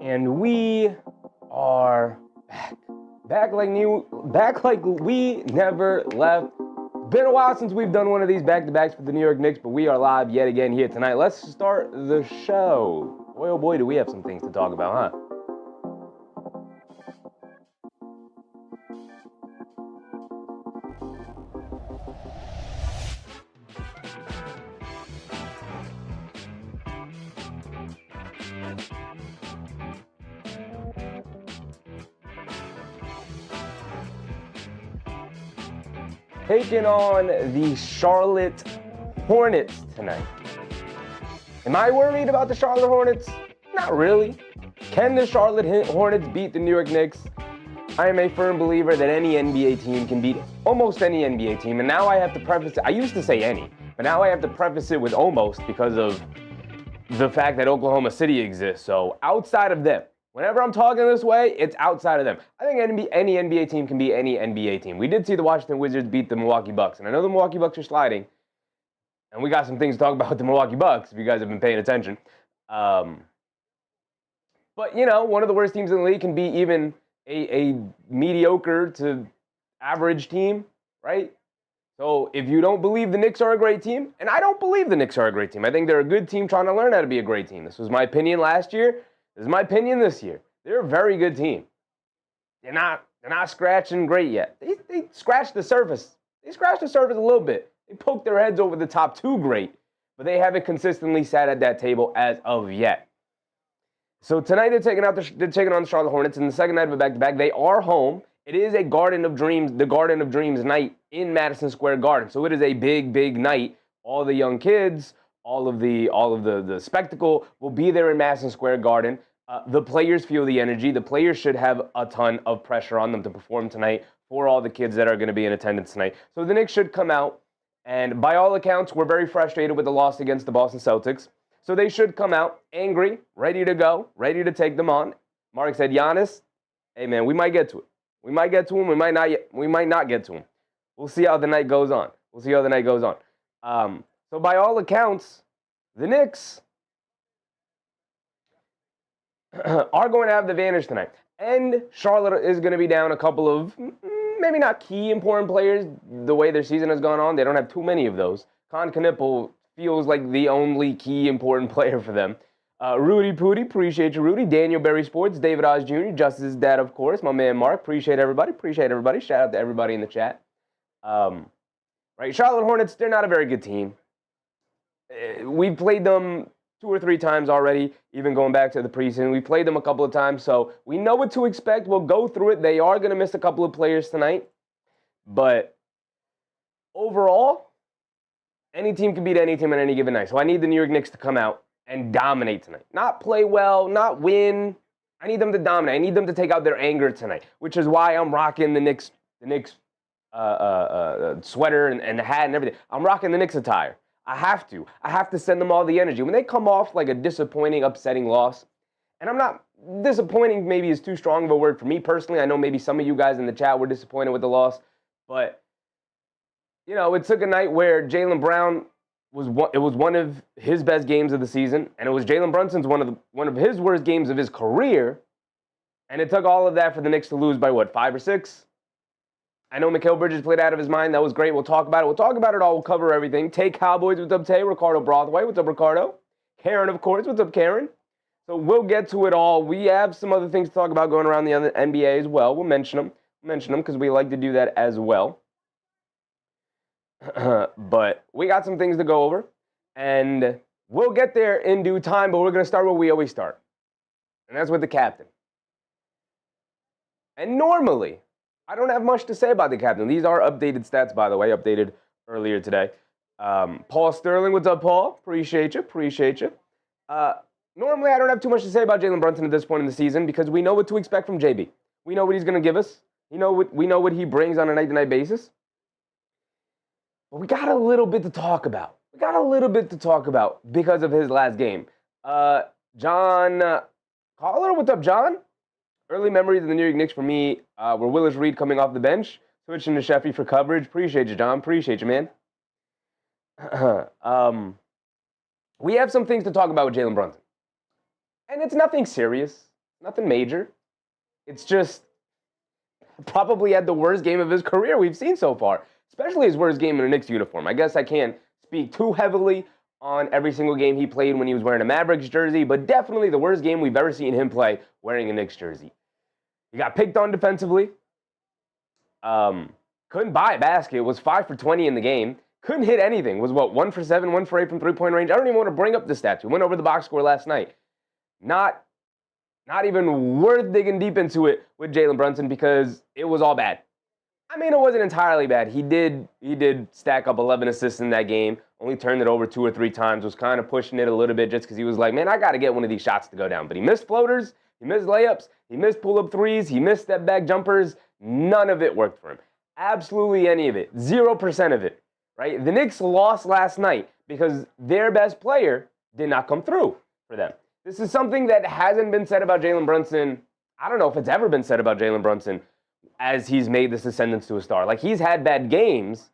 And we are back. Back like we never left. Been a while since we've done one of these back-to-backs for the New York Knicks, but we are live yet again here tonight. Let's start the show. Boy, oh boy, do we have some things to talk about, huh? Taking on the Charlotte Hornets tonight. Am I worried about the Charlotte Hornets? Not really. Can the Charlotte Hornets beat the New York Knicks? I am a firm believer that any NBA team can beat almost any NBA team. And now I have to preface it. I used to say any, but now I have to preface it with almost because of the fact that Oklahoma City exists. So outside of them, whenever I'm talking this way, it's outside of them. I think any NBA team can beat any NBA team. We did see the Washington Wizards beat the Milwaukee Bucks, and I know the Milwaukee Bucks are sliding, and we got some things to talk about with the Milwaukee Bucks if you guys have been paying attention. But, you know, one of the worst teams in the league can be even a mediocre to average team, right? So if you don't believe the Knicks are a great team, and I don't believe the Knicks are a great team. I think they're a good team trying to learn how to be a great team. This was my opinion last year. This is my opinion this year. They're a very good team. They're not scratching great yet. They scratched the surface. They scratched the surface a little bit. They poked their heads over the top two great, but they haven't consistently sat at that table as of yet. So tonight they're taking on the Charlotte Hornets in the second night of a back-to-back. They are home. It is a Garden of Dreams, the Garden of Dreams night in Madison Square Garden. So it is a big, big night. All the young kids, all of the spectacle will be there in Madison Square Garden. The players feel the energy. The players should have a ton of pressure on them to perform tonight for all the kids that are going to be in attendance tonight. So the Knicks should come out, and by all accounts, we're very frustrated with the loss against the Boston Celtics. So they should come out angry, ready to go, ready to take them on. Mark said, Giannis, hey man, we might get to it. We might get to him. We might not get to him. We'll see how the night goes on. So by all accounts, the Knicks are going to have the advantage tonight. And Charlotte is going to be down a couple of, maybe not key important players the way their season has gone on. They don't have too many of those. Knipple feels like the only key important player for them. Rudy Pooty, appreciate you, Rudy. Daniel Berry Sports, David Oz Jr., Justice's dad, of course. My man Mark, appreciate everybody. Shout out to everybody in the chat. Right, Charlotte Hornets, they're not a very good team. We've played them 2 or 3 times already, even going back to the preseason. We played them a couple of times, so we know what to expect. We'll go through it. They are going to miss a couple of players tonight. But overall, any team can beat any team on any given night. So I need the New York Knicks to come out and dominate tonight. Not play well, not win. I need them to dominate. I need them to take out their anger tonight, which is why I'm rocking the Knicks sweater and the hat and everything. I'm rocking the Knicks attire. I have to send them all the energy. When they come off like a disappointing, upsetting loss, and I'm not, disappointing maybe is too strong of a word for me personally. I know maybe some of you guys in the chat were disappointed with the loss, but, you know, it took a night where Jalen Brown was one of his best games of the season, and it was Jalen Brunson's one of his worst games of his career, and it took all of that for the Knicks to lose by, what, 5 or 6? I know Mikal Bridges played out of his mind. That was great. We'll talk about it. We'll talk about it all. We'll cover everything. Tay Cowboys, what's up, Tay? Ricardo Broadway, what's up, Ricardo? Karen, of course, what's up, Karen? So we'll get to it all. We have some other things to talk about going around the NBA as well. We'll mention them because we like to do that as well. But we got some things to go over, and we'll get there in due time, but we're going to start where we always start, and that's with the captain. And normally, I don't have much to say about the captain. These are updated stats, by the way, updated earlier today. Paul Sterling, what's up, Paul? Appreciate you. Normally, I don't have too much to say about Jalen Brunson at this point in the season because we know what to expect from JB. We know what he's going to give us. We know what he brings on a night-to-night basis. But we got a little bit to talk about. Because of his last game. John Caller, what's up, John? Early memories of the New York Knicks for me were Willis Reed coming off the bench, switching to Sheffy for coverage. Appreciate you, John. Appreciate you, man. We have some things to talk about with Jalen Brunson. And it's nothing serious. Nothing major. It's just probably had the worst game of his career we've seen so far, especially his worst game in a Knicks uniform. I guess I can't speak too heavily on every single game he played when he was wearing a Mavericks jersey, but definitely the worst game we've ever seen him play wearing a Knicks jersey. He got picked on defensively. Couldn't buy a basket. Was 5 for 20 in the game. Couldn't hit anything. Was 1 for 7, 1 for 8 from three-point range. I don't even want to bring up the stats. We went over the box score last night. Not even worth digging deep into it with Jalen Brunson because it was all bad. I mean, it wasn't entirely bad. He did stack up 11 assists in that game. Only turned it over 2 or 3 times. Was kind of pushing it a little bit just because he was like, man, I got to get one of these shots to go down. But he missed floaters. He missed layups. He missed pull-up threes. He missed step-back jumpers. None of it worked for him. Absolutely any of it. 0% of it. Right? The Knicks lost last night because their best player did not come through for them. This is something that hasn't been said about Jalen Brunson. I don't know if it's ever been said about Jalen Brunson as he's made this ascendance to a star. Like, he's had bad games,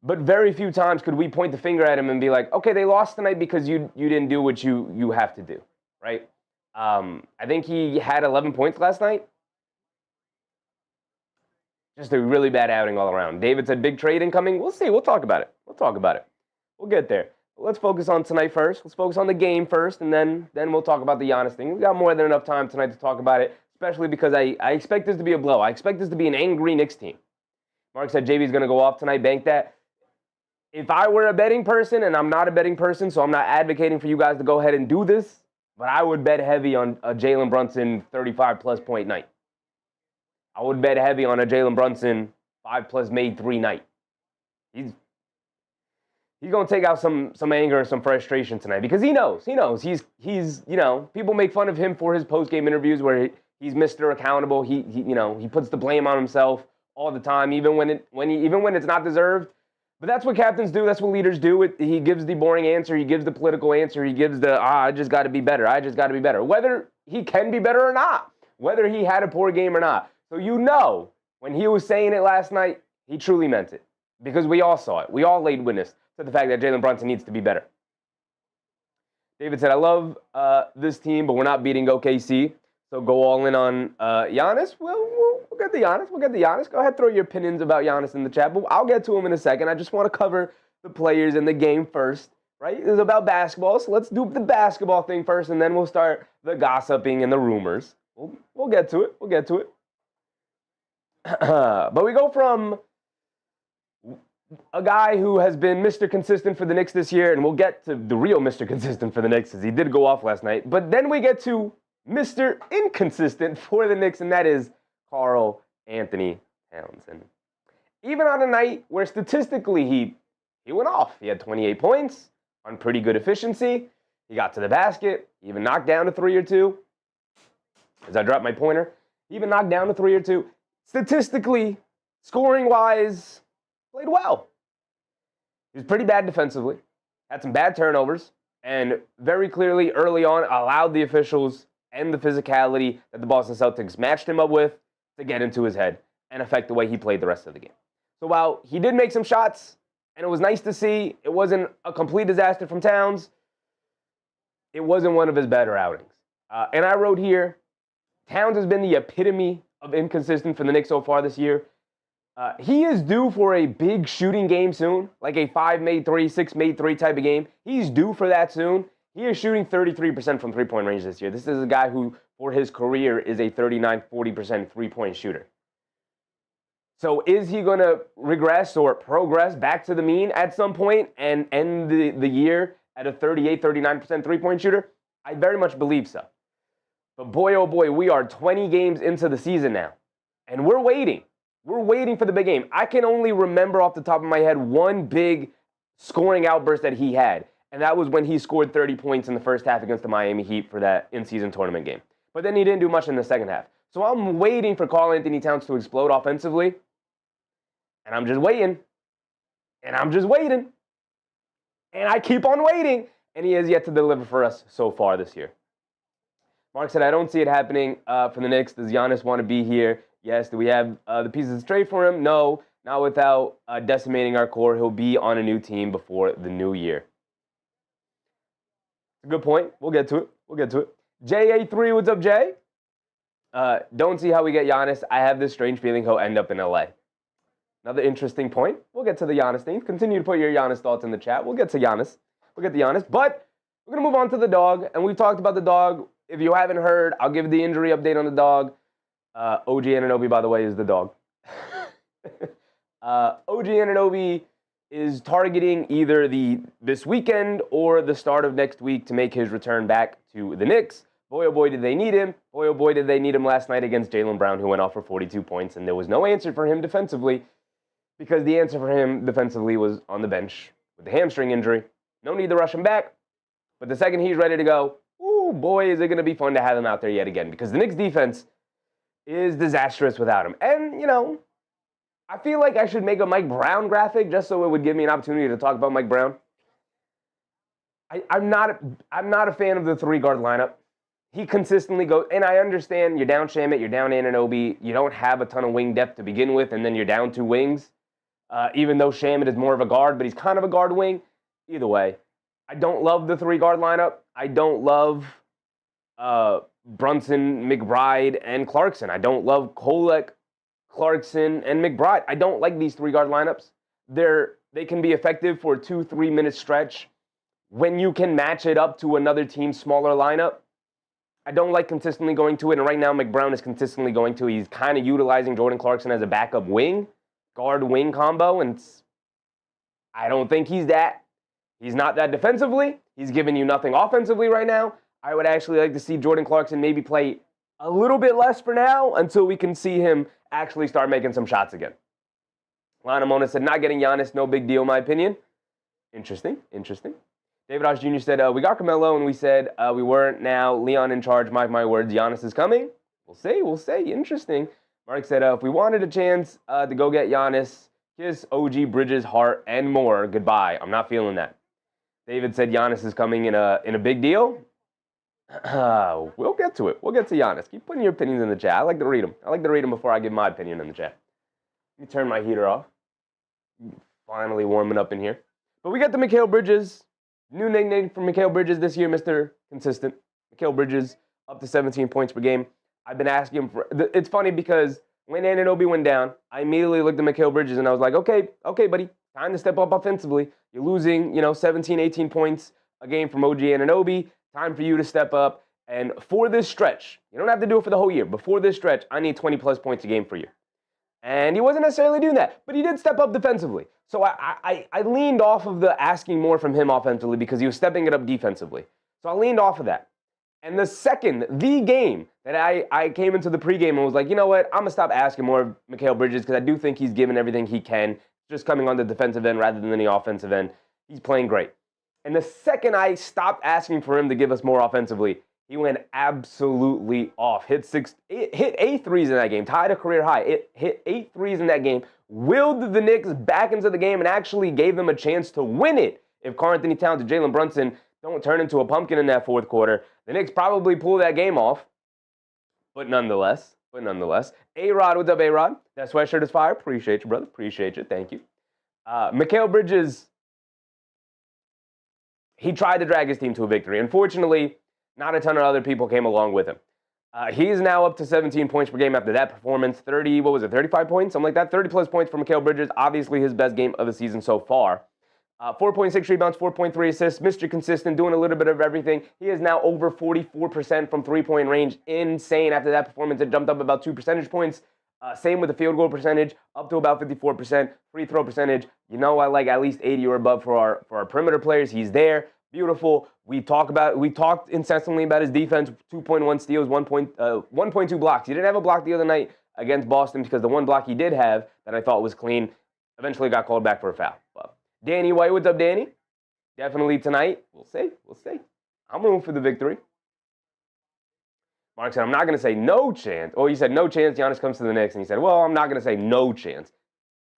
but very few times could we point the finger at him and be like, okay, they lost tonight because you didn't do what you have to do, right? I think he had 11 points last night. Just a really bad outing all around. David said big trade incoming. We'll see. We'll talk about it. We'll get there. Let's focus on tonight first. Let's focus on the game first, and then we'll talk about the Giannis thing. We've got more than enough time tonight to talk about it, especially because I expect this to be a blow. I expect this to be an angry Knicks team. Mark said JB's going to go off tonight. Bank that. If I were a betting person, and I'm not a betting person, so I'm not advocating for you guys to go ahead and do this, but I would bet heavy on a Jalen Brunson 35-plus point night. I would bet heavy on a Jalen Brunson 5-plus made 3 night. He's going to take out some anger or some frustration tonight because he knows. He's people make fun of him for his post-game interviews where he's Mr. Accountable. He puts the blame on himself all the time, even when it's not deserved. But that's what captains do. That's what leaders do. He gives the boring answer. He gives the political answer. He gives the, I just got to be better. I just got to be better. Whether he can be better or not. Whether he had a poor game or not. So when he was saying it last night, he truly meant it. Because we all saw it. We all laid witness to the fact that Jalen Brunson needs to be better. David said, I love this team, but we're not beating OKC. So go all in on Giannis. We'll get the Giannis. Go ahead, throw your opinions about Giannis in the chat. But I'll get to him in a second. I just want to cover the players in the game first. Right? It's about basketball. So let's do the basketball thing first, and then we'll start the gossiping and the rumors. We'll get to it. But we go from a guy who has been Mr. Consistent for the Knicks this year, and we'll get to the real Mr. Consistent for the Knicks, because he did go off last night. But then we get to Mr. Inconsistent for the Knicks, and that is Karl-Anthony Towns. And even on a night where statistically he went off. He had 28 points on pretty good efficiency. He got to the basket. He even knocked down a 3 or 2. As I dropped my pointer, he even knocked down a 3 or 2. Statistically, scoring-wise, played well. He was pretty bad defensively, had some bad turnovers, and very clearly early on allowed the officials and the physicality that the Boston Celtics matched him up with to get into his head and affect the way he played the rest of the game. So while he did make some shots, and it was nice to see, it wasn't a complete disaster from Towns, it wasn't one of his better outings. And I wrote here, Towns has been the epitome of inconsistent for the Knicks so far this year. He is due for a big shooting game soon, like a 5-made-3, 6-made-3 type of game. He's due for that soon. He is shooting 33% from three-point range this year. This is a guy who, for his career, is a 39-40% three-point shooter. So is he going to regress or progress back to the mean at some point and end the year at a 38-39% three-point shooter? I very much believe so. But boy, oh boy, we are 20 games into the season now. And we're waiting. We're waiting for the big game. I can only remember off the top of my head one big scoring outburst that he had. And that was when he scored 30 points in the first half against the Miami Heat for that in-season tournament game. But then he didn't do much in the second half. So I'm waiting for Karl-Anthony Towns to explode offensively. And I'm just waiting. And I'm just waiting. And I keep on waiting. And he has yet to deliver for us so far this year. Mark said, I don't see it happening for the Knicks. Does Giannis want to be here? Yes. Do we have the pieces to trade for him? No. Not without decimating our core. He'll be on a new team before the new year. Good point. We'll get to it. JA3, what's up, Jay? Don't see how we get Giannis. I have this strange feeling he'll end up in LA. Another interesting point. We'll get to the Giannis thing. Continue to put your Giannis thoughts in the chat. We'll get to Giannis. But we're going to move on to the dog. And we talked about the dog. If you haven't heard, I'll give the injury update on the dog. OG Anunoby, by the way, is the dog. OG Anunoby is targeting either this weekend or the start of next week to make his return back to the Knicks. Boy, oh boy, did they need him. Boy, oh boy, did they need him last night against Jalen Brown, who went off for 42 points, and there was no answer for him defensively because the answer for him defensively was on the bench with the hamstring injury. No need to rush him back, but the second he's ready to go, ooh, boy, is it going to be fun to have him out there yet again because the Knicks defense is disastrous without him. And, you know, I feel like I should make a Mike Brown graphic just so it would give me an opportunity to talk about Mike Brown. I'm not a fan of the three-guard lineup. He consistently goes, and I understand you're down Shamet, you're down Anunoby, you don't have a ton of wing depth to begin with, and then you're down two wings, even though Shamet is more of a guard, but he's kind of a guard wing. Either way, I don't love the three-guard lineup. I don't love Brunson, McBride, and Clarkson. I don't love Kolek, Clarkson, and McBride. I don't like these three-guard lineups. They can be effective for a 2-3 minute stretch when you can match it up to another team's smaller lineup. I don't like consistently going to it, and right now McBrown is consistently going to it. He's kind of utilizing Jordan Clarkson as a backup wing, guard-wing combo, and I don't think he's that. He's not that defensively. He's giving you nothing offensively right now. I would actually like to see Jordan Clarkson maybe play a little bit less for now until we can see him actually start making some shots again. Lana Mona said, not getting Giannis, no big deal, in my opinion. Interesting. David Osh Jr. said, we got Carmelo, and we said we weren't. Now Leon in charge, mark my words, Giannis is coming. We'll see. Interesting. Mark said, if we wanted a chance to go get Giannis, kiss OG, Bridges, Hart, and more, goodbye. I'm not feeling that. David said Giannis is coming in a big deal. We'll get to it. We'll get to Giannis. Keep putting your opinions in the chat. I like to read them. Before I give my opinion in the chat. Let me turn my heater off. Finally warming up in here. But we got the Mikal Bridges. New nickname for Mikal Bridges this year, Mr. Consistent. Mikal Bridges up to 17 points per game. I've been asking him for... It's funny because when Anunoby went down, I immediately looked at Mikal Bridges and I was like, okay, buddy, time to step up offensively. You're losing, 17, 18 points a game from OG Anunoby. Time for you to step up. And for this stretch, you don't have to do it for the whole year. Before this stretch, I need 20-plus points a game for you. And he wasn't necessarily doing that, but he did step up defensively. So I leaned off of the asking more from him offensively because he was stepping it up defensively. So I leaned off of that. And the game that I came into the pregame and was like, you know what, I'm going to stop asking more of Mikal Bridges because I do think he's given everything he can, just coming on the defensive end rather than the offensive end. He's playing great. And the second I stopped asking for him to give us more offensively, he went absolutely off. Hit 8 threes in that game, tied a career high. It hit 8 threes in that game, willed the Knicks back into the game, and actually gave them a chance to win it. If Karl-Anthony Towns and Jalen Brunson don't turn into a pumpkin in that fourth quarter, the Knicks probably pull that game off. But nonetheless, A-Rod, what's up, A-Rod? That sweatshirt is fire. Appreciate you, brother. Appreciate you. Thank you. Mikal Bridges, he tried to drag his team to a victory. Unfortunately, not a ton of other people came along with him. He is now up to 17 points per game after that performance. 35 points? Something like that. 30-plus points for Mikal Bridges. Obviously his best game of the season so far. 4.6 rebounds, 4.3 assists. Mr. Consistent, doing a little bit of everything. He is now over 44% from three-point range. Insane. After that performance, it jumped up about 2 percentage points. Same with the field goal percentage, up to about 54%. Free throw percentage, I like at least 80 or above for our perimeter players. He's there. Beautiful. We talked incessantly about his defense. 2.1 steals, 1.2 blocks. He didn't have a block the other night against Boston because the one block he did have that I thought was clean eventually got called back for a foul. But Danny White, what's up, Danny? Definitely tonight. We'll see. I'm rooting for the victory. Mark said, I'm not going to say no chance. Oh, you said no chance Giannis comes to the Knicks. And he said, well, I'm not going to say no chance.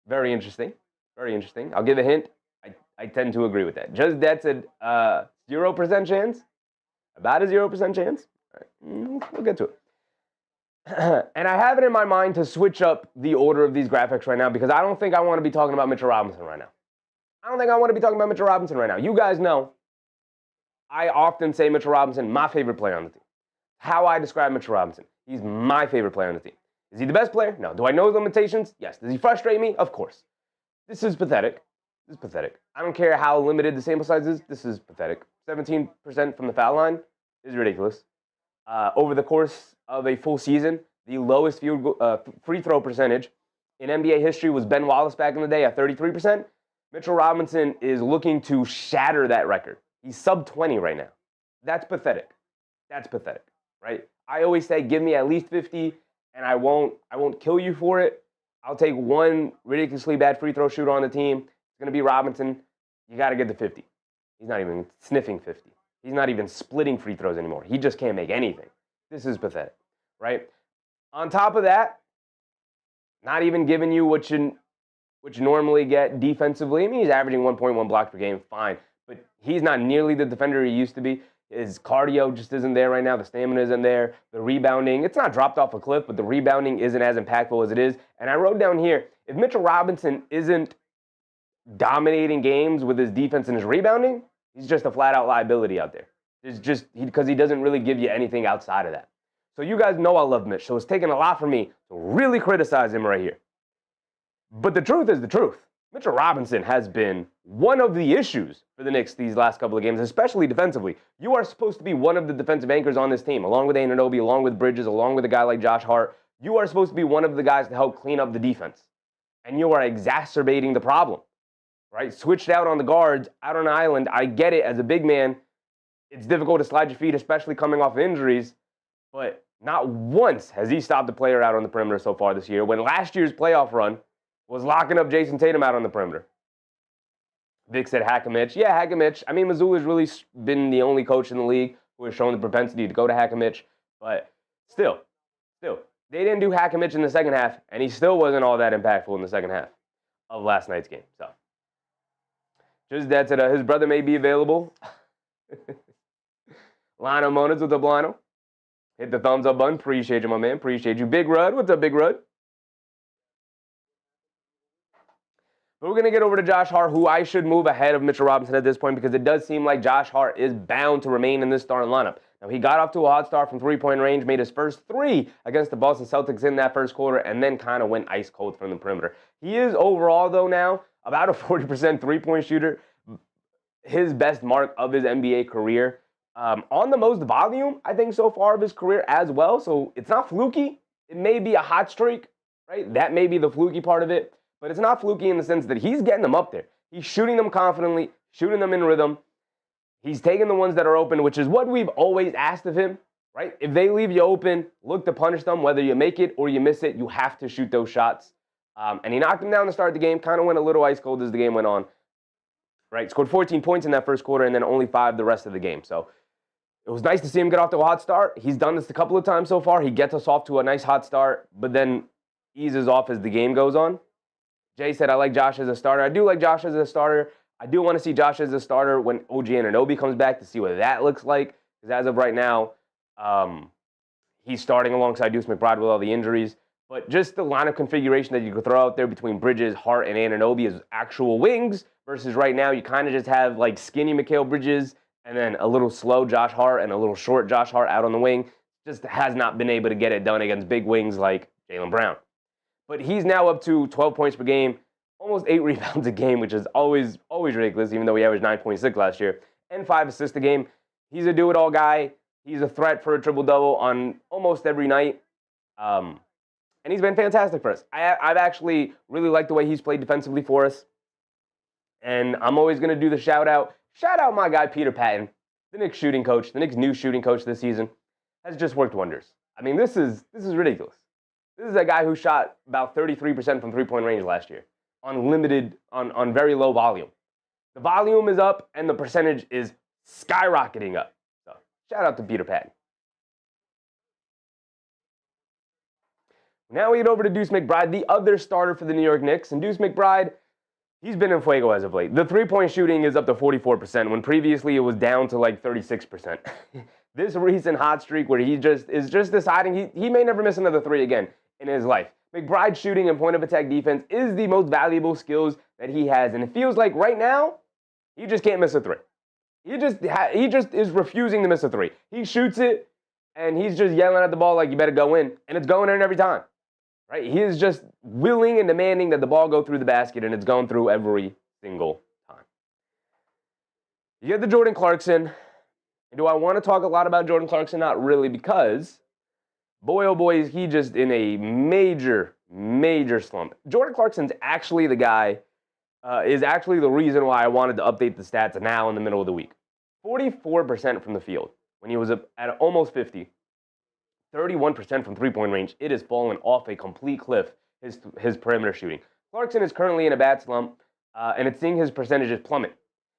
Very interesting. I'll give a hint. I tend to agree with that. Just that said 0% chance. About a 0% chance. All right, we'll get to it. And I have it in my mind to switch up the order of these graphics right now because I don't think I want to be talking about Mitchell Robinson right now. You guys know I often say Mitchell Robinson, my favorite player on the team. How I describe Mitchell Robinson. He's my favorite player on the team. Is he the best player? No. Do I know his limitations? Yes. Does he frustrate me? Of course. This is pathetic. This is pathetic. I don't care how limited the sample size is. This is pathetic. 17% from the foul line is ridiculous. Over the course of a full season, the lowest free throw percentage in NBA history was Ben Wallace back in the day at 33%. Mitchell Robinson is looking to shatter that record. He's sub 20 right now. That's pathetic. That's pathetic, right? I always say, give me at least 50, and I won't kill you for it. I'll take one ridiculously bad free throw shooter on the team. It's going to be Robinson. You got to get to 50. He's not even sniffing 50. He's not even splitting free throws anymore. He just can't make anything. This is pathetic, right? On top of that, not even giving you what you normally get defensively. I mean, he's averaging 1.1 blocks per game, fine. But he's not nearly the defender he used to be. His cardio just isn't there right now. The stamina isn't there. The rebounding, it's not dropped off a cliff, but the rebounding isn't as impactful as it is. And I wrote down here, if Mitchell Robinson isn't dominating games with his defense and his rebounding, he's just a flat-out liability out there. It's just because he doesn't really give you anything outside of that. So you guys know I love Mitch, so it's taken a lot for me to really criticize him right here. But the truth is the truth. Mitchell Robinson has been one of the issues for the Knicks these last couple of games, especially defensively. You are supposed to be one of the defensive anchors on this team, along with Anunoby, along with Bridges, along with a guy like Josh Hart. You are supposed to be one of the guys to help clean up the defense. And you are exacerbating the problem, right? Switched out on the guards, out on an island. I get it. As a big man, it's difficult to slide your feet, especially coming off injuries. But not once has he stopped a player out on the perimeter so far this year, when last year's playoff run was locking up Jason Tatum out on the perimeter. Vic said hack a Mitch. Yeah, hack a Mitch. I mean, Mazzulla's really been the only coach in the league who has shown the propensity to go to hack a Mitch. But still, they didn't do hack a Mitch in the second half, and he still wasn't all that impactful in the second half of last night's game. So, just that said, his brother may be available. Lionel Monas, what's up, Lionel? Hit the thumbs up button. Appreciate you, my man. Appreciate you. Big Rud, what's up, Big Rud? But we're going to get over to Josh Hart, who I should move ahead of Mitchell Robinson at this point, because it does seem like Josh Hart is bound to remain in this starting lineup. Now, he got off to a hot start from three-point range, made his first three against the Boston Celtics in that first quarter, and then kind of went ice cold from the perimeter. He is overall, though, now about a 40% three-point shooter, his best mark of his NBA career. On the most volume, I think, so far of his career as well. So it's not fluky. It may be a hot streak, right? That may be the fluky part of it. But it's not fluky in the sense that he's getting them up there. He's shooting them confidently, shooting them in rhythm. He's taking the ones that are open, which is what we've always asked of him, right? If they leave you open, look to punish them. Whether you make it or you miss it, you have to shoot those shots. And he knocked them down to start the game, kind of went a little ice cold as the game went on, right? Scored 14 points in that first quarter and then only 5 the rest of the game. So it was nice to see him get off to a hot start. He's done this a couple of times so far. He gets us off to a nice hot start, but then eases off as the game goes on. Jay said, I like Josh as a starter. I do like Josh as a starter. I do want to see Josh as a starter when OG Anunoby comes back to see what that looks like. Because as of right now, he's starting alongside Deuce McBride with all the injuries. But just the line of configuration that you could throw out there between Bridges, Hart, and Anunoby as actual wings versus right now you kind of just have like skinny Mikal Bridges and then a little slow Josh Hart and a little short Josh Hart out on the wing. Just has not been able to get it done against big wings like Jalen Brown. But he's now up to 12 points per game, almost 8 rebounds a game, which is always ridiculous, even though he averaged 9.6 last year, and 5 assists a game. He's a do-it-all guy. He's a threat for a triple-double on almost every night. And he's been fantastic for us. I've actually really liked the way he's played defensively for us. And I'm always going to do the shout-out. Shout-out my guy, Peter Patton, the Knicks shooting coach, the Knicks' new shooting coach this season, has just worked wonders. I mean, this is ridiculous. This is a guy who shot about 33% from three-point range last year on very low volume. The volume is up, and the percentage is skyrocketing up. So, shout out to Peter Patton. Now we get over to Deuce McBride, the other starter for the New York Knicks. And Deuce McBride, he's been in fuego as of late. The three-point shooting is up to 44%, when previously it was down to like 36%. This recent hot streak where he is deciding he may never miss another three again in his life. McBride's shooting and point-of-attack defense is the most valuable skills that he has. And it feels like right now, he just can't miss a three. He just is refusing to miss a three. He shoots it, and he's just yelling at the ball like, you better go in, and it's going in every time, right? He is just willing and demanding that the ball go through the basket, and it's going through every single time. You get the Jordan Clarkson. Do I want to talk a lot about Jordan Clarkson? Not really, because boy, oh boy, is he just in a major, major slump. Jordan Clarkson's actually the guy, is actually the reason why I wanted to update the stats now in the middle of the week. 44% from the field when he was at almost 50. 31% from three-point range. It has fallen off a complete cliff, his perimeter shooting. Clarkson is currently in a bad slump, and it's seeing his percentages plummet.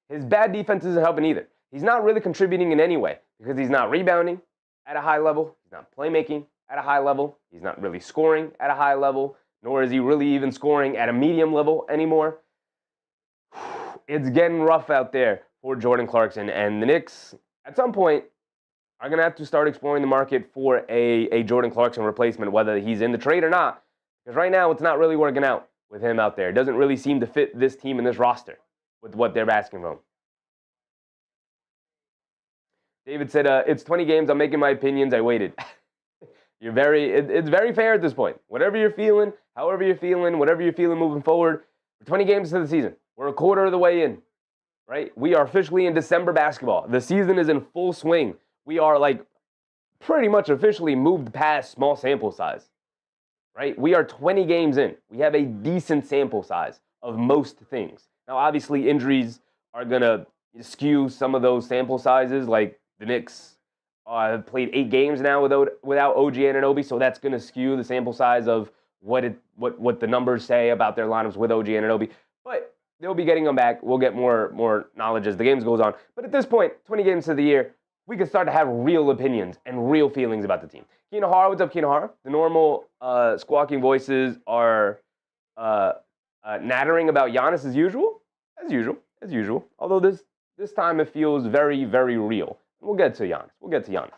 His bad defense isn't helping either. He's not really contributing in any way because he's not rebounding at a high level. He's not playmaking at a high level. He's not really scoring at a high level, nor is he really even scoring at a medium level anymore. It's getting rough out there for Jordan Clarkson, and the Knicks, at some point, are going to have to start exploring the market for a Jordan Clarkson replacement, whether he's in the trade or not, because right now it's not really working out with him out there. It doesn't really seem to fit this team and this roster with what they're asking from him. David said, it's 20 games. I'm making my opinions. I waited. It's very fair at this point. Whatever you're feeling, however you're feeling, whatever you're feeling moving forward, we're 20 games to the season. We're a quarter of the way in, right? We are officially in December basketball. The season is in full swing. We are pretty much officially moved past small sample size, right? We are 20 games in. We have a decent sample size of most things. Now, obviously, injuries are going to skew some of those sample sizes, like the Knicks have played 8 games now without OG Anunoby, so that's going to skew the sample size of what the numbers say about their lineups with OG Anunoby. But they'll be getting them back. We'll get more knowledge as the games goes on. But at this point, 20 games to the year, we can start to have real opinions and real feelings about the team. Keenan Hart, what's up, Keenan Hart? The normal squawking voices are nattering about Giannis as usual. As usual. Although this time it feels very, very real. We'll get to Giannis.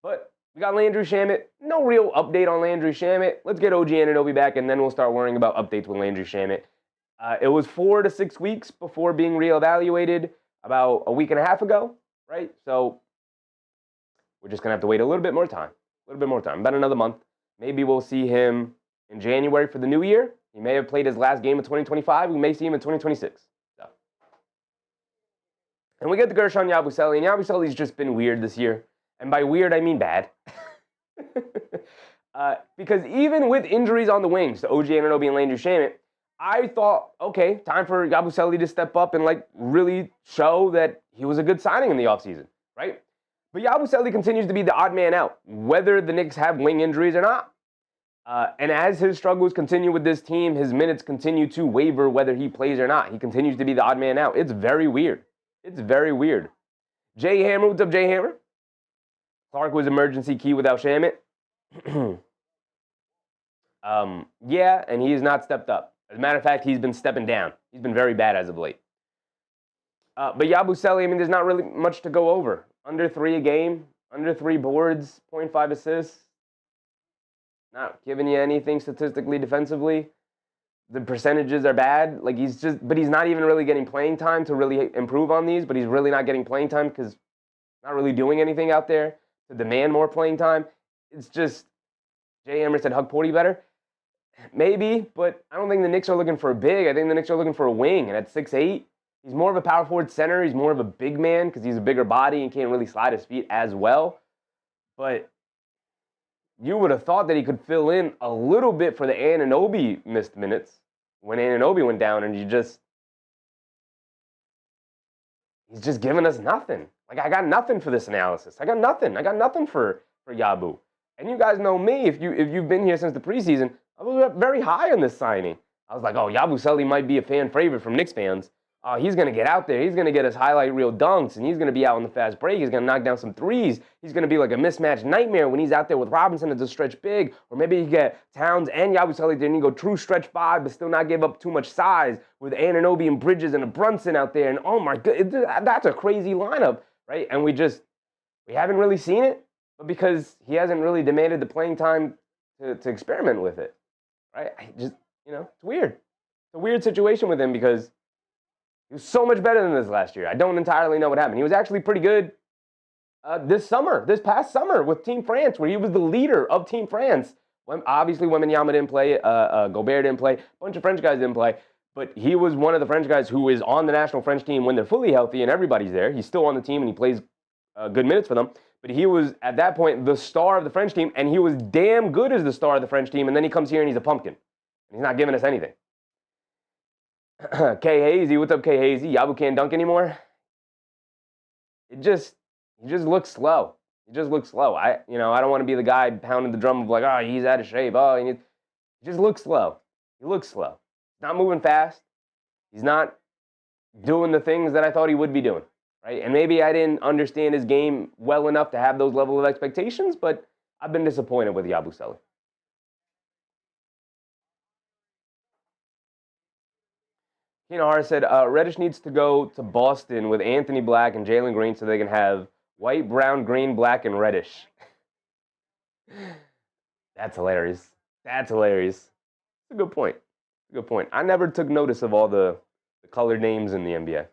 But we got Landry Shamet. No real update on Landry Shamet. Let's get OG Anunoby back, and then we'll start worrying about updates with Landry Shamet. It was 4 to 6 weeks before being reevaluated about a week and a half ago, right? So we're just going to have to wait a little bit more time, about another month. Maybe we'll see him in January for the new year. He may have played his last game of 2025. We may see him in 2026. So. And we get the Gershon Yabusele, and Yabusele's just been weird this year. And by weird, I mean bad. Because even with injuries on the wings to OG Anunoby and Landry Shamet, I thought, okay, time for Yabusele to step up and really show that he was a good signing in the offseason, right? But Yabusele continues to be the odd man out, whether the Knicks have wing injuries or not. And as his struggles continue with this team, his minutes continue to waver whether he plays or not. He continues to be the odd man out. It's very weird. Jay Hammer, what's up, Jay Hammer? Clark was emergency key without Shamet. Yeah, and he has not stepped up. As a matter of fact, he's been stepping down. He's been very bad as of late. But Yabusele, there's not really much to go over. Under 3 a game, under 3 boards, 0.5 assists. Not giving you anything statistically, defensively. The percentages are bad. But he's not even really getting playing time to really improve on these. But he's really not getting playing time because not really doing anything out there to demand more playing time. It's just, Jay Hammer said hug Porty better. Maybe, but I don't think the Knicks are looking for a big. I think the Knicks are looking for a wing. And at 6'8", he's more of a power forward center. He's more of a big man because he's a bigger body and can't really slide his feet as well. But you would have thought that he could fill in a little bit for the Anunoby missed minutes when Anunoby went down, and he's just giving us nothing. I got nothing for this analysis. I got nothing for Yabu. And you guys know me, if you've been here since the preseason, I was very high on this signing. I was like, oh, Yabusele might be a fan favorite from Knicks fans. He's going to get out there. He's going to get his highlight reel dunks, and he's going to be out on the fast break. He's going to knock down some threes. He's going to be like a mismatch nightmare when he's out there with Robinson as a stretch big. Or maybe you get Towns and Yabusele, then you go true stretch 5, but still not give up too much size with Anunoby and Bridges and a Brunson out there. And oh my God, that's a crazy lineup, right? And we haven't really seen it, but because he hasn't really demanded the playing time to experiment with it, right? It's weird. It's a weird situation with him because he was so much better than this last year. I don't entirely know what happened. He was actually pretty good this past summer with Team France, where he was the leader of Team France. Obviously, Wembanyama didn't play, Gobert didn't play, a bunch of French guys didn't play, but he was one of the French guys who is on the national French team when they're fully healthy and everybody's there. He's still on the team and he plays good minutes for them, but he was, at that point, the star of the French team, and he was damn good as the star of the French team, and then he comes here and he's a pumpkin. He's not giving us anything. K Hazy, what's up, K Hazy? Yabu can't dunk anymore? He just looks slow. He just looks slow. I don't want to be the guy pounding the drum of like, oh, he's out of shape. Oh, he just looks slow. He looks slow. He's not moving fast. He's not doing the things that I thought he would be doing, right? And maybe I didn't understand his game well enough to have those level of expectations, but I've been disappointed with Yabusele. Hart said, Reddish needs to go to Boston with Anthony Black and Jalen Green so they can have white, brown, green, black, and reddish. That's hilarious. That's hilarious. It's a good point. Good point. I never took notice of all the colored names in the NBA.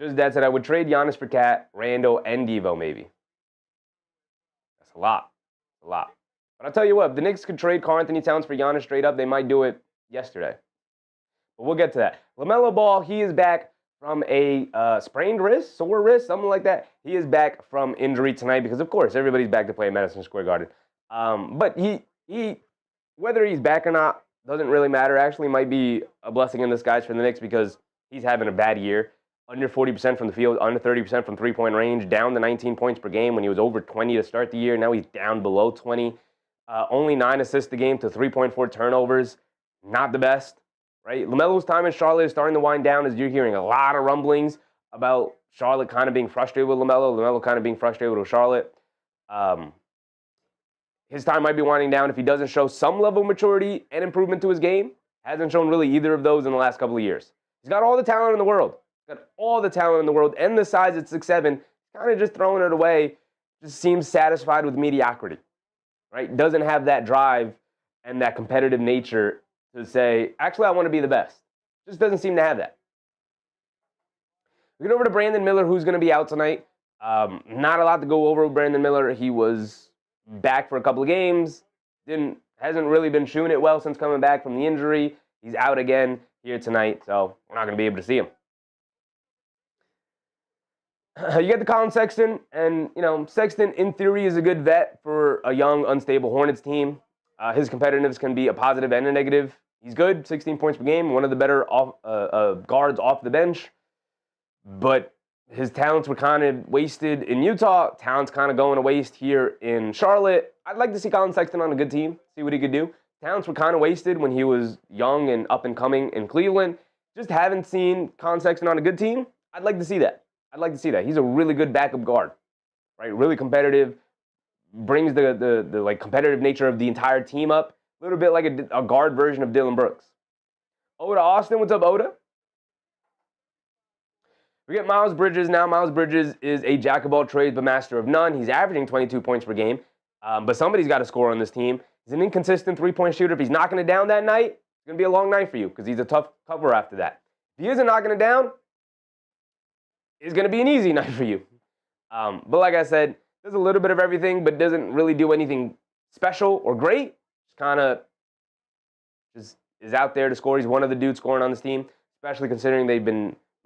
Just that said, I would trade Giannis for Cat, Randall, and Devo maybe. That's a lot. A lot. But I'll tell you what, if the Knicks could trade Karl-Anthony Towns for Giannis straight up, they might do it yesterday. But we'll get to that. LaMelo Ball, he is back from a sprained wrist, sore wrist, something like that. He is back from injury tonight because, of course, everybody's back to play at Madison Square Garden. But he, whether he's back or not, doesn't really matter. Actually, might be a blessing in disguise for the Knicks because he's having a bad year. Under 40% from the field, under 30% from three-point range, down to 19 points per game when he was over 20 to start the year. Now he's down below 20. Only 9 assists a game to 3.4 turnovers. Not the best. Right? LaMelo's time in Charlotte is starting to wind down as you're hearing a lot of rumblings about Charlotte kind of being frustrated with LaMelo, LaMelo kind of being frustrated with Charlotte. His time might be winding down if he doesn't show some level of maturity and improvement to his game. Hasn't shown really either of those in the last couple of years. He's got all the talent in the world. He's got all the talent in the world and the size at 6'7", kind of just throwing it away. Just seems satisfied with mediocrity. Right? Doesn't have that drive and that competitive nature to say, actually, I want to be the best. Just doesn't seem to have that. We get over to Brandon Miller, who's going to be out tonight. Not a lot to go over with Brandon Miller. He was back for a couple of games. Hasn't really been shooting it well since coming back from the injury. He's out again here tonight, so we're not going to be able to see him. You get the Colin Sexton, and, Sexton, in theory, is a good vet for a young, unstable Hornets team. His competitiveness can be a positive and a negative. He's good, 16 points per game, one of the better guards off the bench. But his talents were kind of wasted in Utah. Talents kind of going to waste here in Charlotte. I'd like to see Colin Sexton on a good team, see what he could do. Talents were kind of wasted when he was young and up and coming in Cleveland. Just haven't seen Colin Sexton on a good team. I'd like to see that. He's a really good backup guard, right? Really competitive. Brings the competitive nature of the entire team up. A little bit like a guard version of Dillon Brooks. Oda Austin, what's up, Oda? We get Miles Bridges now. Miles Bridges is a jack of all trades but master of none. He's averaging 22 points per game, but somebody's got to score on this team. He's an inconsistent three-point shooter. If he's knocking it down that night, it's going to be a long night for you because he's a tough cover after that. If he isn't knocking it down, it's going to be an easy night for you. But like I said, does a little bit of everything, but doesn't really do anything special or great. Just kind of just is out there to score. He's one of the dudes scoring on this team, especially considering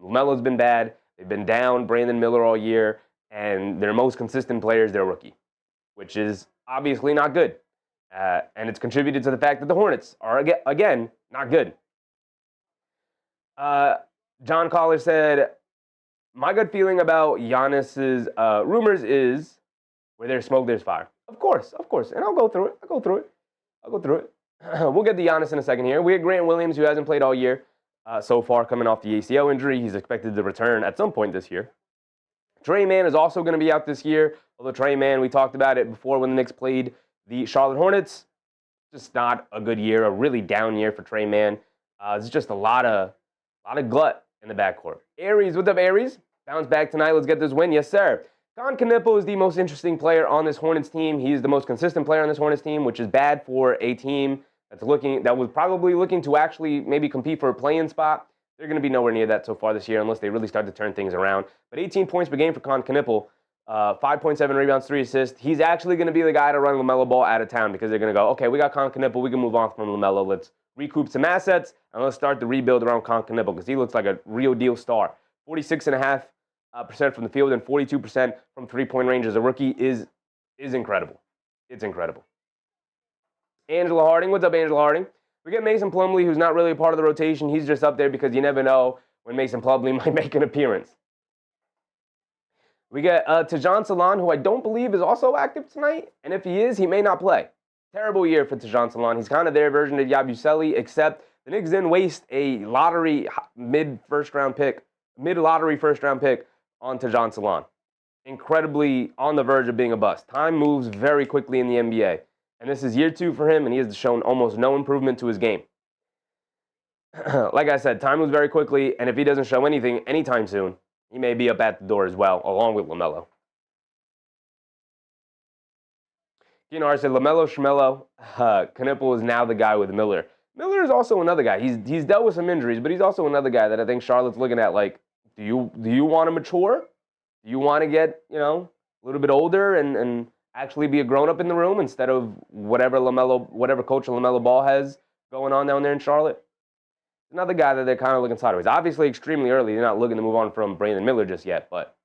LaMelo's been bad. They've been down Brandon Miller all year, and their most consistent player is their rookie, which is obviously not good. And it's contributed to the fact that the Hornets are, again, not good. John Collar said, my gut feeling about Giannis's rumors is where there's smoke, there's fire. Of course. And I'll go through it. We'll get to Giannis in a second here. We have Grant Williams, who hasn't played all year so far, coming off the ACL injury. He's expected to return at some point this year. Trey Mann is also going to be out this year. Although Trey Mann, we talked about it before when the Knicks played the Charlotte Hornets. Just not a good year, a really down year for Trey Mann. It's just a lot of glut in the backcourt. Aries, what's up, Aries? Bounce back tonight. Let's get this win. Yes, sir. Don Kanipo is the most interesting player on this Hornets team. He's the most consistent player on this Hornets team, which is bad for a team that was probably looking to actually maybe compete for a play-in spot. They're going to be nowhere near that so far this year unless they really start to turn things around. But 18 points per game for Knipple, 5.7 rebounds, 3 assists. He's actually going to be the guy to run LaMelo ball out of town because they're going to go, okay, we got Knipple. We can move on from LaMelo. Let's recoup some assets, and let's start the rebuild around Knipple because he looks like a real deal star. 46.5% from the field and 42% from three-point range as a rookie is incredible. It's incredible. Angela Harding. What's up, Angela Harding? We get Mason Plumlee, who's not really a part of the rotation. He's just up there because you never know when Mason Plumlee might make an appearance. We get Tajon Salon, who I don't believe is also active tonight. And if he is, he may not play. Terrible year for Tajon Salon. He's kind of their version of Yabusele, except the Knicks didn't waste a lottery mid-lottery first-round pick on Tajon Salon. Incredibly on the verge of being a bust. Time moves very quickly in the NBA. And this is year 2 for him, and he has shown almost no improvement to his game. Like I said, time moves very quickly, and if he doesn't show anything anytime soon, he may be up at the door as well, along with LaMelo. Giannis said, LaMelo, Schmello, Knipple is now the guy with Miller. Miller is also another guy. He's dealt with some injuries, but he's also another guy that I think Charlotte's looking at like, do you want to mature? Do you want to get, a little bit older and actually be a grown-up in the room instead of whatever coach LaMelo Ball has going on down there in Charlotte? Another guy that they're kind of looking sideways. Obviously, extremely early. They're not looking to move on from Brandon Miller just yet, but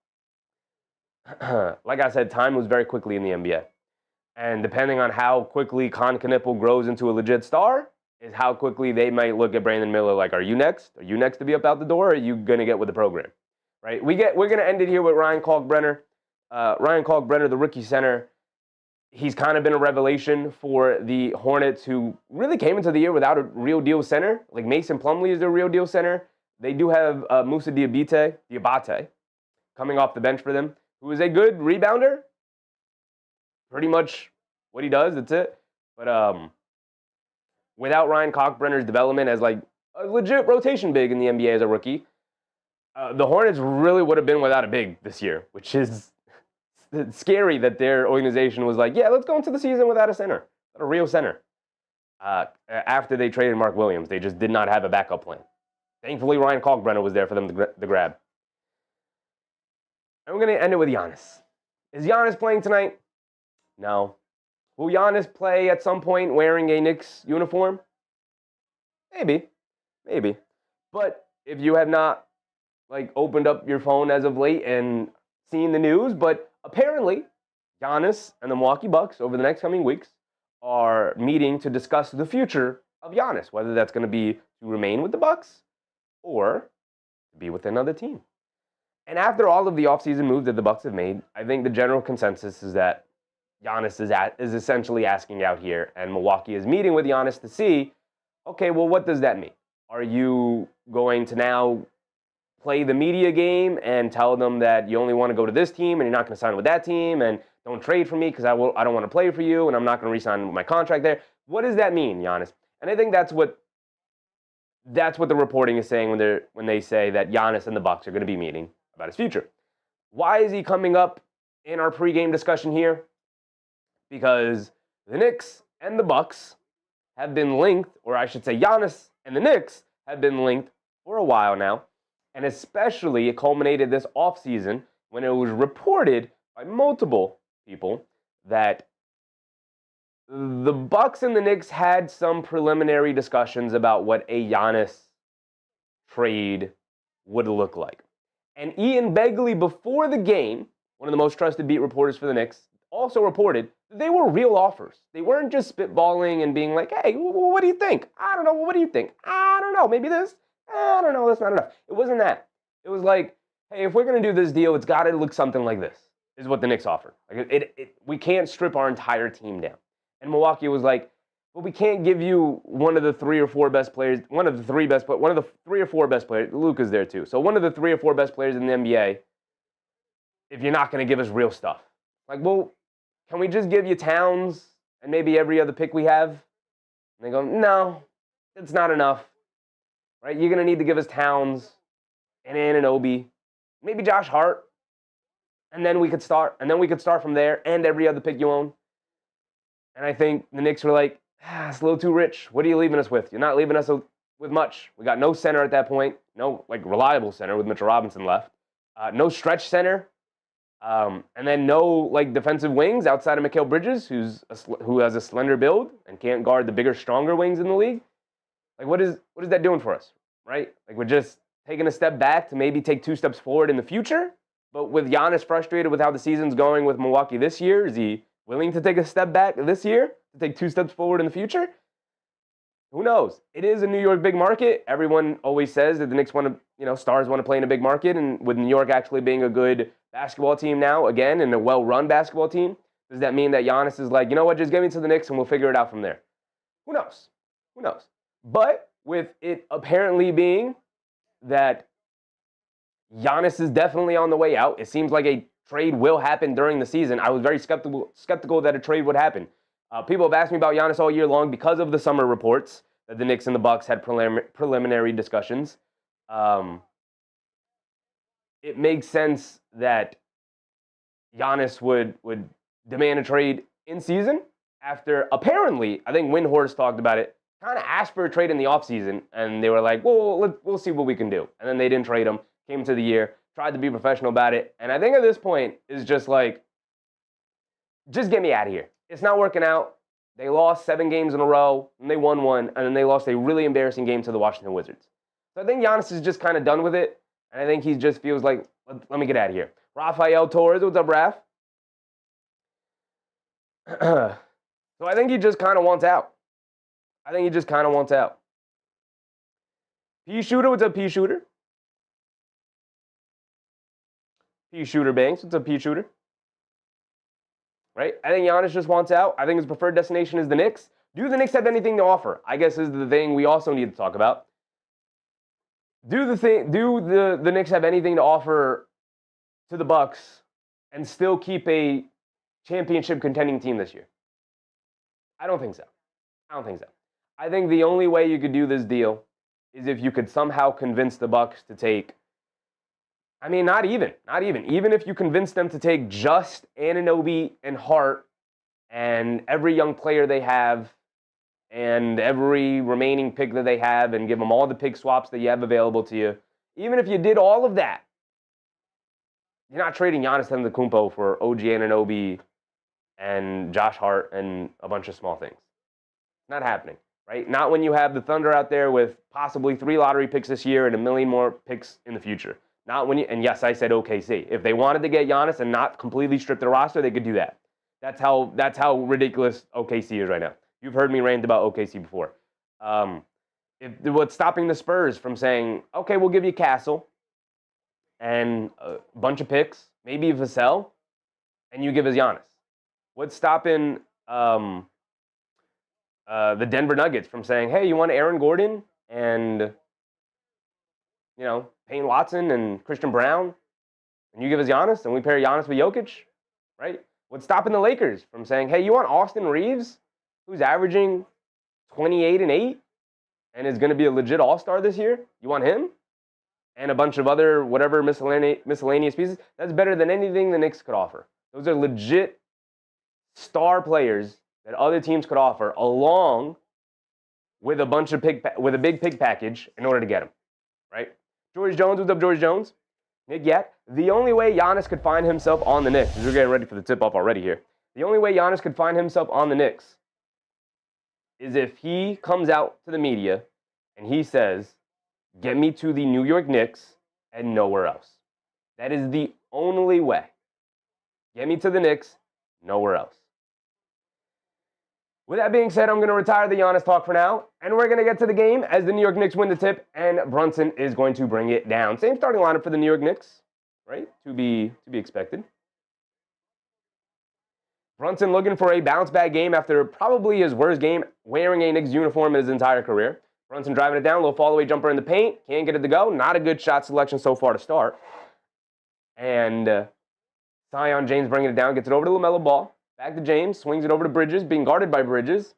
like I said, time moves very quickly in the NBA. And depending on how quickly Knipple grows into a legit star is how quickly they might look at Brandon Miller like, are you next? Are you next to be up out the door, or are you going to get with the program? Right? We're going to end it here with Ryan Kalkbrenner. Ryan Kalkbrenner, the rookie center, he's kind of been a revelation for the Hornets, who really came into the year without a real deal center. Like Mason Plumlee is their real deal center. They do have Musa Diabate coming off the bench for them, who is a good rebounder. Pretty much what he does, that's it. But without Ryan Kalkbrenner's development as like a legit rotation big in the NBA as a rookie, the Hornets really would have been without a big this year, which is it's scary that their organization was like, yeah, let's go into the season without a center, a real center. After they traded Mark Williams, they just did not have a backup plan. Thankfully, Ryan Kalkbrenner was there for them to grab. And we're going to end it with Giannis. Is Giannis playing tonight? No. Will Giannis play at some point wearing a Knicks uniform? Maybe. But if you have not opened up your phone as of late and seen the news, but apparently, Giannis and the Milwaukee Bucks over the next coming weeks are meeting to discuss the future of Giannis, whether that's going to be to remain with the Bucks or to be with another team. And after all of the offseason moves that the Bucks have made, I think the general consensus is that Giannis is essentially asking out here, and Milwaukee is meeting with Giannis to see, okay, well, what does that mean? Are you going to now play the media game and tell them that you only want to go to this team and you're not going to sign with that team and don't trade for me because I don't want to play for you and I'm not going to re-sign my contract there? What does that mean, Giannis? And I think that's what the reporting is saying when they say that Giannis and the Bucks are going to be meeting about his future. Why is he coming up in our pregame discussion here? Because the Knicks and the Bucks have been linked, or I should say Giannis and the Knicks have been linked for a while now. And especially it culminated this offseason when it was reported by multiple people that the Bucks and the Knicks had some preliminary discussions about what a Giannis trade would look like. And Ian Begley, before the game, one of the most trusted beat reporters for the Knicks, also reported that they were real offers. They weren't just spitballing and being like, hey, what do you think? I don't know. What do you think? I don't know. Maybe this? I don't know. That's not enough. It wasn't that. It was like, hey, if we're going to do this deal, it's got to look something like this, is what the Knicks offered. We can't strip our entire team down. And Milwaukee was like, well, we can't give you one of the three or four best players, one of the three or four best players. Luka's there too. So one of the 3 or 4 best players in the NBA, if you're not going to give us real stuff. Like, well, can we just give you Towns and maybe every other pick we have? And they go, no, it's not enough. Right? You're going to need to give us Towns and Anunoby, maybe Josh Hart, and then we could start. And then we could start from there and every other pick you own. And I think the Knicks were like, it's a little too rich. What are you leaving us with? You're not leaving us with with much. We got no center at that point, no like reliable center with Mitchell Robinson left, no stretch center, and then no like defensive wings outside of Mikal Bridges, who has a slender build and can't guard the bigger, stronger wings in the league. Like what is that doing for us, right? Like we're just taking a step back to maybe take 2 steps forward in the future. But with Giannis frustrated with how the season's going with Milwaukee this year, is he willing to take a step back this year to take 2 steps forward in the future? Who knows? It is a New York big market. Everyone always says that the Knicks want to, stars want to play in a big market. And with New York actually being a good basketball team now, again, and a well-run basketball team, does that mean that Giannis is like, you know what, just get me to the Knicks and we'll figure it out from there? Who knows? Who knows? But with it apparently being that Giannis is definitely on the way out, it seems like a trade will happen during the season. I was very skeptical that a trade would happen. People have asked me about Giannis all year long because of the summer reports that the Knicks and the Bucks had preliminary discussions. It makes sense that Giannis would demand a trade in season after apparently, I think Windhorst talked about it, kind of asked for a trade in the offseason, and they were like, well, we'll see what we can do. And then they didn't trade him, came to the year, tried to be professional about it. And I think at this point is just like, just get me out of here. It's not working out. They lost 7 games in a row, and they won 1, and then they lost a really embarrassing game to the Washington Wizards. So I think Giannis is just kind of done with it, and I think he just feels like, let me get out of here. Rafael Torres, what's up, Raph? So I think he just kind of wants out. P Shooter, what's up, P Shooter? P Shooter Banks, what's up, P Shooter? Right? I think Giannis just wants out. I think his preferred destination is the Knicks. Do the Knicks have anything to offer? I guess is the thing we also need to talk about. Do the Knicks have anything to offer to the Bucks and still keep a championship contending team this year? I don't think so. I think the only way you could do this deal is if you could somehow convince the Bucks to take, not even if you convince them to take just Anunoby and Hart and every young player they have and every remaining pick that they have and give them all the pick swaps that you have available to you, even if you did all of that, you're not trading Giannis Antetokounmpo for OG Anunoby and Josh Hart and a bunch of small things. Not happening, right? Not when you have the Thunder out there with possibly 3 lottery picks this year and 1 million more picks in the future. Not when and yes, I said OKC. If they wanted to get Giannis and not completely strip the roster, they could do that. That's how ridiculous OKC is right now. You've heard me rant about OKC before. What's stopping the Spurs from saying, okay, we'll give you Castle and a bunch of picks, maybe Vassell, and you give us Giannis? What's stopping the Denver Nuggets from saying, hey, you want Aaron Gordon and Payne Watson and Christian Brown, and you give us Giannis, and we pair Giannis with Jokic, right? What's stopping the Lakers from saying, hey, you want Austin Reeves, who's averaging 28 and 8 and is going to be a legit all-star this year? You want him? And a bunch of other whatever miscellaneous pieces? That's better than anything the Knicks could offer. Those are legit star players that other teams could offer, along with a bunch of with a big pick package in order to get them, right? George Jones, what's up, George Jones? Nick Yak. The only way Giannis could find himself on the Knicks, we're getting ready for the tip-off already here. The only way Giannis could find himself on the Knicks is if he comes out to the media and he says, get me to the New York Knicks and nowhere else. That is the only way. Get me to the Knicks, nowhere else. With that being said, I'm going to retire the Giannis talk for now, and we're going to get to the game as the New York Knicks win the tip, and Brunson is going to bring it down. Same starting lineup for the New York Knicks, right? To be expected. Brunson looking for a bounce-back game after probably his worst game wearing a Knicks uniform in his entire career. Brunson driving it down, little fall-away jumper in the paint. Can't get it to go. Not a good shot selection so far to start. And Zion James bringing it down, gets it over to LaMelo Ball. Back to James, swings it over to Bridges, being guarded by Bridges.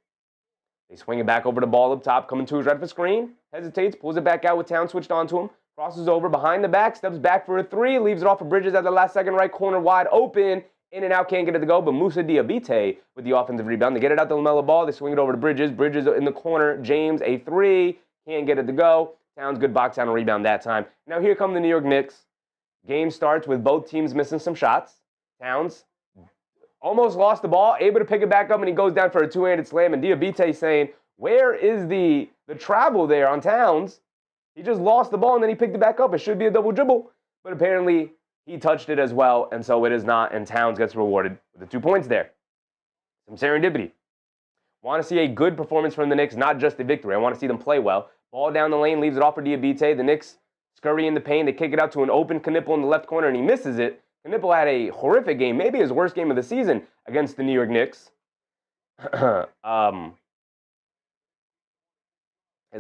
They swing it back over to Ball up top, coming to his right for screen. Hesitates, pulls it back out with Towns switched onto him. Crosses over behind the back, steps back for a 3, leaves it off of Bridges at the last second, right corner wide open. In and out, can't get it to go, but Musa Diabate with the offensive rebound. They get it out to LaMelo Ball. They swing it over to Bridges. Bridges in the corner. James, a 3. Can't get it to go. Towns, good box down and rebound that time. Now here come the New York Knicks. Game starts with both teams missing some shots. Towns almost lost the ball, able to pick it back up, and he goes down for a two-handed slam. And Yabusele saying, where is the travel there on Towns? He just lost the ball, and then he picked it back up. It should be a double dribble. But apparently, he touched it as well, and so it is not, and Towns gets rewarded with the 2 points there. Some serendipity. Want to see a good performance from the Knicks, not just a victory. I want to see them play well. Ball down the lane, leaves it off for Yabusele. The Knicks scurry in the paint. They kick it out to an open Knipple in the left corner, and he misses it. Knipple had a horrific game, maybe his worst game of the season against the New York Knicks. As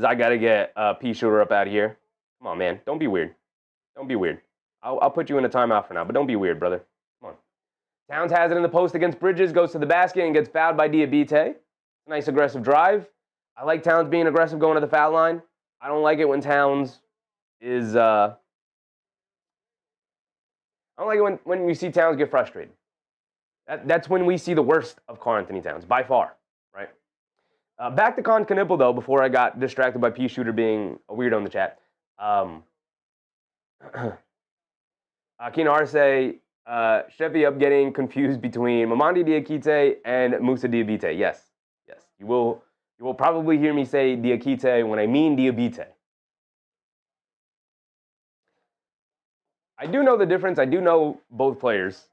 I got to get P. Shooter up out of here. Come on, man. Don't be weird. Don't be weird. I'll put you in a timeout for now, but don't be weird, brother. Come on. Towns has it in the post against Bridges, goes to the basket and gets fouled by Yabusele. Nice aggressive drive. I like Towns being aggressive going to the foul line. I don't like it when Towns is... I don't like it when you see Towns get frustrated. That's when we see the worst of Karl-Anthony Towns, by far, right? Back to Knipple, though, before I got distracted by P. Shooter being a weirdo in the chat. Keen Arce, Chevy up getting confused between Mamadi Diakite and Musa Diabate. Yes. You will probably hear me say Diakite when I mean Diabate. I do know the difference. I do know both players.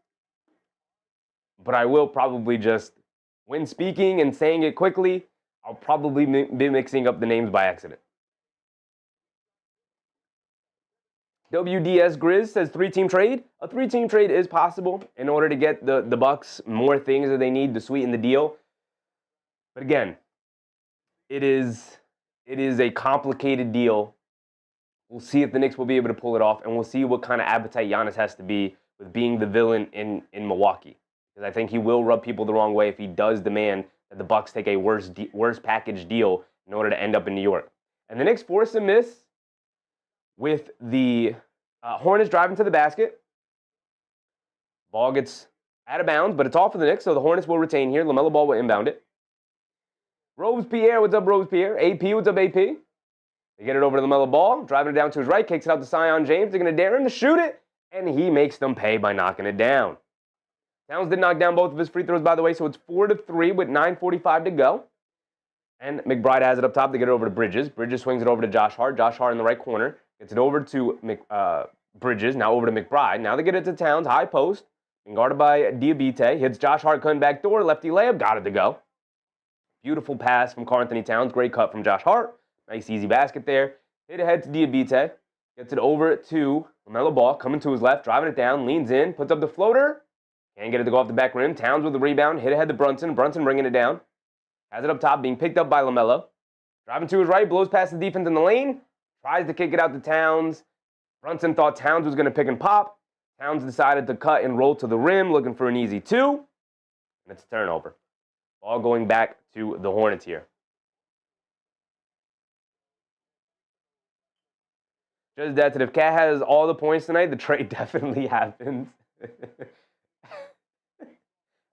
But I will probably just, when speaking and saying it quickly, I'll probably be mixing up the names by accident. WDS Grizz says 3-team trade. A 3-team trade is possible in order to get the Bucks more things that they need to sweeten the deal. But again, it is a complicated deal. We'll see if the Knicks will be able to pull it off, and we'll see what kind of appetite Giannis has to be with being the villain in Milwaukee. Because I think he will rub people the wrong way if he does demand that the Bucks take a worse package deal in order to end up in New York. And the Knicks force a miss with the Hornets driving to the basket. Ball gets out of bounds, but it's off for the Knicks, so the Hornets will retain here. LaMelo Ball will inbound it. Robespierre, what's up, Robespierre? AP, what's up, AP? They get it over to LaMelo Ball, driving it down to his right, kicks it out to Zion James. They're going to dare him to shoot it, and he makes them pay by knocking it down. Towns did knock down both of his free throws, by the way, so it's 4-3 with 9:45 to go. And McBride has it up top to get it over to Bridges. Bridges swings it over to Josh Hart. Josh Hart in the right corner. Gets it over to Bridges, now over to McBride. Now they get it to Towns, high post. Being guarded by Diabate. Hits Josh Hart cutting back door, lefty layup, got it to go. Beautiful pass from Karl-Anthony Towns. Great cut from Josh Hart. Nice easy basket there. Hit ahead to Diabate. Gets it over to LaMelo Ball, coming to his left, driving it down, leans in, puts up the floater. Can't get it to go off the back rim. Towns with the rebound. Hit ahead to Brunson. Brunson bringing it down. Has it up top, being picked up by LaMelo. Driving to his right, blows past the defense in the lane. Tries to kick it out to Towns. Brunson thought Towns was going to pick and pop. Towns decided to cut and roll to the rim, looking for an easy 2. And it's a turnover. Ball going back to the Hornets here. Just that, if Cat has all the points tonight, the trade definitely happens.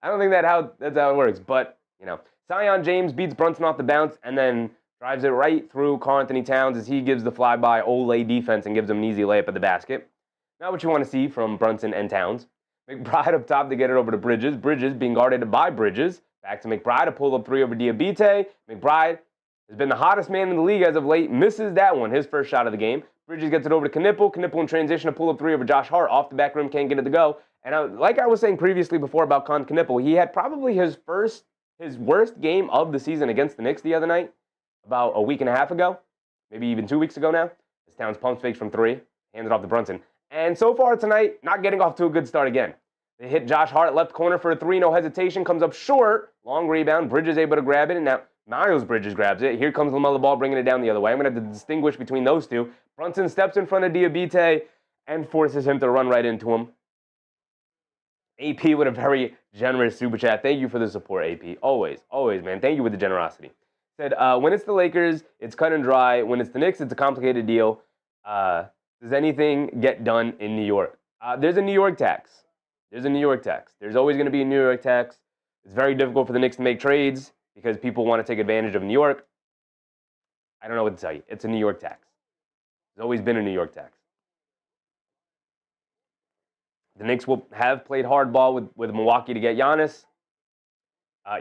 I don't think that's how it works, but, you know. Zion James beats Brunson off the bounce and then drives it right through Karl-Anthony Towns as he gives the flyby Olay defense and gives him an easy layup at the basket. Not what you want to see from Brunson and Towns. McBride up top to get it over to Bridges. Bridges being guarded by Bridges. Back to McBride, a pull-up 3 over Diabate. McBride has been the hottest man in the league as of late. Misses that one, his first shot of the game. Bridges gets it over to Knipple. Knipple in transition, a pull-up 3 over Josh Hart. Off the back rim, can't get it to go. And like I was saying previously before about Knipple, he had probably his worst game of the season against the Knicks the other night, about a week and a half ago, maybe even 2 weeks ago now. As Towns pump fakes from 3, hands it off to Brunson. And so far tonight, not getting off to a good start again. They hit Josh Hart left corner for a 3, no hesitation, comes up short, long rebound, Bridges able to grab it, and now Miles Bridges grabs it. Here comes LaMelo Ball bringing it down the other way. I'm going to have to distinguish between those two. Brunson steps in front of Diabate and forces him to run right into him. AP with a very generous super chat. Thank you for the support, AP. Always, man. Thank you with the generosity. Said, when it's the Lakers, it's cut and dry. When it's the Knicks, it's a complicated deal. Does anything get done in New York? There's a New York tax. There's always going to be a New York tax. It's very difficult for the Knicks to make trades because people want to take advantage of New York. I don't know what to tell you. It's a New York tax. It's always been a New York tax. The Knicks will have played hardball with Milwaukee to get Giannis.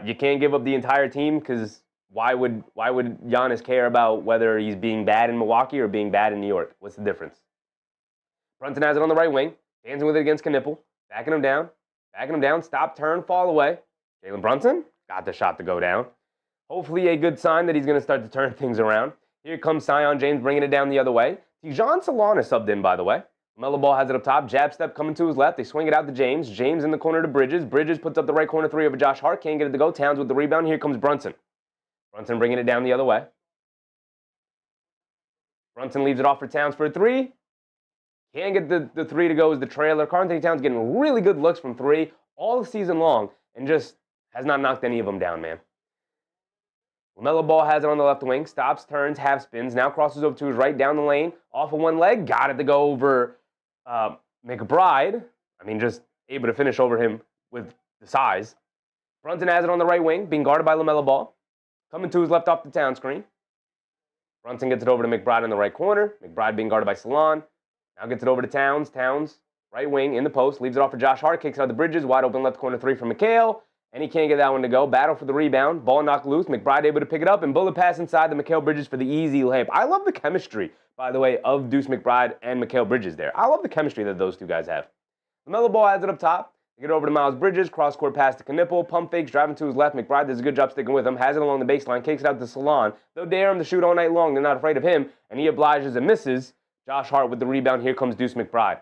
You can't give up the entire team because why would Giannis care about whether he's being bad in Milwaukee or being bad in New York? What's the difference? Brunson has it on the right wing, dancing with it against Knipple, backing him down, stop, turn, fall away. Jalen Brunson got the shot to go down. Hopefully a good sign that he's going to start to turn things around. Here comes Sion James bringing it down the other way. Tijan Salon is subbed in, by the way. LaMelo Ball has it up top. Jab step coming to his left. They swing it out to James. James in the corner to Bridges. Bridges puts up the right corner three over Josh Hart. Can't get it to go. Towns with the rebound. Here comes Brunson. Brunson bringing it down the other way. Brunson leaves it off for Towns for a three. Can't get the three to go as the trailer. Karl-Anthony Towns getting really good looks from three all season long and just has not knocked any of them down, man. LaMelo Ball has it on the left wing. Stops, turns, half spins. Now crosses over to his right down the lane. Off of one leg. Got it to go over McBride. I mean, just able to finish over him with the size. Brunson has it on the right wing, being guarded by LaMelo Ball. Coming to his left off the Town screen. Brunson gets it over to McBride in the right corner. McBride being guarded by Salon. Now gets it over to Towns. Towns, right wing, in the post. Leaves it off for Josh Hart. Kicks out the Bridges. Wide open left corner three from Mikal. And he can't get that one to go. Battle for the rebound. Ball knocked loose. McBride able to pick it up. And bullet pass inside the Mikal Bridges for the easy layup. I love the chemistry, by the way, of Deuce McBride and Mikal Bridges there. I love the chemistry that those two guys have. LaMelo Ball has it up top. They get over to Miles Bridges. Cross-court pass to Knipple. Pump fakes. Driving to his left. McBride does a good job sticking with him. Has it along the baseline. Kicks it out to Salon. They'll dare him to shoot all night long. They're not afraid of him. And he obliges and misses. Josh Hart with the rebound. Here comes Deuce McBride.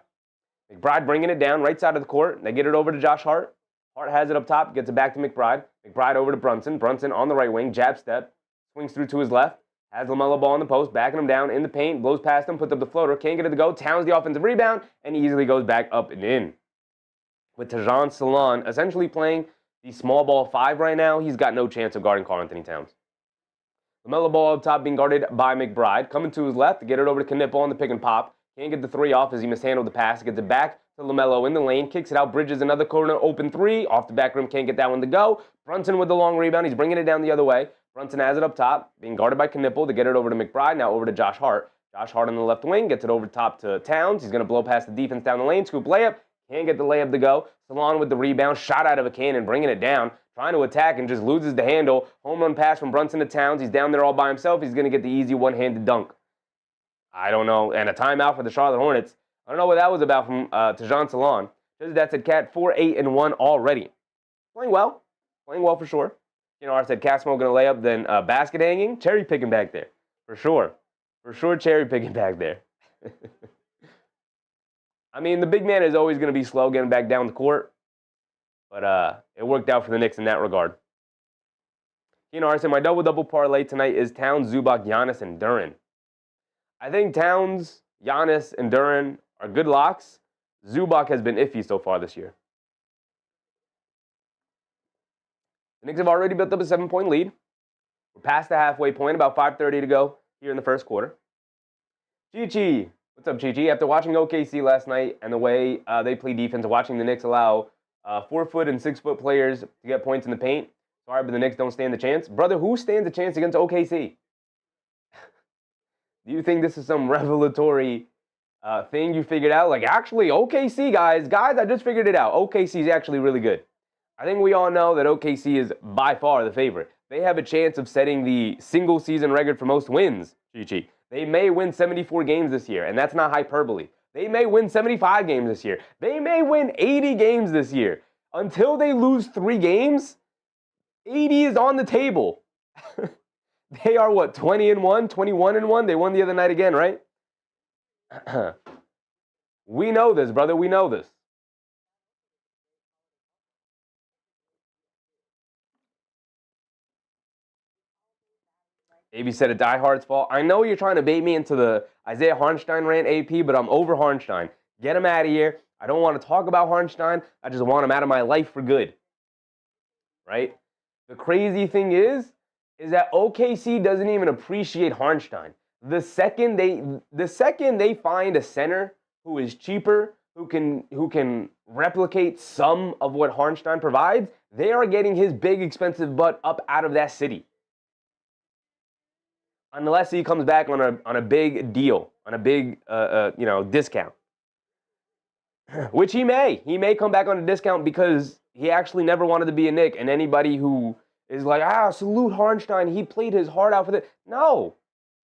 McBride bringing it down. Right side of the court. They get it over to Josh Hart. Hart has it up top, gets it back to McBride. McBride over to Brunson. Brunson on the right wing, jab step, swings through to his left. Has LaMelo Ball in the post, backing him down in the paint, blows past him, puts up the floater, can't get it to go. Towns the offensive rebound, and he easily goes back up and in. With Tijan Salon essentially playing the small ball five right now, he's got no chance of guarding Karl-Anthony Towns. LaMelo Ball up top being guarded by McBride. Coming to his left to get it over to Knipple on the pick and pop. Can't get the three off as he mishandled the pass. Gets it back to LaMelo in the lane. Kicks it out. Bridges another corner. Open three. Off the back rim. Can't get that one to go. Brunson with the long rebound. He's bringing it down the other way. Brunson has it up top. Being guarded by Knipple to get it over to McBride. Now over to Josh Hart. Josh Hart on the left wing. Gets it over top to Towns. He's going to blow past the defense down the lane. Scoop layup. Can't get the layup to go. Salon with the rebound. Shot out of a cannon. Bringing it down. Trying to attack and just loses the handle. Home run pass from Brunson to Towns. He's down there all by himself. He's going to get the easy one-handed dunk. I don't know. And a timeout for the Charlotte Hornets. I don't know what that was about from Tijan Salon. Just that's at Cat 4-8-1 already. Playing well for sure. You know, I said Cat Smoke gonna lay up, then basket hanging, cherry picking back there. For sure, cherry picking back there. I mean, the big man is always gonna be slow getting back down the court, but it worked out for the Knicks in that regard. You know, I said my double-double parlay tonight is Towns, Zubac, Giannis, and Duren. I think Towns, Giannis, and Duren are good locks. Zubac has been iffy so far this year. The Knicks have already built up a 7-point lead. We're past the halfway point, about 5:30 to go here in the first quarter. Chi-Chi. What's up, Chi-Chi? After watching OKC last night and the way they play defense, watching the Knicks allow 4-foot and 6-foot players to get points in the paint, sorry, but the Knicks don't stand a chance. Brother, who stands a chance against OKC? Do you think this is some revelatory thing you figured out? Like, actually, OKC, guys, I just figured it out. OKC is actually really good. I think we all know that OKC is by far the favorite. They have a chance of setting the single-season record for most wins, Chi-Chi. They may win 74 games this year, and that's not hyperbole. They may win 75 games this year. They may win 80 games this year. Until they lose 3 games, 80 is on the table. They are, what, 20-1, 21-1? They won the other night again, right? We know this, brother. We know this. AB said a diehard's fault. I know you're trying to bait me into the Isaiah Hartenstein rant, AP, but I'm over Hartenstein. Get him out of here. I don't want to talk about Hartenstein. I just want him out of my life for good. Right? The crazy thing is that OKC doesn't even appreciate Hartenstein. The second they find a center who is cheaper, who can replicate some of what Hartenstein provides, they are getting his big expensive butt up out of that city. unless he comes back on a big deal, on a big discount. Which he may. He may come back on a discount because he actually never wanted to be a Knick. And anybody who is like, salute Hartenstein, he played his heart out for this. No,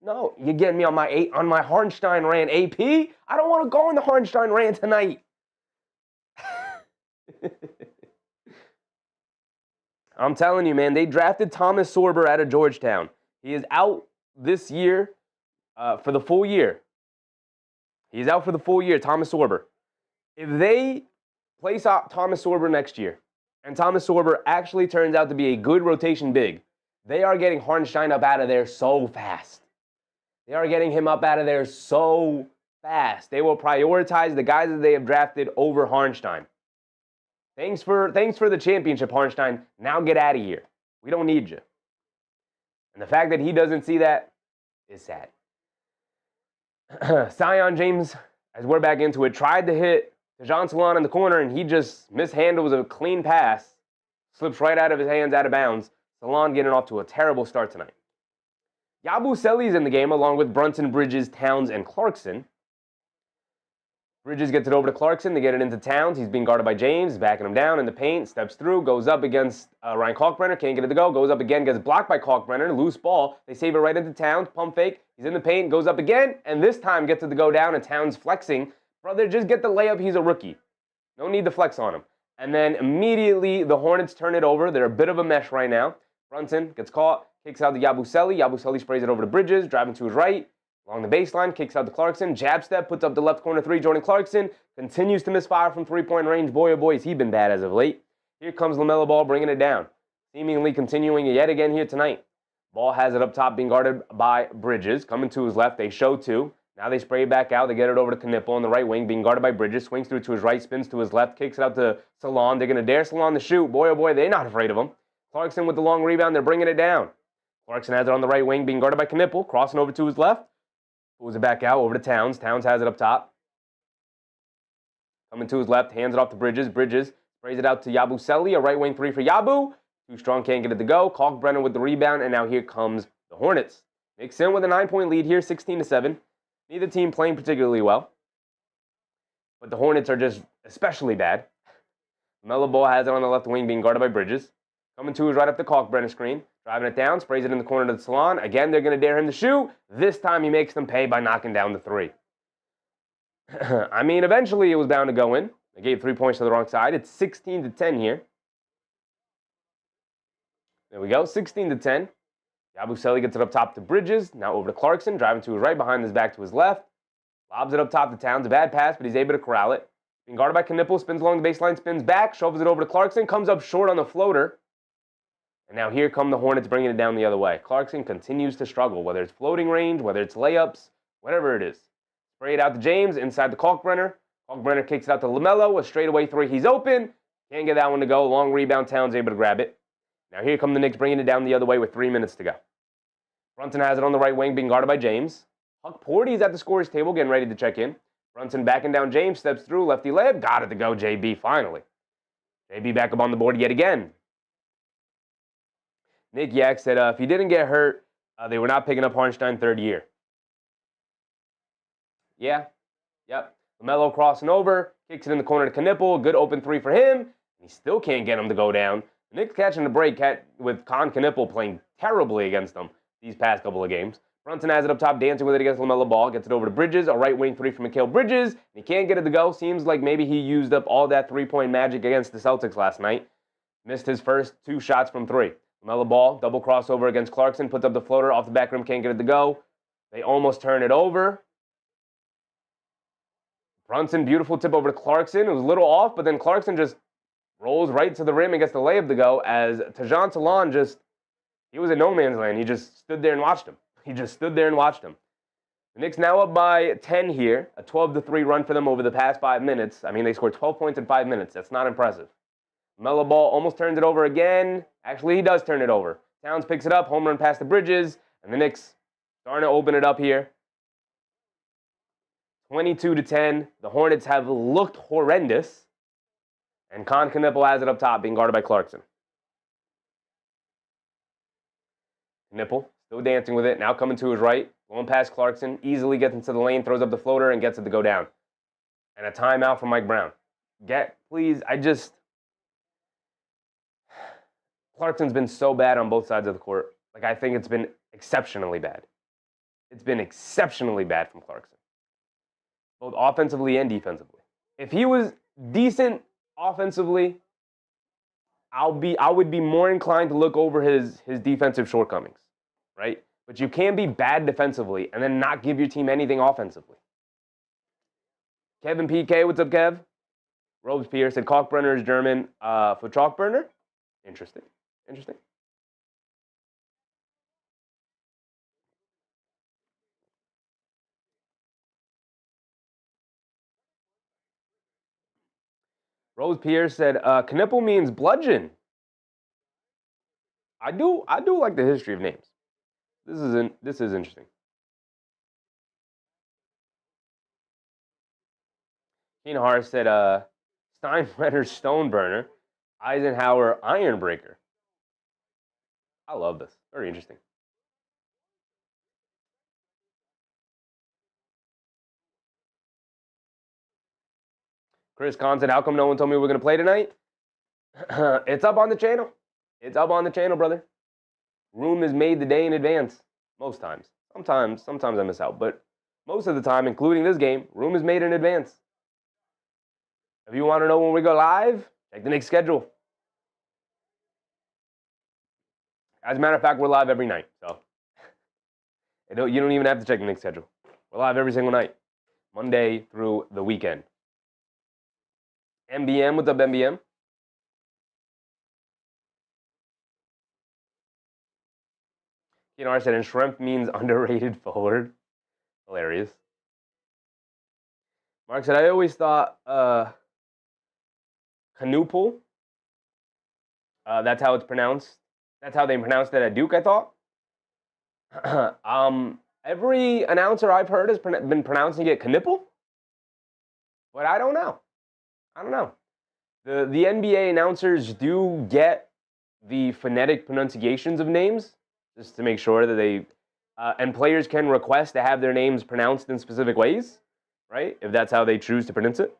you're getting me on my Hartenstein rant, AP. I don't want to go on the Hartenstein rant tonight. I'm telling you, man, they drafted Thomas Sorber out of Georgetown. He is out this year for the full year. He's out for the full year, Thomas Sorber. If they place out Thomas Sorber next year, and Thomas Sorber actually turns out to be a good rotation big, they are getting Hartenstein up out of there so fast. They are getting him up out of there so fast. They will prioritize the guys that they have drafted over Hartenstein. Thanks for the championship, Hartenstein. Now get out of here. We don't need you. And the fact that he doesn't see that is sad. Zion James, as we're back into it, tried to hit Tejan Salon in the corner, and he just mishandles a clean pass. Slips right out of his hands, out of bounds. Salon getting off to a terrible start tonight. Yabusele is in the game, along with Brunson, Bridges, Towns, and Clarkson. Bridges gets it over to Clarkson. They get it into Towns. He's being guarded by James, backing him down in the paint. Steps through, goes up against Ryan Kalkbrenner. Can't get it to go. Goes up again, gets blocked by Kalkbrenner. Loose ball. They save it right into Towns. Pump fake. He's in the paint, goes up again, and this time gets it to go down, and Towns flexing. Brother, just get the layup. He's a rookie. No need to flex on him. And then immediately the Hornets turn it over. They're a bit of a mesh right now. Brunson gets caught, kicks out to Yabusele. Yabusele sprays it over to Bridges, driving to his right. Along the baseline, kicks out to Clarkson. Jab step, puts up the left corner three. Jordan Clarkson continues to misfire from three-point range. Boy, oh boy, has he been bad as of late. Here comes LaMelo Ball bringing it down. Seemingly continuing yet again here tonight. Ball has it up top, being guarded by Bridges. Coming to his left, they show two. Now they spray it back out. They get it over to Knipple on the right wing, being guarded by Bridges. Swings through to his right, spins to his left, kicks it out to Salon. They're going to dare Salon to shoot. Boy, oh boy, they're not afraid of him. Clarkson with the long rebound. They're bringing it down. Clarkson has it on the right wing, being guarded by Knipple. Crossing over to his left. Pulls it back out over to Towns. Towns has it up top. Coming to his left, hands it off to Bridges. Bridges sprays it out to Yabusele. A right wing three for Yabu. Too strong, can't get it to go. Kalkbrenner with the rebound, and now here comes the Hornets. Knicks in with a 9-point lead here, 16-7. Neither team playing particularly well. But the Hornets are just especially bad. LaMelo Ball has it on the left wing, being guarded by Bridges. Coming to his right up the Kalkbrenner screen. Driving it down, sprays it in the corner to the Salon. Again, they're going to dare him to shoot. This time he makes them pay by knocking down the three. I mean, eventually it was bound to go in. They gave 3 points to the wrong side. It's 16-10 here. There we go, 16-10. Yabusele gets it up top to Bridges. Now over to Clarkson, driving to his right, behind his back to his left. Lobs it up top to Towns. A bad pass, but he's able to corral it. Being guarded by Knipple, spins along the baseline, spins back, shovels it over to Clarkson, comes up short on the floater. And now here come the Hornets bringing it down the other way. Clarkson continues to struggle, whether it's floating range, whether it's layups, whatever it is. Spray it out to James, inside the Kalkbrenner. Kalkbrenner kicks it out to LaMelo, a straightaway three. He's open. Can't get that one to go. Long rebound, Towns able to grab it. Now here come the Knicks bringing it down the other way with 3 minutes to go. Brunson has it on the right wing, being guarded by James. Huck Porty's at the scorer's table, getting ready to check in. Brunson backing down James, steps through, lefty layup. Got it to go, JB, finally. JB back up on the board yet again. Nick Yak said if he didn't get hurt, they were not picking up Hartenstein third year. Yeah, yep. LaMelo crossing over, kicks it in the corner to Knipple. Good open three for him. He still can't get him to go down. The Knicks catching the break with Con Knipple playing terribly against them these past couple of games. Brunson has it up top, dancing with it against LaMelo Ball. Gets it over to Bridges, a right wing three from Mikal Bridges. He can't get it to go. Seems like maybe he used up all that three-point magic against the Celtics last night. Missed his first 2 shots from 3. LaMelo Ball, double crossover against Clarkson, puts up the floater off the back rim, can't get it to go. They almost turn it over. Brunson, beautiful tip over to Clarkson. It was a little off, but then Clarkson just rolls right to the rim and gets the layup to go as Tejan Salon he was in no man's land. He just stood there and watched him. The Knicks now up by 10 here, a 12-3 run for them over the past 5 minutes. I mean, they scored 12 points in 5 minutes. That's not impressive. LaMelo Ball almost turns it over again. Actually, he does turn it over. Towns picks it up, home run past the Bridges, and the Knicks starting to open it up here. 22-10. The Hornets have looked horrendous. And Con Knipple has it up top, being guarded by Clarkson. Knipple Still dancing with it. Now coming to his right. Going past Clarkson. Easily gets into the lane. Throws up the floater and gets it to go down. And a timeout from Mike Brown. Please, Clarkson's been so bad on both sides of the court. Like, I think it's been exceptionally bad. It's been exceptionally bad from Clarkson. Both offensively and defensively. If he was decent offensively, I would be more inclined to look over his defensive shortcomings, right? But you can't be bad defensively and then not give your team anything offensively. Kevin PK, what's up, Kev? Robespierre said Kalkbrenner is German for Chalkburner. Interesting. Robespierre said Knipple means bludgeon. I do like the history of names. This is interesting. Keenan Hart said Steinbrenner Stoneburner, Eisenhower Ironbreaker. I love this. Very interesting. Chris Kahn said, how come no one told me we were going to play tonight? It's up on the channel. It's up on the channel, brother. Room is made the day in advance. Most times. Sometimes I miss out. But most of the time, including this game, room is made in advance. If you want to know when we go live, check the Knicks schedule. As a matter of fact, we're live every night. So you don't even have to check the Knicks schedule. We're live every single night. Monday through the weekend. MBM, what's up, MBM? Keenar said, and shrimp means underrated forward. Hilarious. Mark said, I always thought Canoopul. That's how it's pronounced. That's how they pronounced it at Duke, I thought. Every announcer I've heard has been pronouncing it Knipple. But I don't know. The NBA announcers do get the phonetic pronunciations of names just to make sure that they and players can request to have their names pronounced in specific ways, right? If that's how they choose to pronounce it.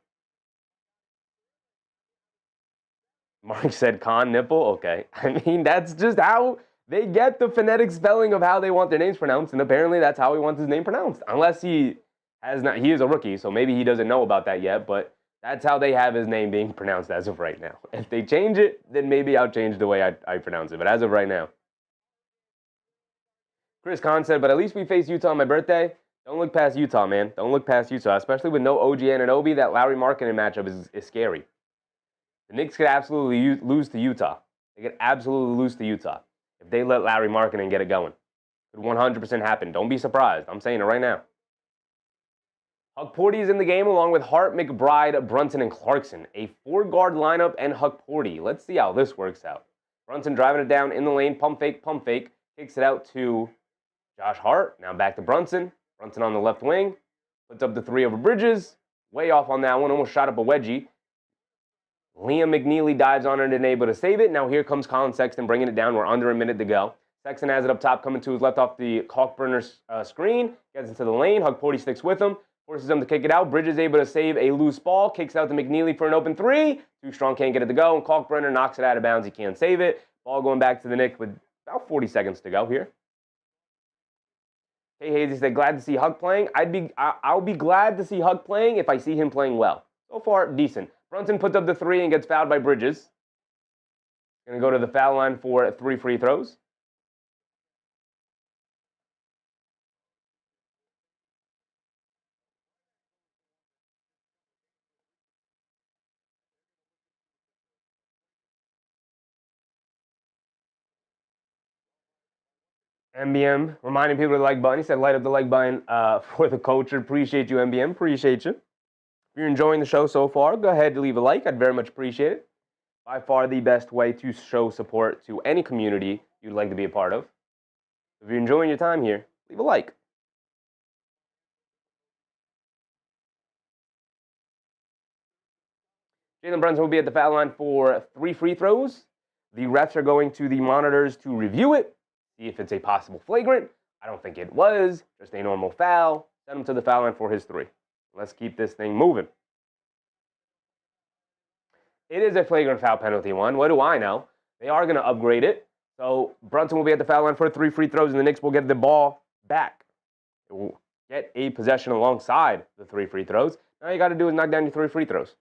Mark said con nipple. Okay. I mean, that's just how they get the phonetic spelling of how they want their names pronounced, and apparently that's how he wants his name pronounced. Unless he is a rookie, so maybe he doesn't know about that yet, but that's how they have his name being pronounced as of right now. If they change it, then maybe I'll change the way I pronounce it, but as of right now. Chris Kahn said, but at least we face Utah on my birthday. Don't look past Utah, man. Don't look past Utah, especially with no OG Anunoby. That Lowry Markkanen matchup is scary. The Knicks could absolutely lose to Utah. They could absolutely lose to Utah if they let Lowry Markkanen get it going. It could 100% happen. Don't be surprised. I'm saying it right now. Huck Porty is in the game along with Hart, McBride, Brunson, and Clarkson. A 4-guard lineup and Huck Porty. Let's see how this works out. Brunson driving it down in the lane. Pump fake. Kicks it out to Josh Hart. Now back to Brunson. Brunson on the left wing. Puts up the 3 over Bridges. Way off on that one. Almost shot up a wedgie. Liam McNeely dives on it and able to save it. Now here comes Colin Sexton bringing it down. We're under a minute to go. Sexton has it up top, coming to his left off the Kalkbrenner screen. Gets into the lane. Huck Porty sticks with him. Forces him to kick it out. Bridges able to save a loose ball. Kicks out to McNeely for an open 3. Too strong, can't get it to go. And Kalkbrenner knocks it out of bounds. He can't save it. Ball going back to the Knicks with about 40 seconds to go here. Hey, Hazy said, glad to see Huck playing. I'll be glad to see Huck playing if I see him playing well. So far, decent. Brunson puts up the 3 and gets fouled by Bridges. Going to go to the foul line for 3 free throws. MBM reminding people to like button. He said, light up the like button for the culture. Appreciate you, MBM. Appreciate you. If you're enjoying the show so far, go ahead and leave a like. I'd very much appreciate it. By far the best way to show support to any community you'd like to be a part of. If you're enjoying your time here, leave a like. Jalen Brunson will be at the foul line for 3 free throws. The refs are going to the monitors to review it, see if it's a possible flagrant. I don't think it was. Just a normal foul. Send him to the foul line for his 3. Let's keep this thing moving. It is a flagrant foul penalty one. What do I know? They are going to upgrade it. So Brunson will be at the foul line for 3 free throws, and the Knicks will get the ball back. It will get a possession alongside the 3 free throws. All you got to do is knock down your 3 free throws.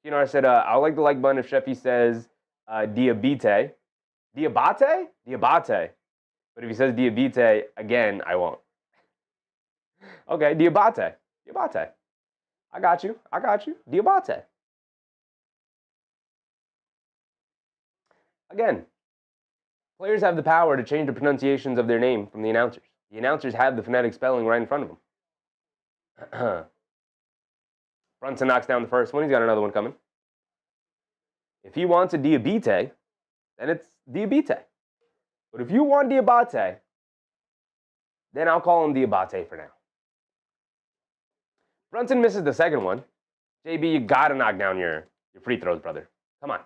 You know, I said, I'll like the like button if Sheffy says Diabate. Diabate? Diabate. But if he says Diabate, again, I won't. Okay, Diabate. Diabate. I got you. I got you. Diabate. Again, players have the power to change the pronunciations of their name from the announcers. The announcers have the phonetic spelling right in front of them. Brunson knocks down the first one. He's got another one coming. If he wants a Diabate, then it's Diabate. But if you want Diabate, then I'll call him Diabate for now. Brunson misses the second one. JB, you got to knock down your free throws, brother. Come on.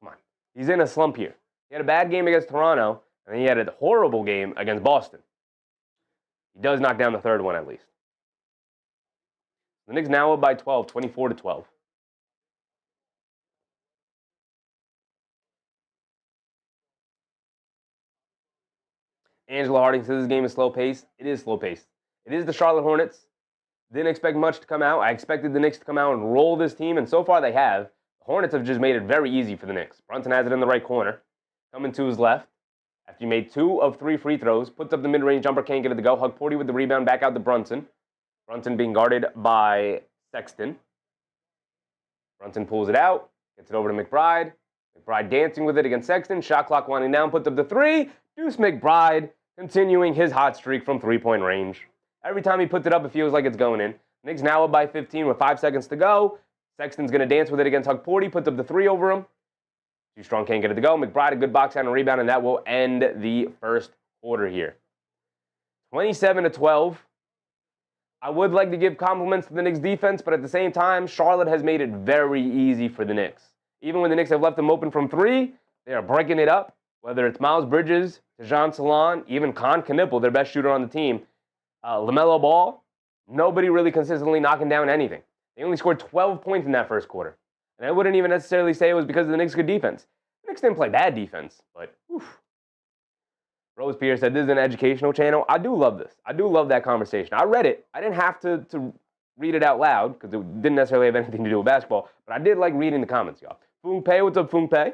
Come on. He's in a slump here. He had a bad game against Toronto, and then he had a horrible game against Boston. He does knock down the third one at least. The Knicks now up by 12, 24-12. Angela Harding says this game is slow paced. It is slow paced. It is the Charlotte Hornets. Didn't expect much to come out. I expected the Knicks to come out and roll this team, and so far they have. The Hornets have just made it very easy for the Knicks. Brunson has it in the right corner. Coming to his left. After he made 2 of 3 free throws, puts up the mid-range jumper, can't get it to go. Hugporty with the rebound, back out to Brunson. Brunson being guarded by Sexton. Brunson pulls it out, gets it over to McBride. McBride dancing with it against Sexton. Shot clock winding down, puts up the 3. Deuce McBride continuing his hot streak from 3-point range. Every time he puts it up, it feels like it's going in. Knicks now up by 15 with 5 seconds to go. Sexton's going to dance with it against Hugporty, puts up the 3 over him. Too strong, can't get it to go. McBride, a good box out and rebound, and that will end the first quarter here. 27-12. I would like to give compliments to the Knicks defense, but at the same time, Charlotte has made it very easy for the Knicks. Even when the Knicks have left them open from 3, they are breaking it up. Whether it's Miles Bridges, Tejan Salon, even Con Knipple, their best shooter on the team. LaMelo Ball, nobody really consistently knocking down anything. They only scored 12 points in that first quarter. And I wouldn't even necessarily say it was because of the Knicks' good defense. The Knicks didn't play bad defense, but oof. Rose Pierce said, this is an educational channel. I do love this. I do love that conversation. I read it. I didn't have to read it out loud because it didn't necessarily have anything to do with basketball, but I did like reading the comments, y'all. Foong Pei, what's up, Foong Pei?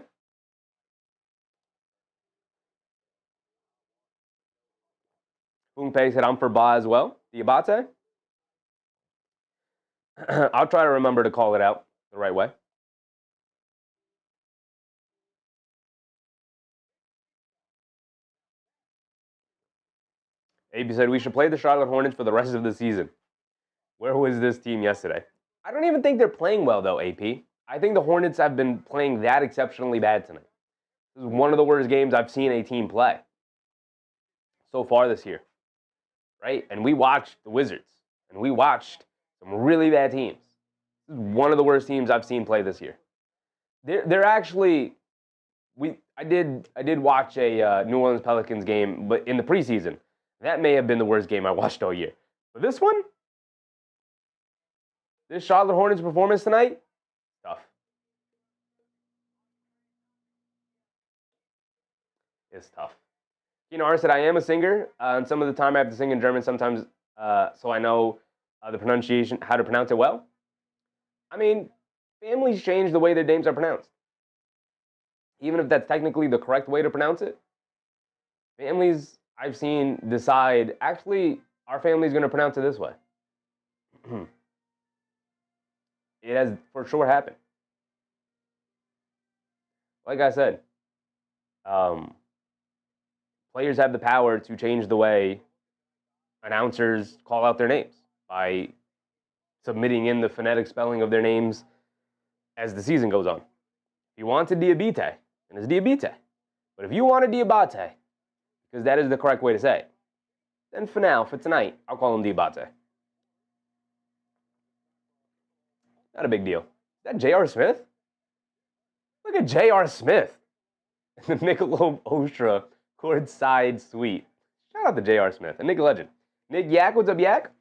Foong Pei said, I'm for Ba as well. Diabate? I'll try to remember to call it out the right way. AB said, we should play the Charlotte Hornets for the rest of the season. Where was this team yesterday? I don't even think they're playing well, though, AP. I think the Hornets have been playing that exceptionally bad tonight. This is one of the worst games I've seen a team play so far this year. Right? And we watched the Wizards. And we watched some really bad teams. This is one of the worst teams I've seen play this year. They're actually... I did watch a New Orleans Pelicans game, but in the preseason. That may have been the worst game I watched all year. But this one, this Charlotte Hornets performance tonight, tough. It's tough. You know, I said I am a singer, and some of the time I have to sing in German sometimes, so I know the pronunciation, how to pronounce it well. I mean, families change the way their names are pronounced. Even if that's technically the correct way to pronounce it, families I've seen decide, actually, our family's going to pronounce it this way. It has for sure happened. Like I said, players have the power to change the way announcers call out their names by submitting in the phonetic spelling of their names as the season goes on. If you want a Diabate, then it's Diabate. But if you want a Diabate, because that is the correct way to say it, then for now, for tonight, I'll call him Diabate. Not a big deal. Is that J.R. Smith? Look at J.R. Smith. The Michelob Ultra courtside suite. Shout out to J.R. Smith, a Nick legend. Nick Yak, what's up, Yak?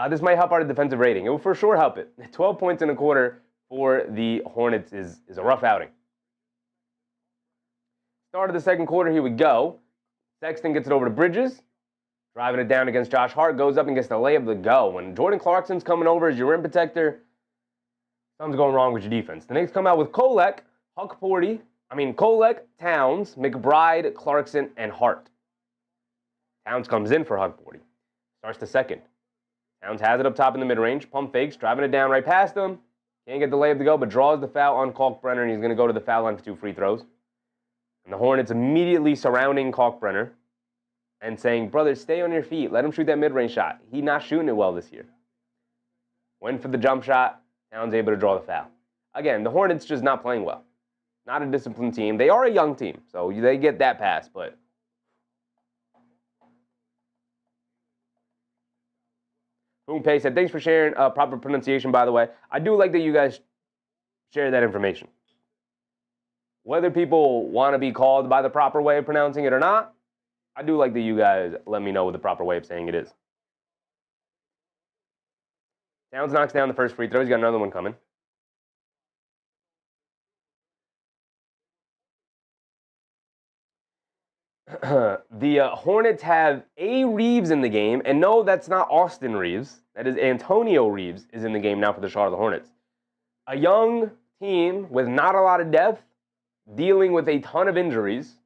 This might help our defensive rating. It will for sure help it. 12 points in a quarter for the Hornets is a rough outing. Start of the second quarter, here we go. Sexton gets it over to Bridges. Driving it down against Josh Hart. Goes up and gets the layup to go. When Jordan Clarkson's coming over as your rim protector, something's going wrong with your defense. The Knicks come out with Kolek, Towns, McBride, Clarkson, and Hart. Towns comes in for Hugporty. Starts the second. Towns has it up top in the mid-range. Pump fakes, driving it down right past him. Can't get the layup to go, but draws the foul on Kalkbrenner, and he's going to go to the foul line for 2 free throws. And the Hornets immediately surrounding Kalkbrenner and saying, brother, stay on your feet. Let him shoot that mid-range shot. He's not shooting it well this year. Went for the jump shot. Towns able to draw the foul. Again, the Hornets just not playing well. Not a disciplined team. They are a young team, so they get that pass, but Pay said, thanks for sharing proper pronunciation, by the way. I do like that you guys share that information. Whether people want to be called by the proper way of pronouncing it or not, I do like that you guys let me know what the proper way of saying it is. Towns knocks down the first free throw. He's got another one coming. The Hornets have A. Reeves in the game, and no, that's not Austin Reeves. That is Antonio Reeves is in the game now for the Charlotte Hornets. A young team with not a lot of depth, dealing with a ton of injuries,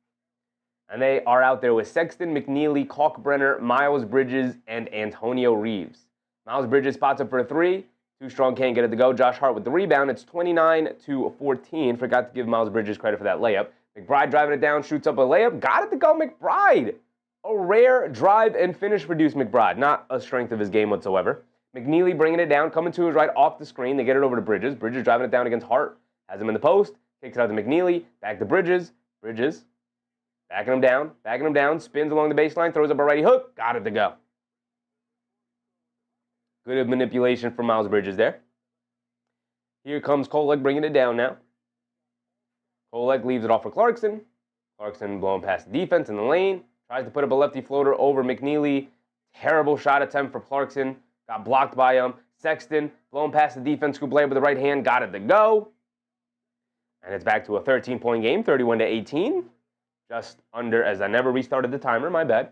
and they are out there with Sexton, McNeely, Kalkbrenner, Miles Bridges, and Antonio Reeves. Miles Bridges spots up for a three. Too strong, can't get it to go. Josh Hart with the rebound. It's 29-14. Forgot to give Miles Bridges credit for that layup. McBride driving it down, shoots up a layup. Got it to go, McBride. A rare drive and finish produced McBride. Not a strength of his game whatsoever. McNeely bringing it down, coming to his right off the screen. They get it over to Bridges. Bridges driving it down against Hart. Has him in the post. Kicks it out to McNeely. Back to Bridges. Bridges. Backing him down. Spins along the baseline. Throws up a righty hook. Got it to go. Good manipulation from Miles Bridges there. Here comes Kolek bringing it down now. Kolek leaves it off for Clarkson. Clarkson blowing past the defense in the lane. Tries to put up a lefty floater over McNeely. Terrible shot attempt for Clarkson. Got blocked by him. Sexton blowing past the defense. Scoop layup with the right hand. Got it to go. And it's back to a 13-point game, 31-18. Just under, as I never restarted the timer. My bad.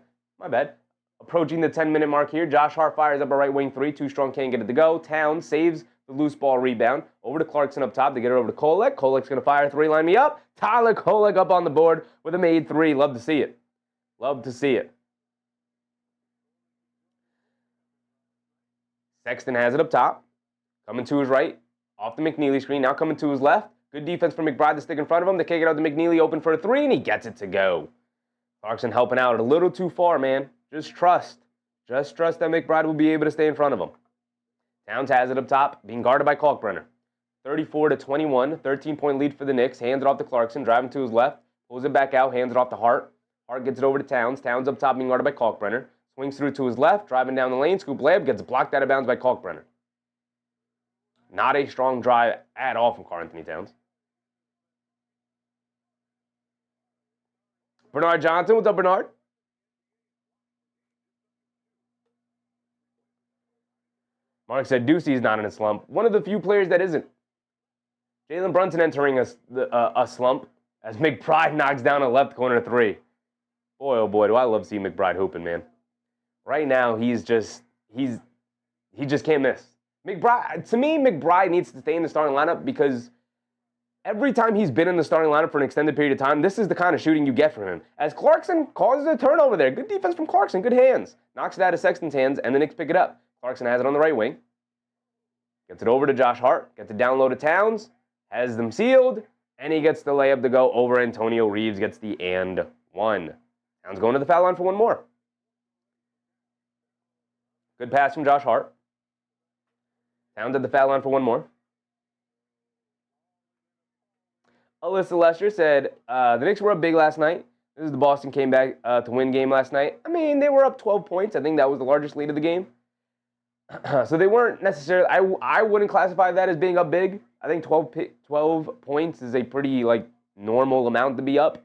Approaching the 10-minute mark here. Josh Hart fires up a right wing three. Too strong, can't get it to go. Towns saves the loose ball rebound. Over to Clarkson up top. They get it over to Kolek. Kolek's going to fire a three. Line me up. Tyler Kolek up on the board with a made three. Love to see it. Sexton has it up top. Coming to his right. Off the McNeely screen. Now coming to his left. Good defense from McBride to stick in front of him. They kick it out to McNeely. Open for a three, and he gets it to go. Clarkson helping out a little too far, man. Just trust that McBride will be able to stay in front of him. Towns has it up top, being guarded by Kalkbrenner. 34-21, 13-point lead for the Knicks. Hands it off to Clarkson, driving to his left. Pulls it back out, hands it off to Hart. Hart gets it over to Towns. Towns up top, being guarded by Kalkbrenner. Swings through to his left, driving down the lane. Scoop layup, gets blocked out of bounds by Kalkbrenner. Not a strong drive at all from Karl-Anthony Towns. Bernard Johnson, what's up, Bernard? Mark said Ducey's not in a slump. One of the few players that isn't. Jalen Brunson entering a slump as McBride knocks down a left corner three. Boy, oh boy, do I love seeing McBride hooping, man. Right now, he just can't miss. To me, McBride needs to stay in the starting lineup because every time he's been in the starting lineup for an extended period of time, this is the kind of shooting you get from him. As Clarkson causes a turnover there. Good defense from Clarkson, good hands. Knocks it out of Sexton's hands, and the Knicks pick it up. Clarkson has it on the right wing. Gets it over to Josh Hart. Gets it down low to Towns. Has them sealed. And he gets the layup to go over Antonio Reeves. Gets the and one. Towns going to the foul line for one more. Good pass from Josh Hart. Towns at the foul line for one more. Alyssa Lester said, the Knicks were up big last night. This is the Boston came back to win game last night. I mean, they were up 12 points. I think that was the largest lead of the game. So they weren't necessarily, I wouldn't classify that as being up big. I think 12 points is a pretty, normal amount to be up.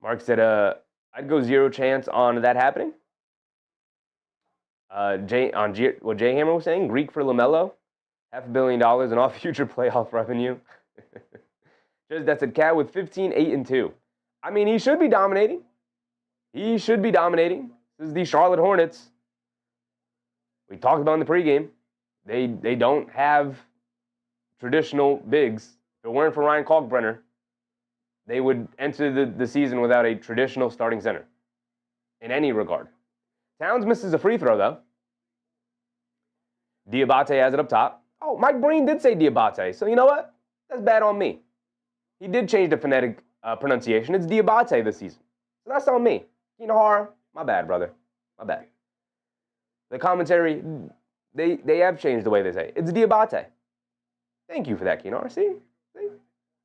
Mark said, I'd go 0 chance on that happening. What Jay Hammer was saying, Greek for LaMelo, $500 million in all future playoff revenue. Just that's a cat with 15, 8, and 2. I mean, he should be dominating. He should be dominating. This is the Charlotte Hornets. We talked about in the pregame. They don't have traditional bigs. If it weren't for Ryan Kalkbrenner, they would enter the season without a traditional starting center in any regard. Towns misses a free throw, though. Diabate has it up top. Oh, Mike Breen did say Diabate, so you know what? That's bad on me. He did change the phonetic pronunciation. It's Diabate this season. So that's on me. Hara, my bad, brother. My bad. The commentary, they have changed the way they say it. It's Diabate. Thank you for that, Hara. See?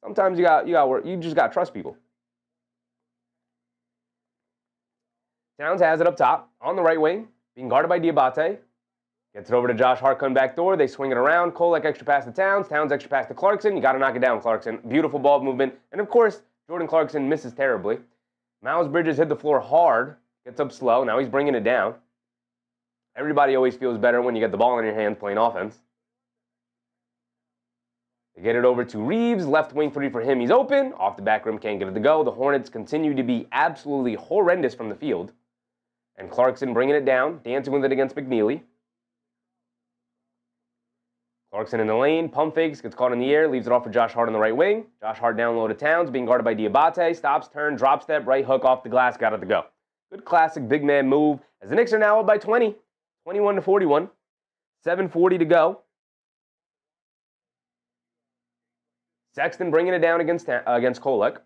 Sometimes you got work. You just got to trust people. Towns has it up top on the right wing, being guarded by Diabate. Gets it over to Josh Hart, coming back door. They swing it around. Kolek extra pass to Towns. Towns extra pass to Clarkson. You got to knock it down, Clarkson. Beautiful ball movement. And, of course, Jordan Clarkson misses terribly. Miles Bridges hit the floor hard. Gets up slow. Now he's bringing it down. Everybody always feels better when you get the ball in your hands playing offense. They get it over to Reeves. Left wing 3 for him. He's open. Off the back rim. Can't get it to go. The Hornets continue to be absolutely horrendous from the field. And Clarkson bringing it down. Dancing with it against McNeely. Clarkson in the lane, pump fakes, gets caught in the air, leaves it off for Josh Hart on the right wing. Josh Hart down low to Towns, being guarded by Diabate. Stops, turn, drop step, right hook off the glass, got it to go. Good classic big man move. As the Knicks are now up by 20, 21-41. 7:40 to go. Sexton bringing it down against Kolek.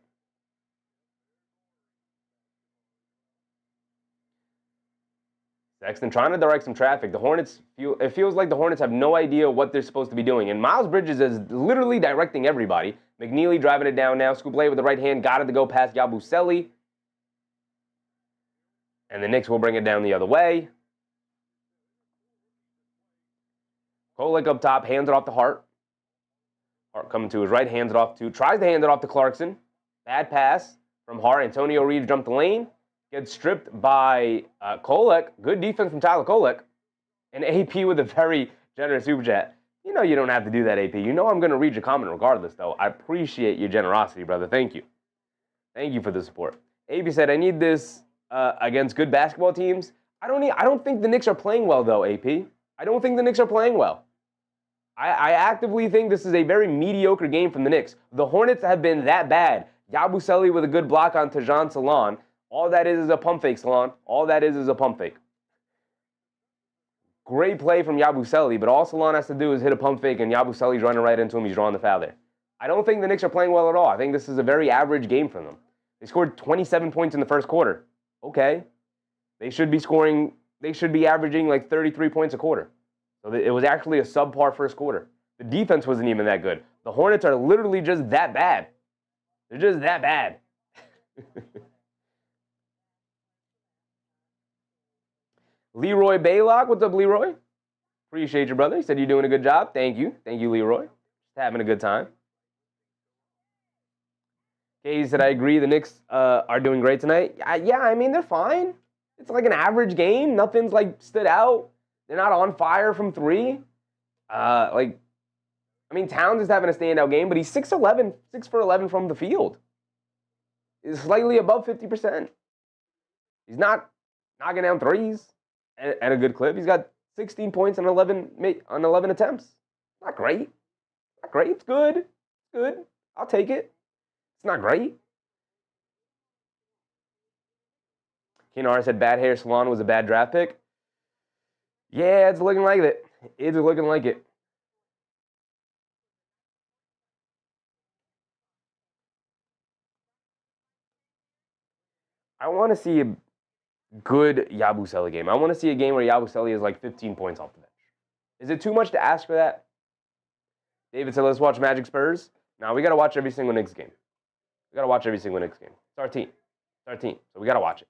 Sexton trying to direct some traffic. The Hornets it feels like the Hornets have no idea what they're supposed to be doing. And Miles Bridges is literally directing everybody. McNeely driving it down now. Scoop with the right hand. Got it to go past Yabusele. And the Knicks will bring it down the other way. Kolek up top. Hands it off to Hart. Hart coming to his right. Hands it off to. Tries to hand it off to Clarkson. Bad pass from Hart. Antonio Reeves jumped the lane. Gets stripped by Kolek. Good defense from Tyler Kolek. And AP with a very generous super chat. You know you don't have to do that, AP. You know I'm going to read your comment regardless, though. I appreciate your generosity, brother. Thank you. Thank you for the support. AP said, I need this against good basketball teams. I don't think the Knicks are playing well, though, AP. I don't think the Knicks are playing well. I actively think this is a very mediocre game from the Knicks. The Hornets have been that bad. Yabusele with a good block on Tajon Salon. All that is a pump fake, Salon. All that is a pump fake. Great play from Yabusele, but all Salon has to do is hit a pump fake, and Yabusele's running right into him. He's drawing the foul there. I don't think the Knicks are playing well at all. I think this is a very average game from them. They scored 27 points in the first quarter. Okay. They should be averaging like 33 points a quarter. So it was actually a subpar first quarter. The defense wasn't even that good. The Hornets are literally just that bad. They're just that bad. Leroy Baylock, what's up, Leroy? Appreciate you, brother. He said you're doing a good job. Thank you. Thank you, Leroy. Just having a good time. Okay, he said, I agree. The Knicks are doing great tonight. Yeah, I mean, they're fine. It's like an average game. Nothing's, like, stood out. They're not on fire from 3. Towns is having a standout game, but he's 6'11", 6 for 11 from the field. He's slightly above 50%. He's not knocking down threes at a good clip. He's got 16 points on 11 attempts. Not great. Not great. It's good. It's good. I'll take it. It's not great. Kinar said bad hair salon was a bad draft pick. Yeah, it's looking like it. It's looking like it. I want to see a good Yabusele game. I want to see a game where Yabusele is like 15 points off the bench. Is it too much to ask for that? David said, let's watch Magic Spurs. Now, we got to watch every single Knicks game. We got to watch every single Knicks game. It's our team. It's our team. So we got to watch it.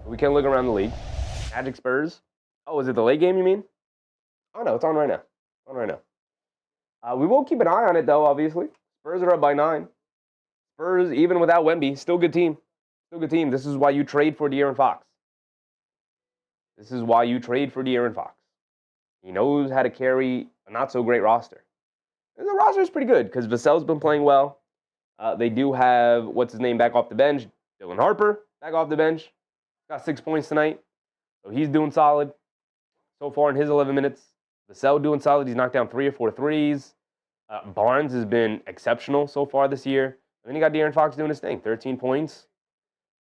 We can look around the league. Magic Spurs. Oh, is it the late game, you mean? Oh, no, it's on right now. On right now. We will keep an eye on it, though, obviously. Spurs are up by 9. Spurs, even without Wemby, still good team. Still good team. This is why you trade for De'Aaron Fox. This is why you trade for De'Aaron Fox. He knows how to carry a not-so-great roster. And the roster is pretty good because Vassell's been playing well. They do have, what's his name, back off the bench. Dylan Harper, back off the bench. Got 6 points tonight. So he's doing solid so far in his 11 minutes. Vassell doing solid. He's knocked down 3 or 4 threes. Barnes has been exceptional so far this year. And then you got De'Aaron Fox doing his thing. 13 points,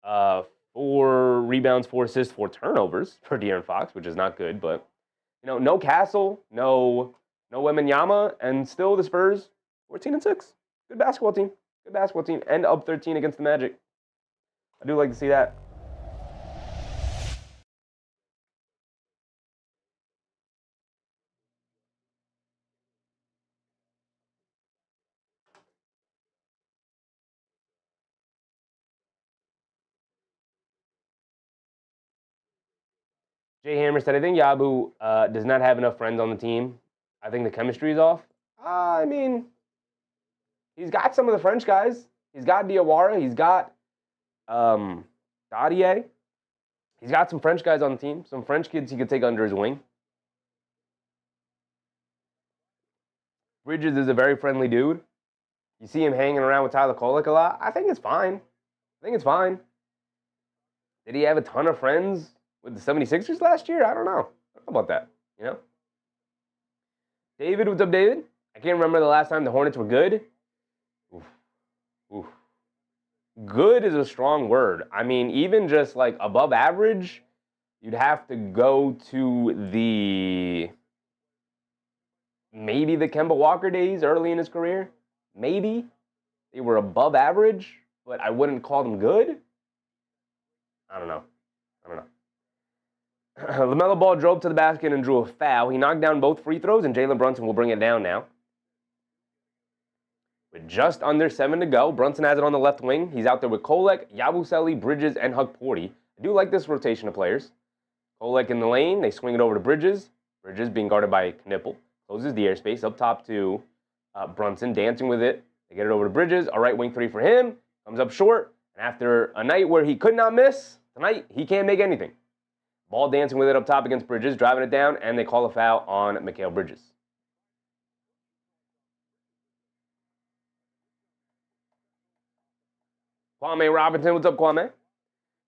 4 rebounds, 4 assists, 4 turnovers for De'Aaron Fox, which is not good. But, you know, no Castle, no Wembanyama, and still the Spurs 14-6. Good basketball team. Good basketball team. And up 13 against the Magic. I do like to see that. Jay Hammer said, I think Yabu does not have enough friends on the team. I think the chemistry is off. I mean, he's got some of the French guys. He's got Diawara. He's got Gaudier. He's got some French guys on the team. Some French kids he could take under his wing. Bridges is a very friendly dude. You see him hanging around with Tyler Kolek a lot. I think it's fine. I think it's fine. Did he have a ton of friends with the 76ers last year? I don't know. I don't know about that, you know? David, what's up, David? I can't remember the last time the Hornets were good. Oof. Oof. Good is a strong word. I mean, even just like above average, you'd have to go to maybe the Kemba Walker days early in his career. Maybe. They were above average, but I wouldn't call them good. I don't know. LaMelo Ball drove to the basket and drew a foul. He knocked down both free throws, and Jalen Brunson will bring it down now. With just under 7 to go, Brunson has it on the left wing. He's out there with Kolek, Yabusele, Bridges, and Hugporty. I do like this rotation of players. Kolek in the lane. They swing it over to Bridges. Bridges being guarded by Knipple. Closes the airspace up top to Brunson, dancing with it. They get it over to Bridges. A right wing 3 for him. Comes up short. And after a night where he could not miss, tonight he can't make anything. Ball dancing with it up top against Bridges, driving it down, and they call a foul on Mikal Bridges. Kwame Robinson, what's up, Kwame?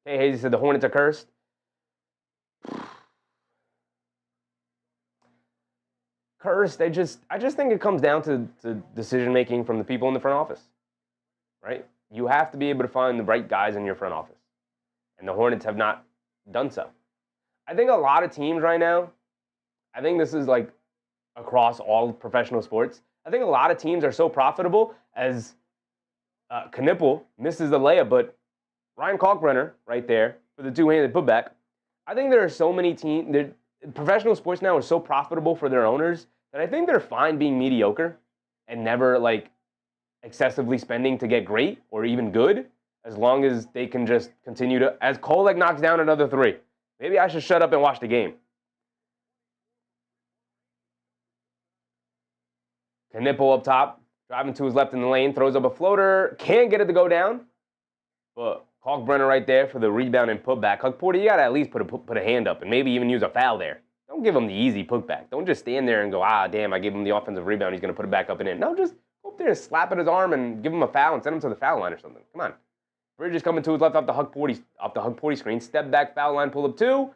Hey, Hazy said the Hornets are cursed. Cursed, I just think it comes down to decision-making from the people in the front office, right? You have to be able to find the right guys in your front office, and the Hornets have not done so. I think a lot of teams right now, I think this is like across all professional sports, I think a lot of teams are so profitable as Knipple misses the layup, but Ryan Kalkbrenner right there for the two-handed putback. I think there are so many teams, professional sports now are so profitable for their owners that I think they're fine being mediocre and never like excessively spending to get great or even good, as long as they can just continue to, as Kolek knocks down another 3. Maybe I should shut up and watch the game. Knipple up top, driving to his left in the lane, throws up a floater, can't get it to go down. But Kalkbrenner right there for the rebound and putback. Hugporty, you got to at least put a hand up and maybe even use a foul there. Don't give him the easy putback. Don't just stand there and go, damn, I gave him the offensive rebound. He's going to put it back up and in. No, just go up there and slap at his arm and give him a foul and send him to the foul line or something. Come on. Bridges coming to his left off the Hugporty screen. Step back, foul line, pull up 2.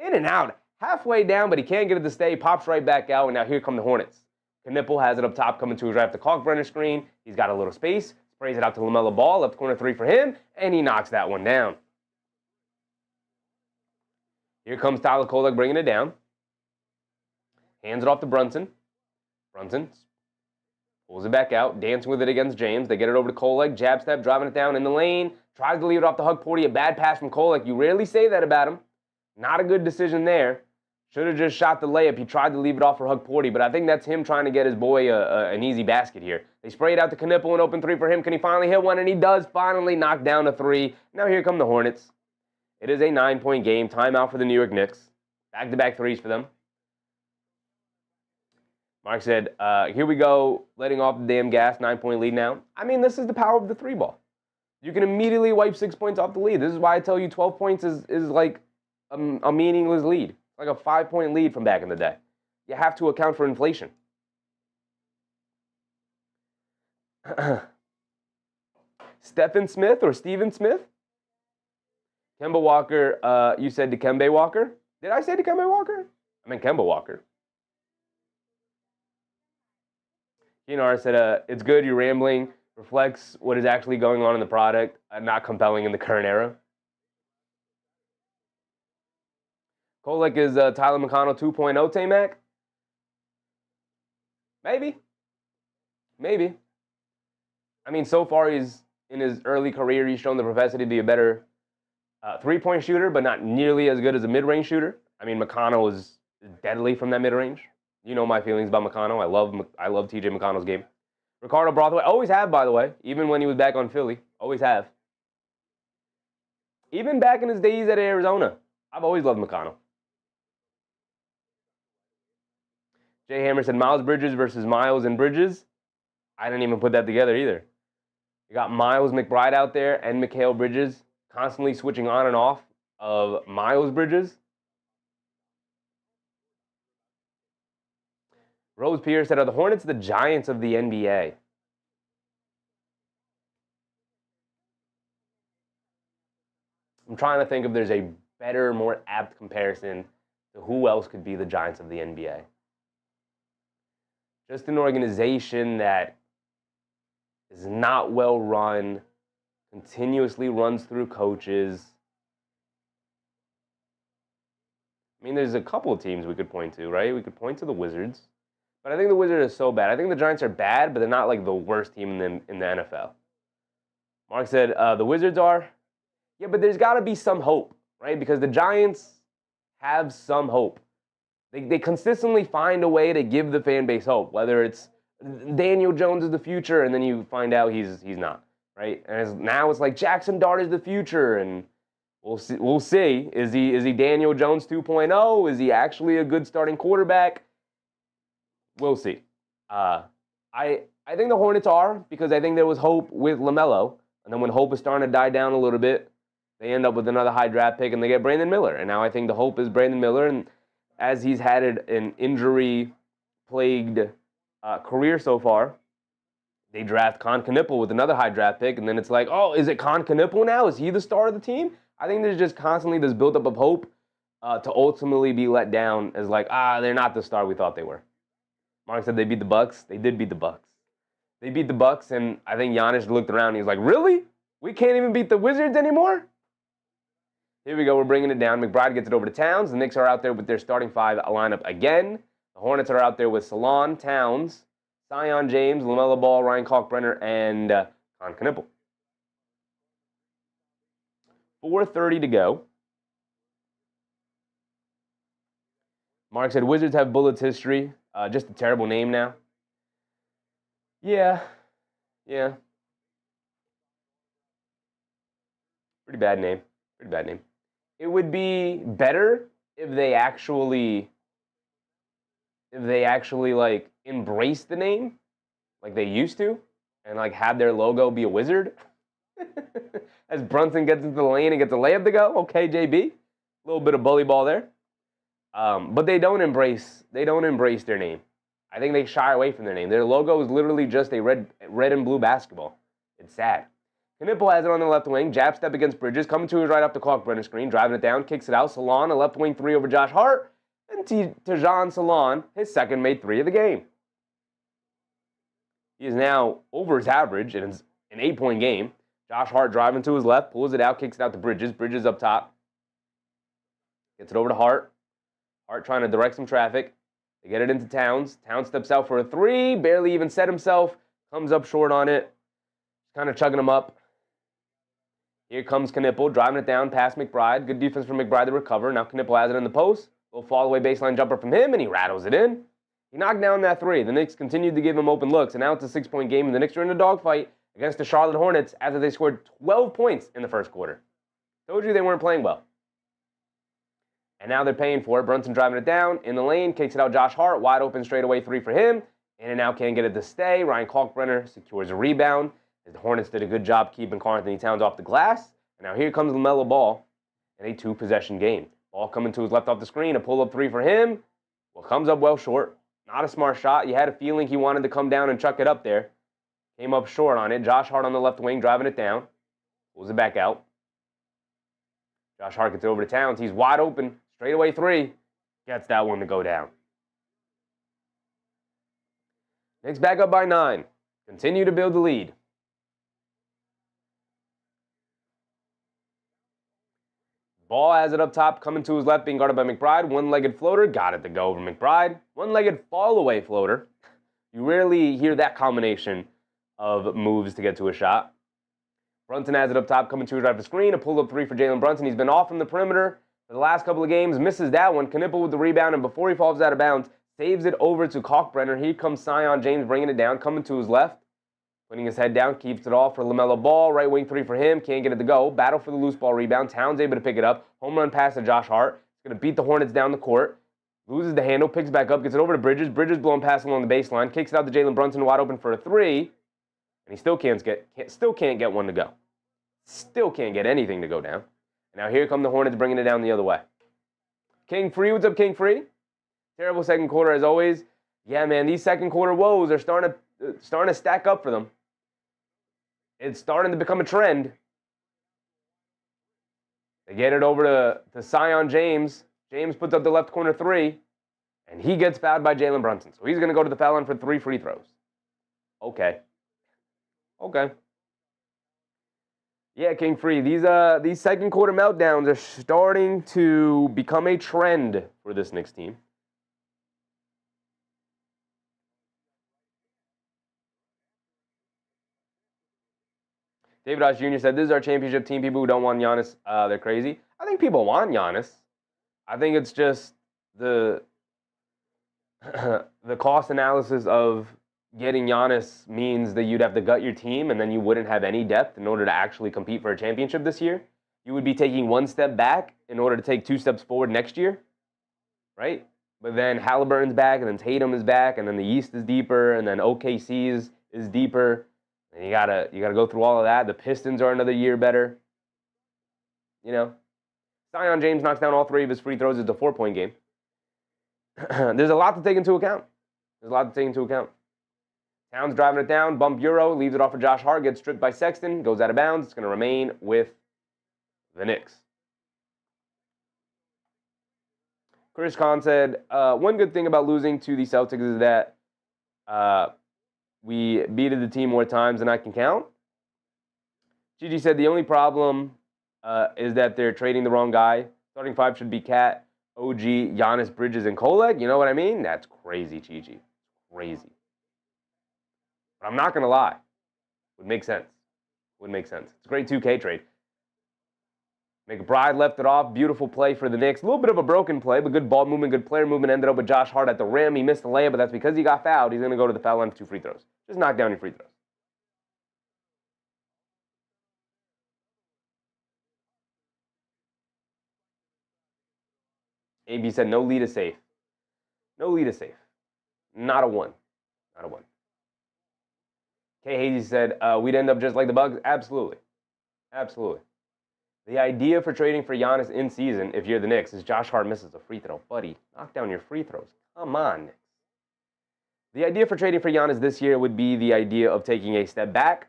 In and out. Halfway down, but he can't get it to stay. Pops right back out, and now here come the Hornets. Knipple has it up top, coming to his right off the Kalkbrenner screen. He's got a little space. Sprays it out to LaMelo Ball. Left corner 3 for him, and he knocks that one down. Here comes Tyler Kolek bringing it down. Hands it off to Brunson. Brunson pulls it back out, dancing with it against James. They get it over to Kolek. Jab step, driving it down in the lane. Tries to leave it off to Hugporty. A bad pass from Kolek. You rarely say that about him. Not a good decision there. Should have just shot the layup. He tried to leave it off for Hugporty, but I think that's him trying to get his boy an easy basket here. They spray it out to Knipple, an open 3 for him. Can he finally hit one? And he does finally knock down a 3. Now here come the Hornets. It is a 9-point game. Timeout for the New York Knicks. Back-to-back 3s for them. Mark said, here we go, letting off the damn gas, 9-point lead now. I mean, this is the power of the 3-ball. You can immediately wipe 6 points off the lead. This is why I tell you 12 points is like a meaningless lead, like a 5-point lead from back in the day. You have to account for inflation. Stephen Smith or Steven Smith? Kemba Walker, you said Dikembe Walker? Did I say Dikembe Walker? I meant Kemba Walker. Keenar said, it's good, you're rambling, reflects what is actually going on in the product, not compelling in the current era. Kolek is Tyler McConnell 2.0, T-Mac? Maybe. I mean, so far he's in his early career, he's shown the propensity to be a better three-point shooter, but not nearly as good as a mid-range shooter. I mean, McConnell is deadly from that mid-range. You know my feelings about McConnell. I love TJ McConnell's game. Ricardo Brothway, always have, by the way, even when he was back on Philly. Always have. Even back in his days at Arizona, I've always loved McConnell. Jay Hammer said Miles Bridges versus Miles and Bridges. I didn't even put that together either. You got Miles McBride out there and Mikal Bridges constantly switching on and off of Miles Bridges. Rose Pierce said, are the Hornets the Giants of the NBA? I'm trying to think if there's a better, more apt comparison to who else could be the Giants of the NBA. Just an organization that is not well run, continuously runs through coaches. I mean, there's a couple of teams we could point to, right? We could point to the Wizards. But I think the Wizards are so bad. I think the Giants are bad, but they're not like the worst team in the NFL. Mark said, the Wizards are. Yeah, but there's got to be some hope, right? Because the Giants have some hope. They consistently find a way to give the fan base hope, whether it's Daniel Jones is the future, and then you find out he's not, right? And now it's like Jackson Dart is the future, and we'll see. Is he Daniel Jones 2.0? Is he actually a good starting quarterback? We'll see. I think the Hornets are, because I think there was hope with LaMelo, and then when hope is starting to die down a little bit, they end up with another high draft pick, and they get Brandon Miller. And now I think the hope is Brandon Miller, and as he's had an injury-plagued career so far, they draft Con Knipple with another high draft pick, and then it's like, oh, is it Con Knipple now? Is he the star of the team? I think there's just constantly this buildup of hope to ultimately be let down as like, they're not the star we thought they were. Mark said they beat the Bucks. They did beat the Bucks. They beat the Bucks, and I think Giannis looked around and he's like, really? We can't even beat the Wizards anymore? Here we go. We're bringing it down. McBride gets it over to Towns. The Knicks are out there with their starting five lineup again. The Hornets are out there with Salon, Towns, Zion James, LaMelo Ball, Ryan Kalkbrenner, and Con Knipple. 4:30 to go. Mark said Wizards have Bullets history. Just a terrible name now. Yeah. Pretty bad name. It would be better if they actually like embrace the name like they used to and like have their logo be a wizard. As Brunson gets into the lane and gets a layup to go, okay, JB, a little bit of bully ball there. But they don't embrace their name. I think they shy away from their name. Their logo is literally just a red and blue basketball. It's sad. Knipple has it on the left wing. Jab step against Bridges. Coming to his right off the Kalkbrenner screen. Driving it down. Kicks it out. Salon, a left wing three over Josh Hart. And Tajon Salon, his second made three of the game. He is now over his average in an 8-point game. Josh Hart driving to his left. Pulls it out. Kicks it out to Bridges. Bridges up top. Gets it over to Hart. Hart trying to direct some traffic. They get it into Towns. Towns steps out for a three. Barely even set himself. Comes up short on it. Kind of chugging him up. Here comes Knipple, driving it down past McBride. Good defense from McBride to recover. Now Knipple has it in the post. Little fall-away baseline jumper from him, and he rattles it in. He knocked down that three. The Knicks continued to give him open looks, and now it's a 6-point game, and the Knicks are in a dogfight against the Charlotte Hornets after they scored 12 points in the first quarter. Told you they weren't playing well. And now they're paying for it. Brunson driving it down in the lane, kicks it out. Josh Hart, wide open straightaway three for him. In and out, can't get it to stay. Ryan Kalkbrenner secures a rebound. The Hornets did a good job keeping Karl-Anthony Towns off the glass. And now here comes LaMelo Ball in a two-possession game. Ball coming to his left off the screen, a pull-up three for him. Well, comes up well short. Not a smart shot. You had a feeling he wanted to come down and chuck it up there. Came up short on it. Josh Hart on the left wing, driving it down. Pulls it back out. Josh Hart gets it over to Towns. He's wide open. Straightaway three. Gets that one to go down. Knicks back up by 9. Continue to build the lead. Ball has it up top, coming to his left, being guarded by McBride. One-legged floater, got it to go over McBride. One-legged fall-away floater. You rarely hear that combination of moves to get to a shot. Brunson has it up top, coming to his right for screen. A pull-up three for Jalen Brunson. He's been off from the perimeter for the last couple of games. Misses that one. Knipple with the rebound, and before he falls out of bounds, saves it over to Kalkbrenner. Here comes Sion James bringing it down, coming to his left. Putting his head down, keeps it all for LaMelo Ball. Right wing three for him. Can't get it to go. Battle for the loose ball rebound. Towns able to pick it up. Home run pass to Josh Hart. He's going to beat the Hornets down the court. Loses the handle. Picks back up. Gets it over to Bridges. Bridges blowing pass along the baseline. Kicks it out to Jalen Brunson wide open for a three. And he still can't get one to go. Still can't get anything to go down. And now here come the Hornets bringing it down the other way. King Free. What's up, King Free? Terrible second quarter as always. Yeah, man. These second quarter woes are starting to stack up for them. It's starting to become a trend. They get it over to Sion James. James puts up the left corner three, and he gets fouled by Jalen Brunson. So he's going to go to the foul line for 3 free throws. Okay. Yeah, King Free. These second quarter meltdowns are starting to become a trend for this Knicks team. David Osh Jr. said, this is our championship team. People who don't want Giannis, they're crazy. I think people want Giannis. I think it's just the cost analysis of getting Giannis means that you'd have to gut your team and then you wouldn't have any depth in order to actually compete for a championship this year. You would be taking 1 step back in order to take 2 steps forward next year, right? But then Halliburton's back, and then Tatum is back, and then the East is deeper, and then OKC is deeper. And you gotta go through all of that. The Pistons are another year better. You know, Sion James knocks down all 3 of his free throws. It's a 4-point game. There's a lot to take into account. Towns driving it down, bump Euro, leaves it off for Josh Hart, gets stripped by Sexton, goes out of bounds. It's going to remain with the Knicks. Chris Kahn said, one good thing about losing to the Celtics is that we beated the team more times than I can count. Gigi said the only problem is that they're trading the wrong guy. Starting 5 should be Cat, OG, Giannis, Bridges, and Kolek. You know what I mean? That's crazy, Gigi. Crazy. But I'm not going to lie. Would make sense. It's a great 2K trade. McBride left it off. Beautiful play for the Knicks. A little bit of a broken play, but good ball movement, good player movement. Ended up with Josh Hart at the rim. He missed the layup, but that's because he got fouled. He's going to go to the foul line for 2 free throws. Just knock down your free throws. AB said no lead is safe. Not a one. K. Hazy said we'd end up just like the Bucks. Absolutely. The idea for trading for Giannis in season, if you're the Knicks, is Josh Hart misses a free throw. Buddy, knock down your free throws. Come on, Knicks. The idea for trading for Giannis this year would be the idea of taking a step back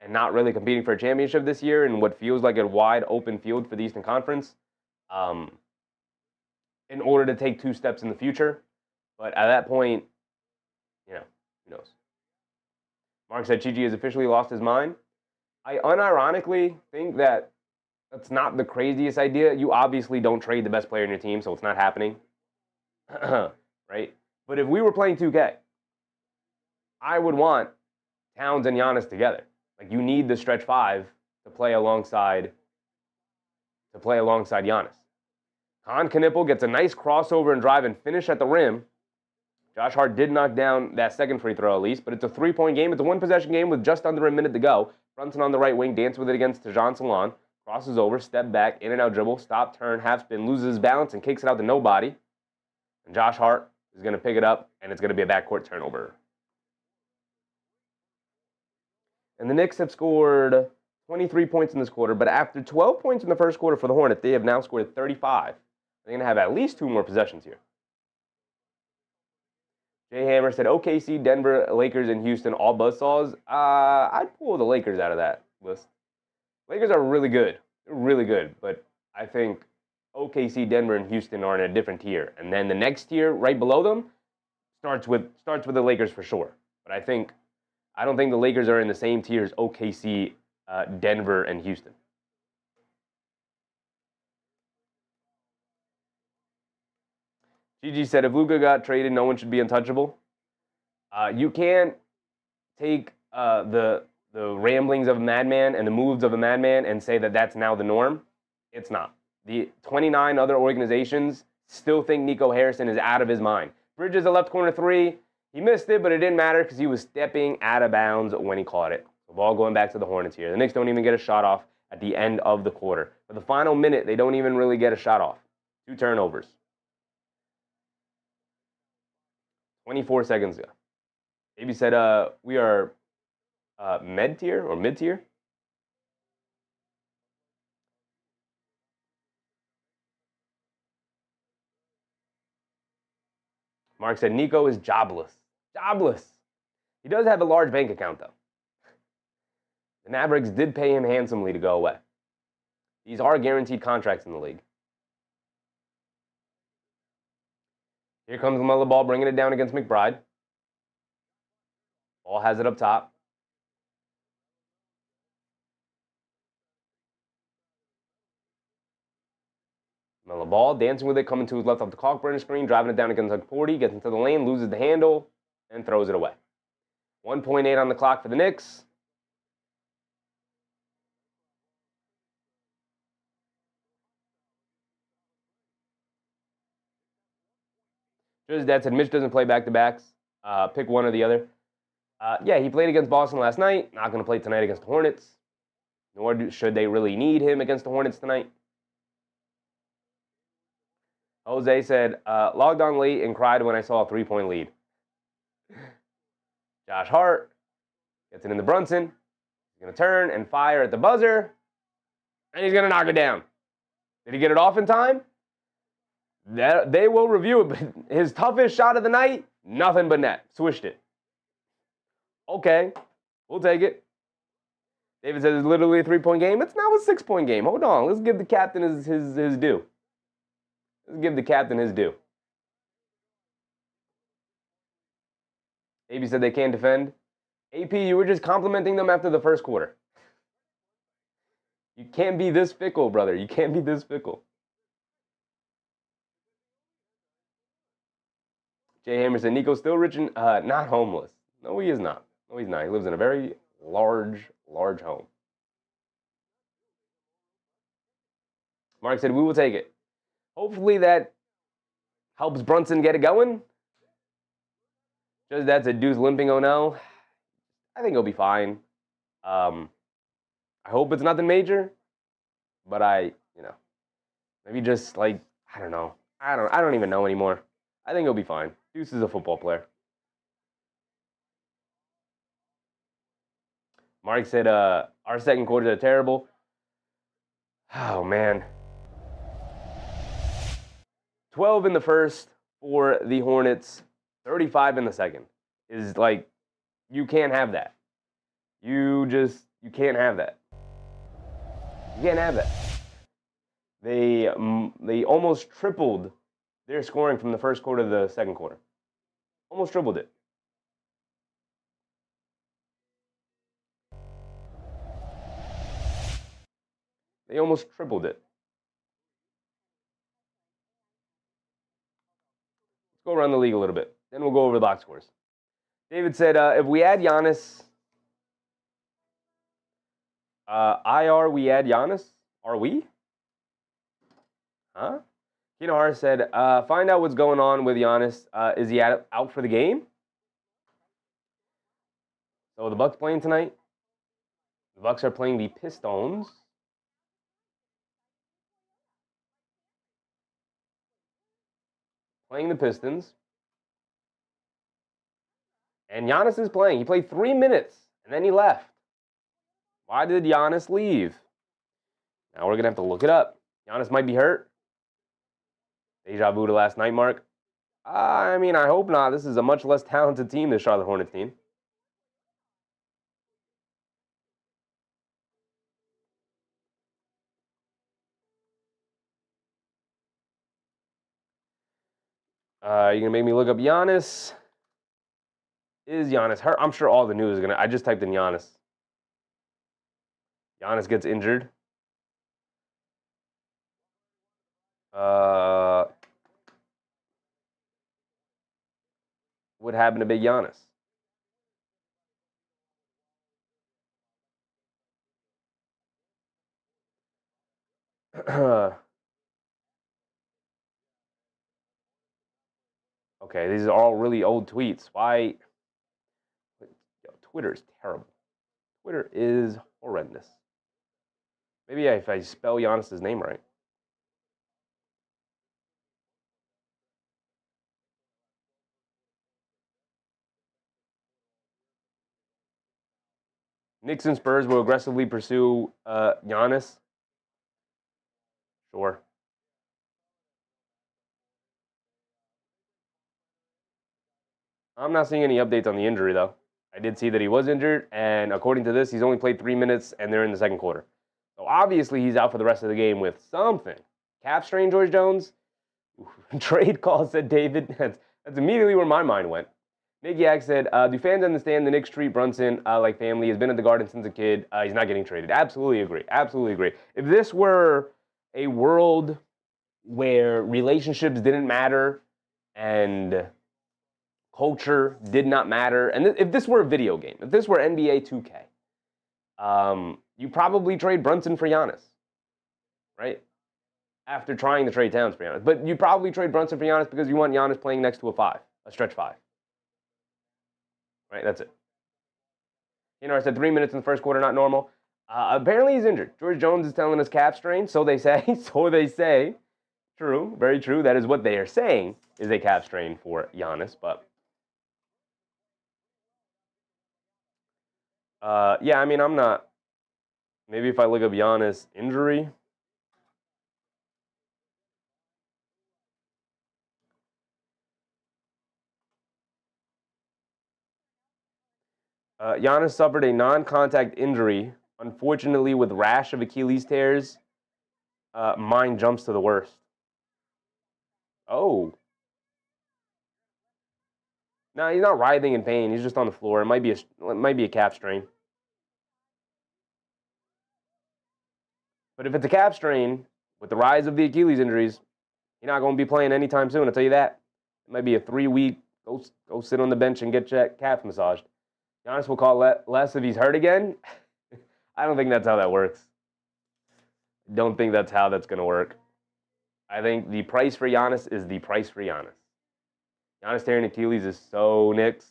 and not really competing for a championship this year in what feels like a wide open field for the Eastern Conference in order to take 2 steps in the future. But at that point, who knows? Mark said Chi has officially lost his mind. I unironically think that that's not the craziest idea. You obviously don't trade the best player in your team, so it's not happening. Right? But if we were playing 2K, I would want Towns and Giannis together. Like, you need the stretch 5 to play alongside Giannis. Khan Knipple gets a nice crossover and drive and finish at the rim. Josh Hart did knock down that second free throw at least, but it's a 3-point game. It's a 1-possession game with just under a minute to go. Brunson on the right wing, dance with it against Tajon Salon. crosses over, step back, in and out dribble, stop, turn, half spin, loses his balance, and kicks it out to nobody. And Josh Hart is going to pick it up, and it's going to be a backcourt turnover. And the Knicks have scored 23 points in this quarter, but after 12 points in the first quarter for the Hornets, they have now scored 35. They're going to have at least 2 more possessions here. Jay Hammer said, OKC, Denver, Lakers, and Houston, all buzzsaws. I'd pull the Lakers out of that list. Lakers are really good. They're really good, but I think OKC, Denver, and Houston are in a different tier. And then the next tier, right below them, starts with the Lakers for sure. But I don't think the Lakers are in the same tier as OKC, Denver, and Houston. Gigi said, if Luka got traded, no one should be untouchable. You can't take the ramblings of a madman and the moves of a madman and say that that's now the norm. It's not. The 29 other organizations still think Nico Harrison is out of his mind. Bridges, a left corner 3. He missed it, but it didn't matter because he was stepping out of bounds when he caught it. The ball going back to the Hornets here. The Knicks don't even get a shot off at the end of the quarter. For the final minute, they don't even really get a shot off. 2 turnovers. 24 seconds ago. Maybe said we are mid-tier or mid-tier. Mark said Nico is jobless. Jobless. He does have a large bank account, though. The Mavericks did pay him handsomely to go away. These are guaranteed contracts in the league. Here comes LaMelo Ball bringing it down against McBride. Ball has it up top. LaMelo Ball dancing with it, coming to his left off the Cockburn screen, driving it down against Porty, gets into the lane, loses the handle, and throws it away. 1.8 on the clock for the Knicks. Just that said, Mitch doesn't play back-to-backs. Pick one or the other. Yeah, he played against Boston last night. Not going to play tonight against the Hornets. Nor should they really need him against the Hornets tonight. Jose said, logged on late and cried when I saw a 3-point lead. Josh Hart gets it into Brunson. He's going to turn and fire at the buzzer. And he's going to knock it down. Did he get it off in time? They will review it, but his toughest shot of the night, nothing but net. Swished it. Okay, we'll take it. David says it's literally a 3-point game. It's now a 6-point game. Hold on. Let's give the captain his due. Let's give the captain his due. AB said they can't defend. AP, you were just complimenting them after the first quarter. You can't be this fickle, brother. You can't be this fickle. Jay Hammer said, Nico's still rich and not homeless. No, he is not. No, he's not. He lives in a very large home. Mark said, we will take it. Hopefully that helps Brunson get it going. Just that's a Deuce limping, oh no. I think he'll be fine. I hope it's nothing major. But maybe just like, I don't know. I don't even know anymore. I think he'll be fine. Deuce is a football player. Mark said, our second quarters are terrible. Oh, man. 12 in the first for the Hornets, 35 in the second. Is like, you can't have that. You can't have that. You can't have that. They almost tripled their scoring from the first quarter to the second quarter. Almost tripled it. They almost tripled it. Let's go around the league a little bit. Then we'll go over the box scores. David said, if we add Giannis, we add Giannis? Are we? Huh? Keenan Hart said, find out what's going on with Giannis. Is he out for the game? So the Bucks playing tonight. The Bucks are playing the Pistons. playing the Pistons. And Giannis is playing. He played 3 minutes, and then he left. Why did Giannis leave? Now we're going to have to look it up. Giannis might be hurt. Deja vu to last night, Mark. I mean, I hope not. This is a much less talented team, the Charlotte Hornets team. You're going to make me look up Giannis. Is Giannis hurt? I'm sure all the news is going to... I just typed in Giannis. Giannis gets injured. What happened to big Giannis? Okay, these are all really old tweets. Why? Yo, Twitter is terrible. Twitter is horrendous. Maybe if I spell Giannis' name right. Knicks and Spurs will aggressively pursue Giannis. Sure. I'm not seeing any updates on the injury, though. I did see that he was injured, and according to this, he's only played 3 minutes, and they're in the second quarter. So obviously, he's out for the rest of the game with something. Calf strain, George Jones? Trade call, said David. That's immediately where my mind went. Nick Yak said, do fans understand the Knicks treat Brunson like family? He's been at the Garden since a kid. He's not getting traded. Absolutely agree. Absolutely agree. If this were a world where relationships didn't matter and culture did not matter, and if this were a video game, if this were NBA 2K, you probably trade Brunson for Giannis, right? After trying to trade Towns for Giannis. But you probably trade Brunson for Giannis because you want Giannis playing next to a stretch 5. Right, that's it. I said 3 minutes in the first quarter, not normal. Apparently he's injured. George Jones is telling us calf strain, so they say. So they say. True, very true. That is what they are saying is a calf strain for Giannis. But yeah, I mean, I'm not. Maybe if I look up Giannis injury. Giannis suffered a non-contact injury, unfortunately with rash of Achilles tears. Mine jumps to the worst. Oh. No, he's not writhing in pain. He's just on the floor. It might be a calf strain. But if it's a calf strain, with the rise of the Achilles injuries, you're not going to be playing anytime soon, I'll tell you that. It might be a 3-week, go sit on the bench and get your calf massaged. Giannis will call less if he's hurt again. I don't think that's how that works. Don't think that's how that's going to work. I think the price for Giannis is the price for Giannis. Giannis tearing Achilles is so Knicks.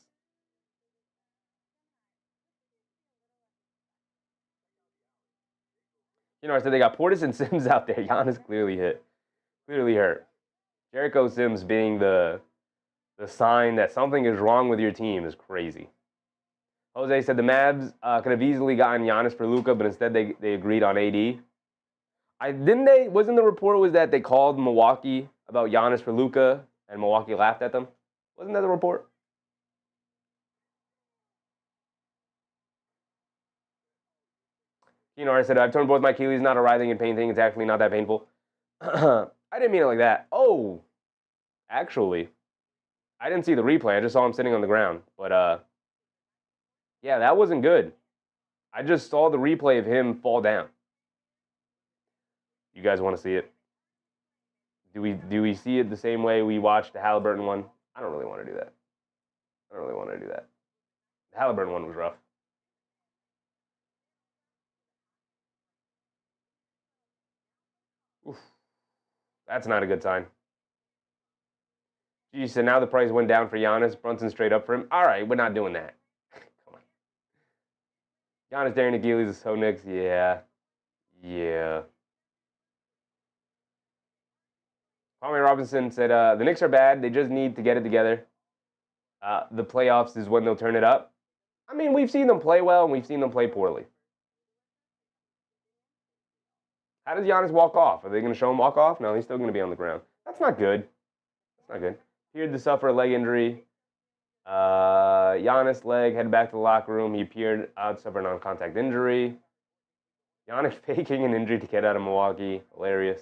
I said they got Portis and Sims out there. Giannis clearly hurt. Jericho Sims being the sign that something is wrong with your team is crazy. Jose said the Mavs could have easily gotten Giannis for Luka, but instead they agreed on AD. Wasn't the report was that they called Milwaukee about Giannis for Luka and Milwaukee laughed at them? Wasn't that the report? I said, I've torn both my Achilles, not a writhing in pain thing. It's actually not that painful. I didn't mean it like that. Oh, actually, I didn't see the replay. I just saw him sitting on the ground. But, yeah, that wasn't good. I just saw the replay of him fall down. You guys want to see it? Do we see it the same way we watched the Halliburton one? I don't really want to do that. The Halliburton one was rough. Oof. That's not a good sign. Geez, so now the price went down for Giannis. Brunson straight up for him. All right, we're not doing that. Come on. Giannis tearing Achilles is so Knicks. Yeah. Kwame Robinson said, the Knicks are bad. They just need to get it together. The playoffs is when they'll turn it up. I mean, we've seen them play well and we've seen them play poorly. How does Giannis walk off? Are they going to show him walk off? No, he's still going to be on the ground. That's not good. That's not good. Appeared to suffer a leg injury. Giannis' leg, headed back to the locker room. He appeared to suffer a non-contact injury. Giannis faking an injury to get out of Milwaukee. Hilarious.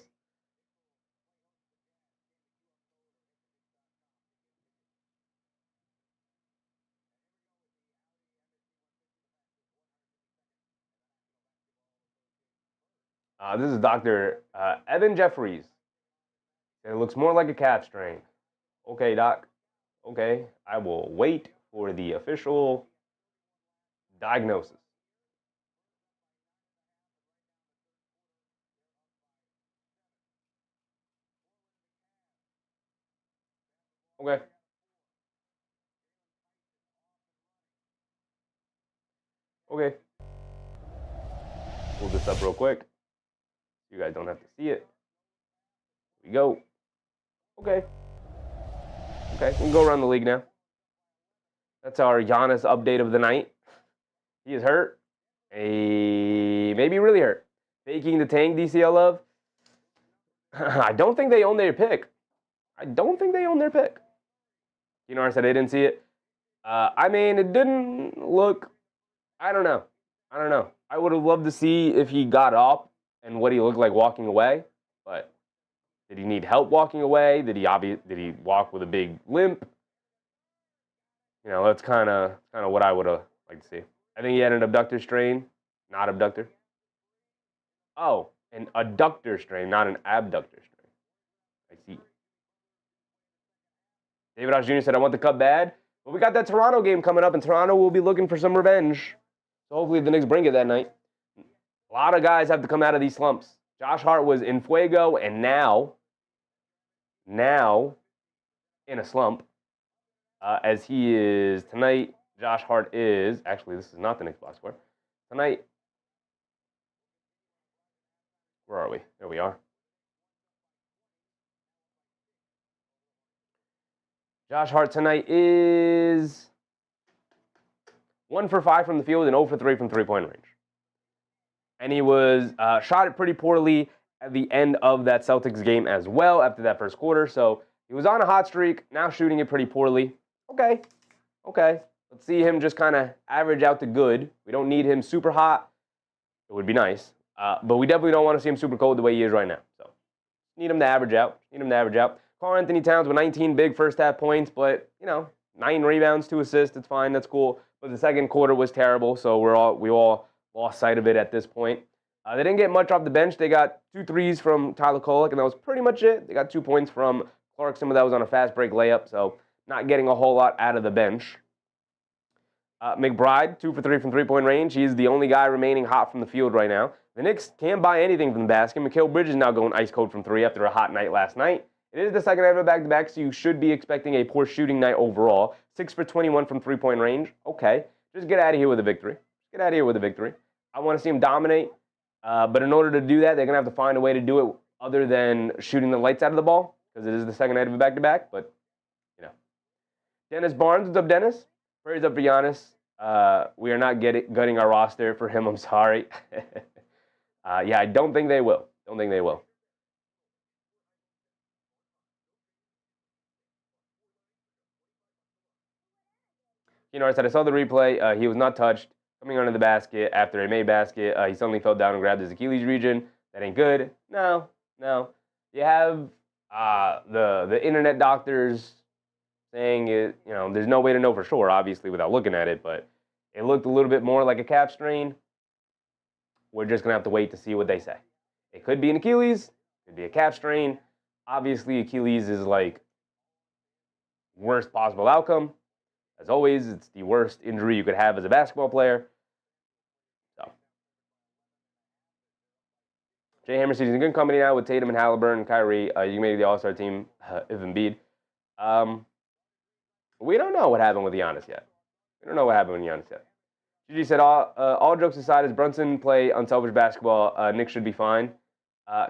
This is Dr. Evan Jeffries. It looks more like a calf strain. Okay, Doc. Okay, I will wait for the official diagnosis. Okay. Okay. Pull this up real quick. You guys don't have to see it. Here we go. Okay. Okay, we can go around the league now. That's our Giannis update of the night. He is hurt. Maybe really hurt. Faking the tank, DCL love. I don't think they own their pick. I don't think they own their pick. You know, I said they didn't see it. I mean, it didn't look. I don't know. I would have loved to see if he got up and what he looked like walking away. But did he need help walking away? Did he walk with a big limp? You know, that's kind of what I would have liked to see. I think he had an abductor strain, not abductor. Oh, an adductor strain, not an abductor strain. I see. David House Jr. said, I want the Cup bad. But we got that Toronto game coming up, and Toronto will be looking for some revenge. So hopefully the Knicks bring it that night. A lot of guys have to come out of these slumps. Josh Hart was in fuego, and now in a slump. As he is tonight, Josh Hart is, actually this is not the Knicks box score. Tonight, where are we? There we are. Josh Hart tonight is 1 for 5 from the field and 0 for 3 from three-point range. And he was shot it pretty poorly at the end of that Celtics game as well after that first quarter. So he was on a hot streak, now shooting it pretty poorly. Okay. Let's see him just kind of average out to good. We don't need him super hot. It would be nice. But we definitely don't want to see him super cold the way he is right now. So need him to average out. Karl-Anthony Towns with 19 big first half points, but, 9 rebounds, 2 assists. It's fine. That's cool. But the second quarter was terrible, so we all lost sight of it at this point. They didn't get much off the bench. They got 2 threes from Tyler Kolek, and that was pretty much it. They got 2 points from Clark. Some of that was on a fast break layup, so not getting a whole lot out of the bench. McBride, 2 for 3 from three-point range. He's the only guy remaining hot from the field right now. The Knicks can't buy anything from the basket. Mikal Bridges now going ice cold from 3 after a hot night last night. It is the second night of a back-to-back, so you should be expecting a poor shooting night overall. 6 for 21 from three-point range. Okay, just get out of here with a victory. I want to see him dominate, but in order to do that, they're going to have to find a way to do it other than shooting the lights out of the ball, because it is the second night of a back-to-back, but, Dennis Barnes, what's up, Dennis? Prayers up for Giannis. We are not gutting our roster for him, I'm sorry. I don't think they will. I said I saw the replay. He was not touched. Coming under the basket after a made basket, he suddenly fell down and grabbed his Achilles region. That ain't good. No. You have the internet doctors saying it. There's no way to know for sure, obviously, without looking at it. But it looked a little bit more like a calf strain. We're just gonna have to wait to see what they say. It could be an Achilles. It could be a calf strain. Obviously, Achilles is like worst possible outcome. As always, it's the worst injury you could have as a basketball player. So, Jay Hammer says he's in good company now with Tatum and Halliburton and Kyrie. You can make the All-Star team if Embiid. We don't know what happened with Giannis yet. Gigi said, all jokes aside, as Brunson play unselfish basketball, Knicks should be fine.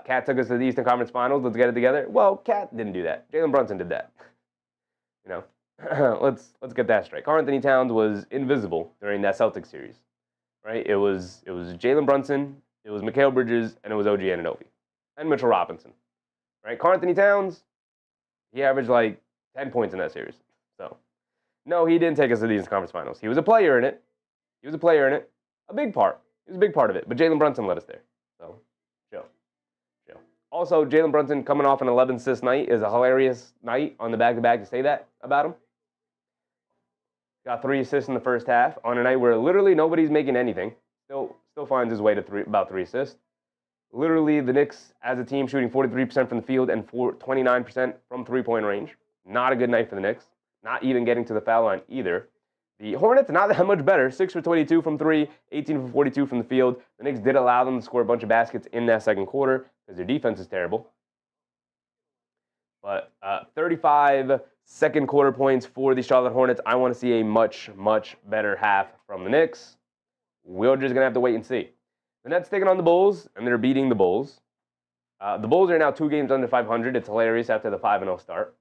Cat took us to the Eastern Conference Finals. Let's get it together. Well, Cat didn't do that. Jalen Brunson did that. You know, let's get that straight. Karl-Anthony Towns was invisible during that Celtics series, right? It was Jalen Brunson, it was Mikal Bridges, and it was OG Anunoby, and Mitchell Robinson, right? Karl-Anthony Towns, he averaged like 10 points in that series. So, no, he didn't take us to the Eastern Conference Finals. He was a player in it. A big part. He was a big part of it. But Jalen Brunson led us there. So, chill. Also, Jalen Brunson coming off an 11-assist night is a hilarious night on the back-to-back to say that about him. Got 3 assists in the first half on a night where literally nobody's making anything. Still finds his way to about 3 assists. Literally, the Knicks, as a team, shooting 43% from the field and 29% from three-point range. Not a good night for the Knicks. Not even getting to the foul line either. The Hornets, not that much better. 6 for 22 from 3, 18 for 42 from the field. The Knicks did allow them to score a bunch of baskets in that second quarter because their defense is terrible. But 35 second quarter points for the Charlotte Hornets. I want to see a much, much better half from the Knicks. We're just going to have to wait and see. The Nets taking on the Bulls, and they're beating the Bulls. The Bulls are now 2 games under 500. It's hilarious after the 5-0 start.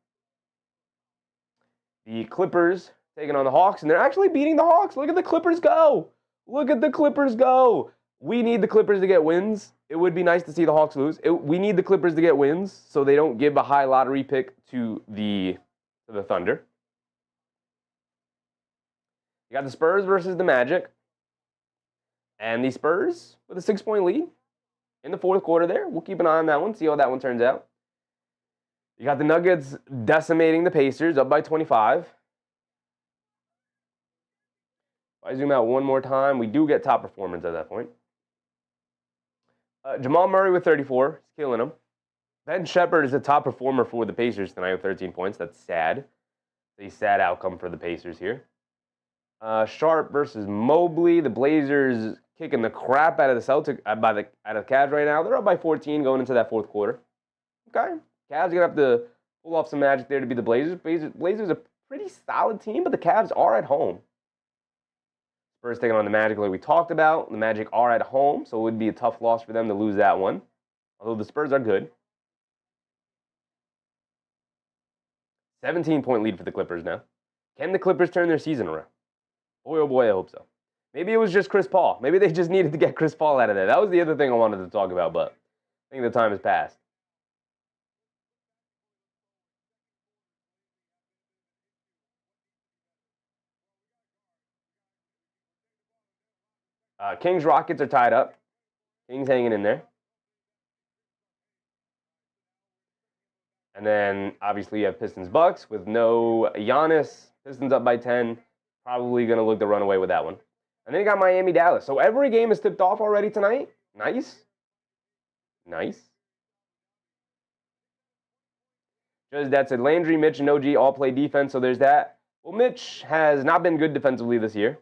The Clippers taking on the Hawks, and they're actually beating the Hawks. Look at the Clippers go. We need the Clippers to get wins. It would be nice to see the Hawks lose. We need the Clippers to get wins so they don't give a high lottery pick to the Thunder. You got the Spurs versus the Magic. And the Spurs with a 6-point lead in the fourth quarter there. We'll keep an eye on that one, see how that one turns out. You got the Nuggets decimating the Pacers, up by 25. If I zoom out one more time, we do get top performance at that point. Jamal Murray with 34. He's killing him. Ben Shepherd is the top performer for the Pacers tonight with 13 points. That's sad. A sad outcome for the Pacers here. Sharp versus Mobley. The Blazers kicking the crap out of the Celtics, out of the Cavs right now. They're up by 14 going into that fourth quarter. Okay. Cavs are going to have to pull off some magic there to beat the Blazers. Blazers are a pretty solid team, but the Cavs are at home. Spurs taking on the Magic like we talked about. The Magic are at home, so it would be a tough loss for them to lose that one. Although the Spurs are good. 17-point lead for the Clippers now. Can the Clippers turn their season around? Boy, oh boy, I hope so. Maybe it was just Chris Paul. Maybe they just needed to get Chris Paul out of there. That was the other thing I wanted to talk about, but I think the time has passed. Kings Rockets are tied up. Kings hanging in there. And then, obviously, you have Pistons Bucks with no Giannis. Pistons up by 10. Probably going to look to run away with that one. And then you got Miami Dallas. So every game is tipped off already tonight. Nice. Just that said, Landry, Mitch, and OG all play defense, so there's that. Well, Mitch has not been good defensively this year.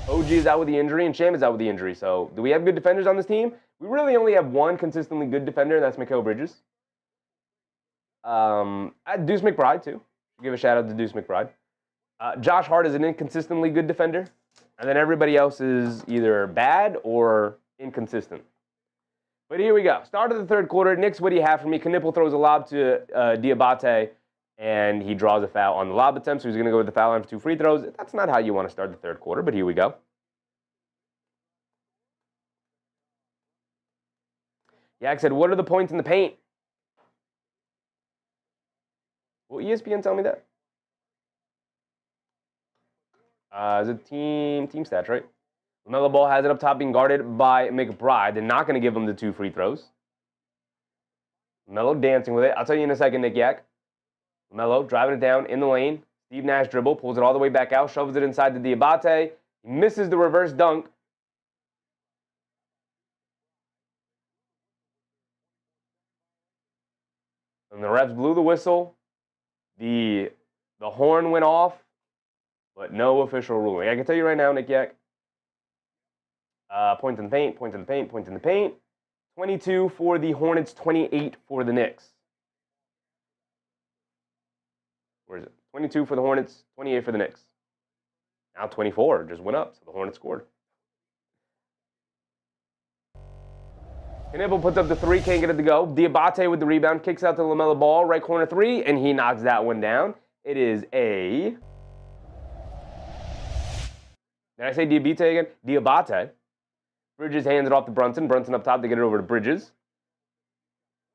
OG is out with the injury, and Sham is out with the injury. So do we have good defenders on this team? We really only have one consistently good defender, and that's Mikal Bridges. Deuce McBride, too. Give a shout-out to Deuce McBride. Josh Hart is an inconsistently good defender. And then everybody else is either bad or inconsistent. But here we go. Start of the third quarter. Knicks, what do you have for me? Knipple throws a lob to Diabate, and he draws a foul on the lob attempt, so he's going to go to the foul line for 2 free throws. That's not how you want to start the third quarter, but here we go. Yak said, what are the points in the paint? Will ESPN tell me that? Is it team stats, right? LaMelo Ball has it up top being guarded by McBride. They're not going to give him the 2 free throws. LaMelo dancing with it. I'll tell you in a second, Nick Yak. LaMelo driving it down in the lane. Steve Nash dribble, pulls it all the way back out, shoves it inside to Diabate. He misses the reverse dunk. And the refs blew the whistle. The horn went off, but no official ruling. I can tell you right now, Nick Yak. Points in the paint. 22 for the Hornets, 28 for the Knicks. Where is it? 22 for the Hornets, 28 for the Knicks. Now 24, just went up, so the Hornets scored. Knipple puts up the three, can't get it to go. Diabate with the rebound, kicks out to LaMelo Ball, right corner three, and he knocks that one down. It is a... Did I say Diabate again? Diabate. Bridges hands it off to Brunson. Brunson up top to get it over to Bridges.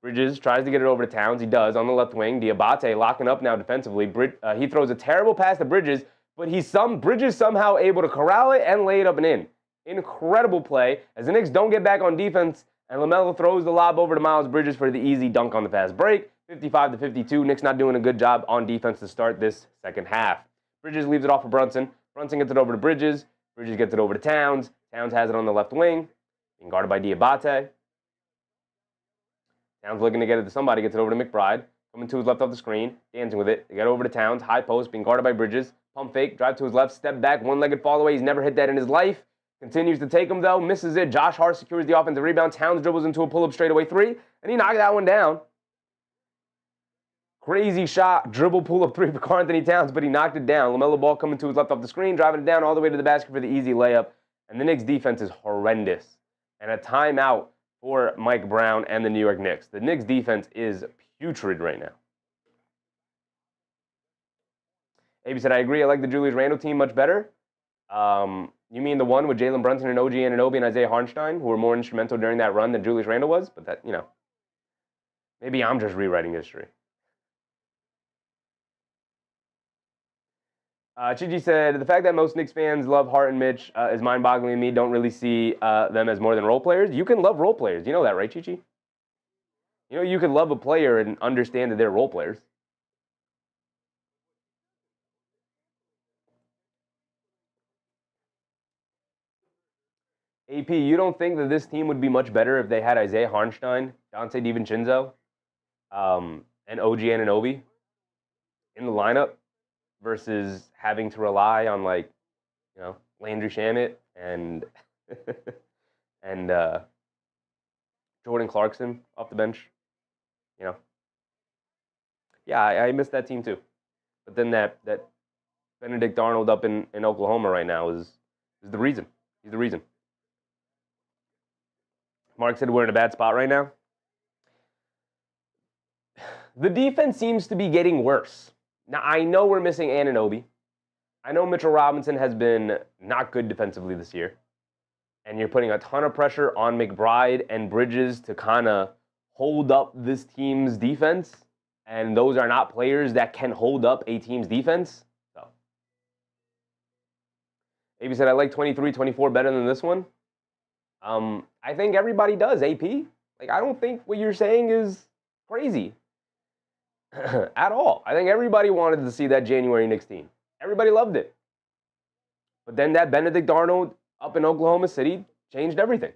Bridges tries to get it over to Towns. He does on the left wing. Diabate locking up now defensively. He throws a terrible pass to Bridges, but Bridges somehow able to corral it and lay it up and in. Incredible play as the Knicks don't get back on defense, and LaMelo throws the lob over to Miles Bridges for the easy dunk on the fast break. 55-52. Knicks not doing a good job on defense to start this second half. Bridges leaves it off for Brunson. Brunson gets it over to Bridges. Bridges gets it over to Towns. Towns has it on the left wing, being guarded by Diabate. Towns looking to get it to somebody, gets it over to McBride. Coming to his left off the screen, dancing with it. They get over to Towns, high post, being guarded by Bridges. Pump fake, drive to his left, step back, one-legged fall away. He's never hit that in his life. Continues to take him, though, misses it. Josh Hart secures the offensive rebound. Towns dribbles into a pull-up straightaway three, and he knocked that one down. Crazy shot, dribble pull-up three for Karl-Anthony Towns, but he knocked it down. LaMelo Ball coming to his left off the screen, driving it down all the way to the basket for the easy layup. And the Knicks' defense is horrendous. And a timeout for Mike Brown and the New York Knicks. The Knicks' defense is putrid right now. AB said, I agree. I like the Julius Randle team much better. You mean the one with Jalen Brunson and OG Anunoby and Isaiah Hartenstein, who were more instrumental during that run than Julius Randle was? But that, maybe I'm just rewriting history. Chichi said, the fact that most Knicks fans love Hart and Mitch is mind-boggling to me. Don't really see them as more than role players. You can love role players. You know that, right, Chichi? You can love a player and understand that they're role players. AP, you don't think that this team would be much better if they had Isaiah Hartenstein, Dante DiVincenzo, and OG Anunoby in the lineup versus having to rely on, Landry Shamet and and Jordan Clarkson off the bench? Yeah, I miss that team too. But then that Benedict Arnold up in Oklahoma right now is the reason. He's the reason. Mark said we're in a bad spot right now. The defense seems to be getting worse. Now, I know we're missing Anunoby. I know Mitchell Robinson has been not good defensively this year. And you're putting a ton of pressure on McBride and Bridges to kind of hold up this team's defense. And those are not players that can hold up a team's defense. So, AB said, I like 23-24 better than this one. I think everybody does, AP. I don't think what you're saying is crazy at all. I think everybody wanted to see that January Knicks team. Everybody loved it. But then that Benedict Arnold up in Oklahoma City changed everything.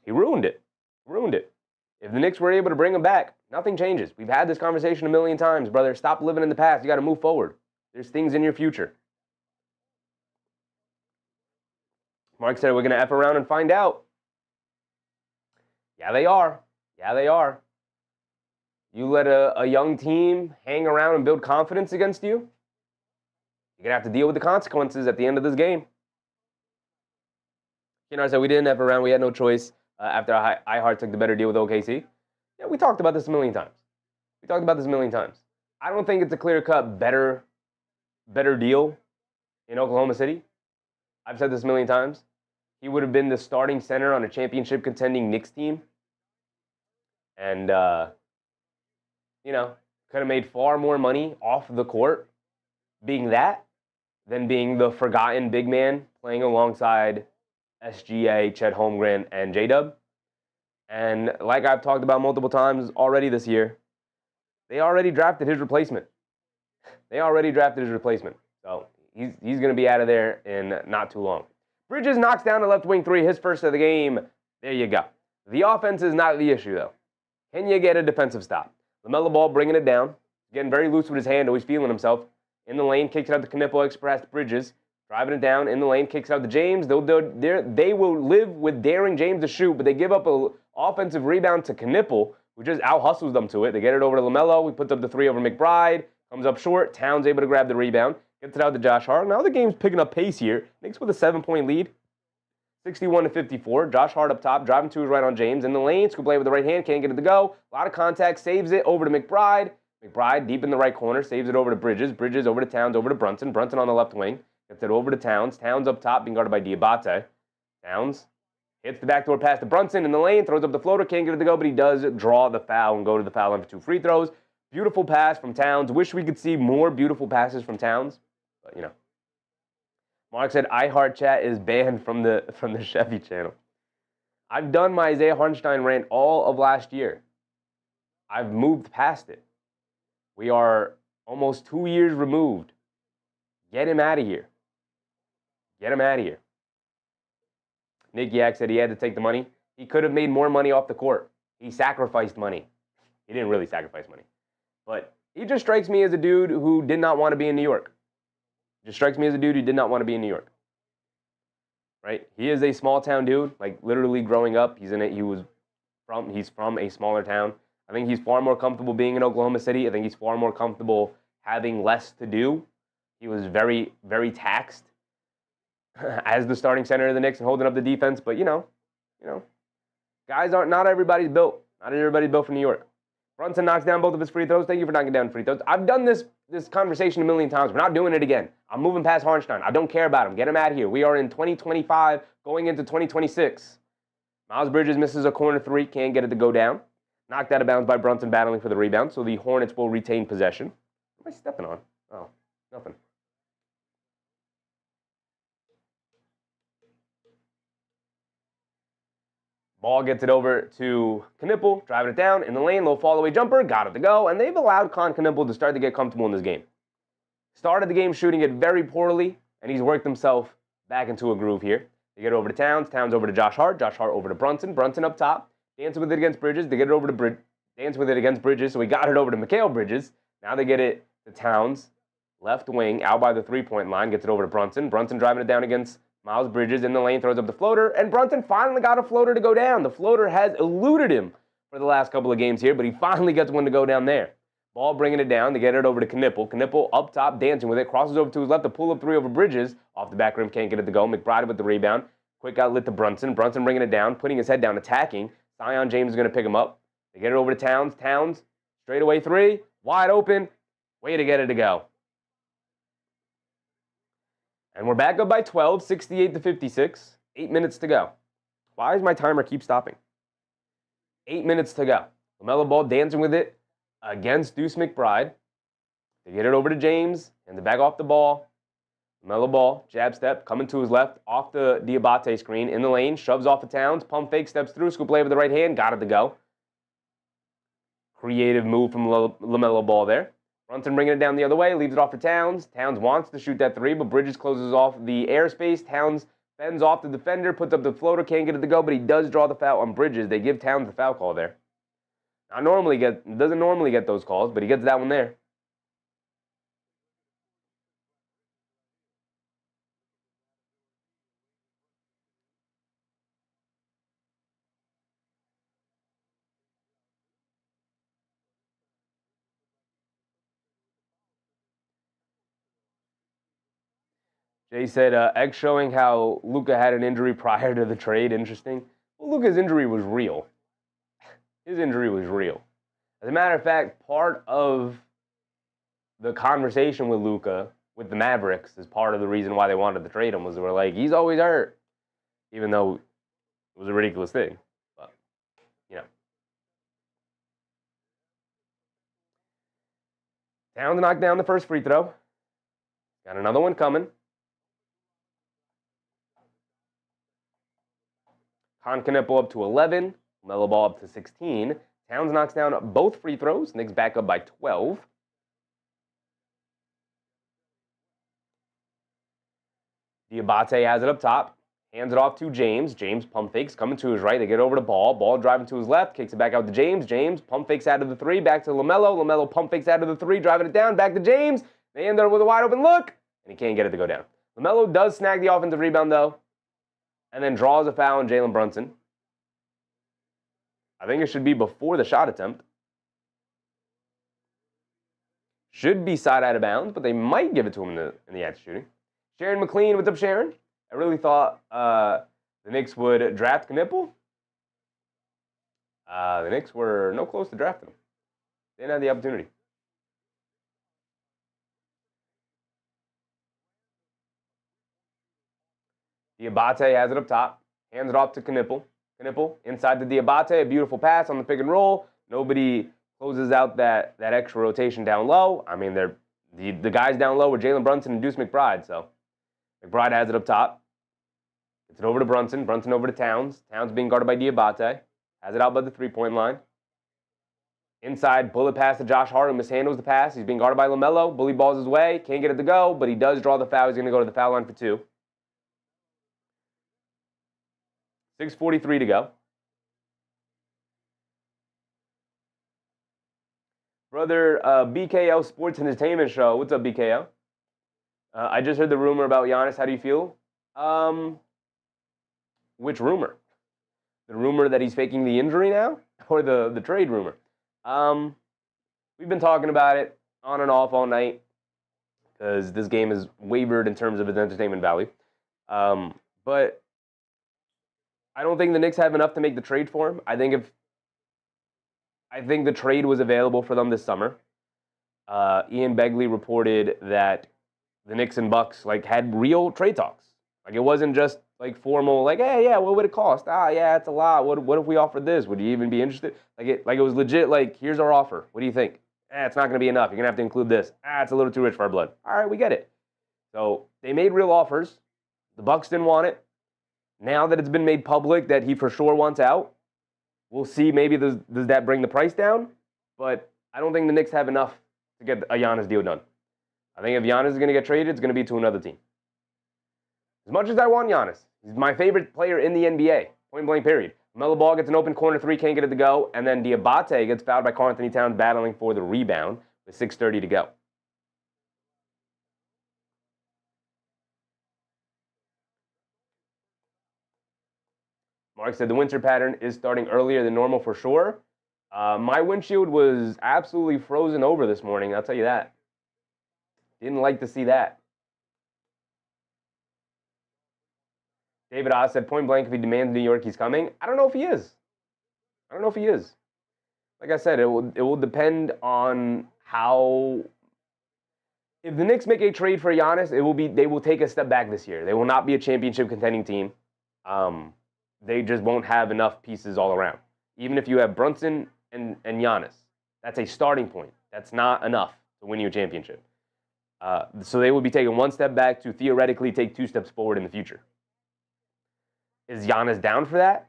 He ruined it. Ruined it. If the Knicks were able to bring him back, nothing changes. We've had this conversation a million times, brother. Stop living in the past. You got to move forward. There's things in your future. Mark said we're going to F around and find out. Yeah, they are. Yeah, they are. You let a young team hang around and build confidence against you, you're going to have to deal with the consequences at the end of this game. I said we didn't F around. We had no choice after Hart took the better deal with OKC. Yeah, we talked about this a million times. I don't think it's a clear-cut better deal in Oklahoma City. I've said this a million times. He would have been the starting center on a championship contending Knicks team. And, could have made far more money off the court being that than being the forgotten big man playing alongside SGA, Chet Holmgren, and J-Dub. And like I've talked about multiple times already this year, they already drafted his replacement. So he's going to be out of there in not too long. Bridges knocks down the left wing three, his first of the game. There you go. The offense is not the issue, though. Can you get a defensive stop? LaMelo Ball bringing it down, getting very loose with his hand, always feeling himself. In the lane, kicks it out to Knipple, Express Bridges, driving it down. In the lane, kicks it out to James. They will live with daring James to shoot, but they give up an offensive rebound to Knipple, who just out-hustles them to it. They get it over to LaMelo. He puts up the three over McBride. Comes up short. Towns able to grab the rebound. Gets it out to Josh Hart. Now the game's picking up pace here. Knicks with a 7-point lead. 61-54. Josh Hart up top, driving to his right on James. In the lane, scoop play with the right hand, can't get it to go. A lot of contact, saves it over to McBride. McBride deep in the right corner, saves it over to Bridges. Bridges over to Towns, over to Brunson. Brunson on the left wing. Gets it over to Towns. Towns up top, being guarded by Yabusele. Towns hits the backdoor pass to Brunson in the lane, throws up the floater, can't get it to go, but he does draw the foul and go to the foul line for 2 free throws. Beautiful pass from Towns. Wish we could see more beautiful passes from Towns, but you know. Mark said, iHeart chat is banned from the Chevy channel. I've done my Isaiah Hartenstein rant all of last year. I've moved past it. We are almost 2 years removed. Get him out of here. Get him out of here. Nick Yak said he had to take the money. He could have made more money off the court. He sacrificed money. He didn't really sacrifice money. But he just strikes me as a dude who did not want to be in New York. Just strikes me as a dude who did not want to be in New York. Right? He is a small town dude. Like literally growing up, he's from a smaller town. I think he's far more comfortable being in Oklahoma City. I think he's far more comfortable having less to do. He was very, very taxed as the starting center of the Knicks and holding up the defense. But you know, guys not everybody's built. Not everybody's built for New York. Brunson knocks down both of his free throws. Thank you for knocking down free throws. I've done this conversation a million times. We're not doing it again. I'm moving past Hartenstein. I don't care about him. Get him out of here. We are in 2025 going into 2026. Miles Bridges misses a corner 3. Can't get it to go down. Knocked out of bounds by Brunson battling for the rebound. So the Hornets will retain possession. What am I stepping on? Oh, nothing. Ball gets it over to Knipple, driving it down in the lane, low fall-away jumper, got it to go, and they've allowed Knipple to start to get comfortable in this game. Started the game shooting it very poorly, and he's worked himself back into a groove here. They get it over to Towns, Towns over to Josh Hart over to Brunson, Brunson up top, dancing with it against Bridges, they get it over to dance with it against Bridges, so we got it over to Mikal Bridges. Now they get it to Towns, left wing, out by the three-point line, gets it over to Brunson, Brunson driving it down against Miles Bridges in the lane, throws up the floater, and Brunson finally got a floater to go down. The floater has eluded him for the last couple of games here, but he finally gets one to go down there. Ball bringing it down to get it over to Knipple. Knipple up top, dancing with it, crosses over to his left, the pull-up 3 over Bridges. Off the back rim, can't get it to go. McBride with the rebound. Quick outlet to Brunson. Brunson bringing it down, putting his head down, attacking. Zion James is going to pick him up. They get it over to Towns. Towns, straightaway 3, wide open. Way to get it to go. And we're back up by 12, 68-56. 8 minutes to go. Why does my timer keep stopping? 8 minutes to go. LaMelo Ball dancing with it against Deuce McBride. They get it over to James, and the back off the ball. LaMelo Ball, jab step, coming to his left, off the Diabate screen, in the lane, shoves off the Towns, pump fake, steps through, scoop play with the right hand, got it to go. Creative move from LaMelo Ball there. Brunson bringing it down the other way, leaves it off for Towns. Towns wants to shoot that 3, but Bridges closes off the airspace. Towns fends off the defender, puts up the floater, can't get it to go, but he does draw the foul on Bridges. They give Towns the foul call there. Doesn't normally get those calls, but he gets that one there. Jay said, X showing how Luka had an injury prior to the trade. Interesting. Well, Luka's injury was real. His injury was real. As a matter of fact, part of the conversation with Luka, with the Mavericks, is part of the reason why they wanted to trade him, was they were like, he's always hurt. Even though it was a ridiculous thing. But, you know. Towns knocked down the first free throw. Got another one coming. Knipple up to 11. LaMelo Ball up to 16. Towns knocks down both free throws. Knicks back up by 12. Diabate has it up top. Hands it off to James. James pump fakes, coming to his right. They get over to Ball. Ball driving to his left. Kicks it back out to James. James pump fakes out of the 3. Back to LaMelo. LaMelo pump fakes out of the 3. Driving it down. Back to James. They end up with a wide open look. And he can't get it to go down. LaMelo does snag the offensive rebound, though. And then draws a foul on Jalen Brunson. I think it should be before the shot attempt. Should be side out of bounds, but they might give it to him in the act of shooting. Sharon McLean, what's up, Sharon? I really thought the The Knicks would draft Knipple. The Knicks were no close to drafting him. They didn't have the opportunity. Diabate has it up top. Hands it off to Knipple. Knipple inside to Diabate. A beautiful pass on the pick and roll. Nobody closes out that extra rotation down low. I mean, the guys down low were Jalen Brunson and Deuce McBride. So McBride has it up top. Gets it over to Brunson. Brunson over to Towns. Towns being guarded by Diabate. Has it out by the three-point line. Inside, bullet pass to Josh Hart, who mishandles the pass. He's being guarded by LaMelo. Bully balls his way. Can't get it to go, but he does draw the foul. He's going to go to the foul line for 2. 6:43 to go. Brother, BKO Sports Entertainment Show. What's up, BKO? I just heard the rumor about Giannis. How do you feel? Which rumor? The rumor that he's faking the injury now? Or the trade rumor? We've been talking about it on and off all night because this game has wavered in terms of its entertainment value. But I don't think the Knicks have enough to make the trade for him. I think the trade was available for them this summer. Ian Begley reported that the Knicks and Bucks had real trade talks. It wasn't just formal, hey, yeah, what would it cost? Yeah, it's a lot. What if we offered this? Would you even be interested? It was legit, here's our offer. What do you think? It's not going to be enough. You're going to have to include this. It's a little too rich for our blood. All right, we get it. So they made real offers. The Bucks didn't want it. Now that it's been made public that he for sure wants out, we'll see maybe does that bring the price down? But I don't think the Knicks have enough to get a Giannis deal done. I think if Giannis is going to get traded, it's going to be to another team. As much as I want Giannis, he's my favorite player in the NBA, point blank period. LaMelo Ball gets an open corner 3, can't get it to go, and then Diabate gets fouled by Karl-Anthony Towns battling for the rebound with 6:30 to go. Mark said the winter pattern is starting earlier than normal for sure. My windshield was absolutely frozen over this morning, I'll tell you that. Didn't like to see that. David Oz said, point blank, if he demands New York, he's coming. I don't know if he is. Like I said, it will depend on how. If the Knicks make a trade for Giannis, they will take a step back this year. They will not be a championship contending team. They just won't have enough pieces all around. Even if you have Brunson and Giannis, that's a starting point. That's not enough to win you a championship. So they will be taking one step back to theoretically take 2 steps forward in the future. Is Giannis down for that?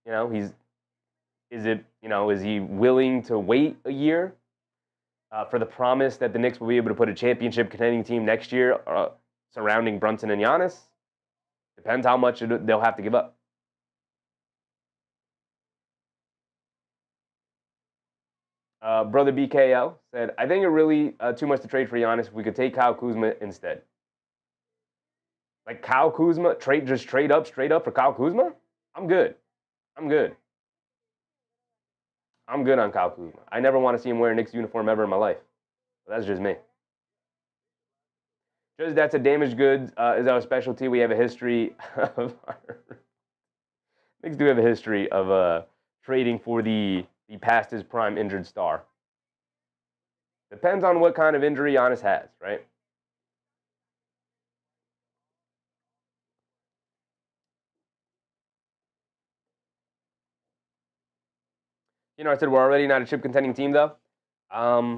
Is he willing to wait a year for the promise that the Knicks will be able to put a championship contending team next year surrounding Brunson and Giannis? Depends how much they'll have to give up. Brother BKL said, I think it really too much to trade for Giannis if we could take Kyle Kuzma instead. Kyle Kuzma, trade up straight up for Kyle Kuzma? I'm good. I'm good on Kyle Kuzma. I never want to see him wear a Knicks uniform ever in my life. But that's just me. Just that's a damaged goods is our specialty. We have a history of Knicks do have a history of trading for the past his prime injured star. Depends on what kind of injury Giannis has, right? I said we're already not a chip contending team, though. I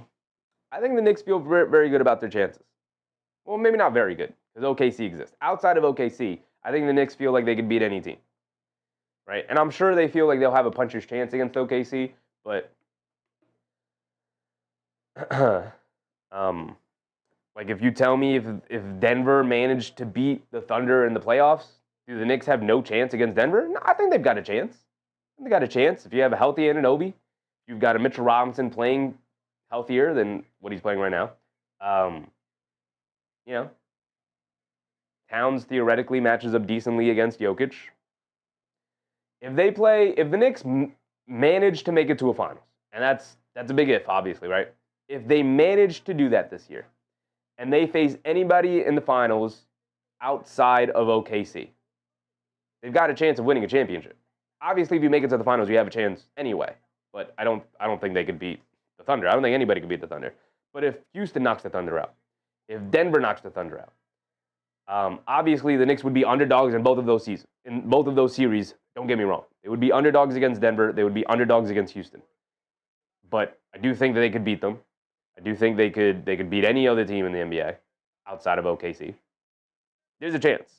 think the Knicks feel very, very good about their chances. Well, maybe not very good, because OKC exists. Outside of OKC, I think the Knicks feel like they could beat any team, right? And I'm sure they feel like they'll have a puncher's chance against OKC, but if you tell me if Denver managed to beat the Thunder in the playoffs, do the Knicks have no chance against Denver? No, I think they've got a chance. They got a chance. If you have a healthy Anunoby, you've got a Mitchell Robinson playing healthier than what he's playing right now. Towns theoretically matches up decently against Jokic. If the Knicks manage to make it to a finals, and that's a big if, obviously, right? If they manage to do that this year, and they face anybody in the finals outside of OKC, they've got a chance of winning a championship. Obviously, if you make it to the finals, you have a chance anyway. But I don't think they could beat the Thunder. I don't think anybody could beat the Thunder. But if Houston knocks the Thunder out, if Denver knocks the Thunder out, obviously the Knicks would be underdogs in both of those series. Don't get me wrong. They would be underdogs against Denver. They would be underdogs against Houston. But I do think that they could beat them. I do think they could beat any other team in the NBA outside of OKC. There's a chance.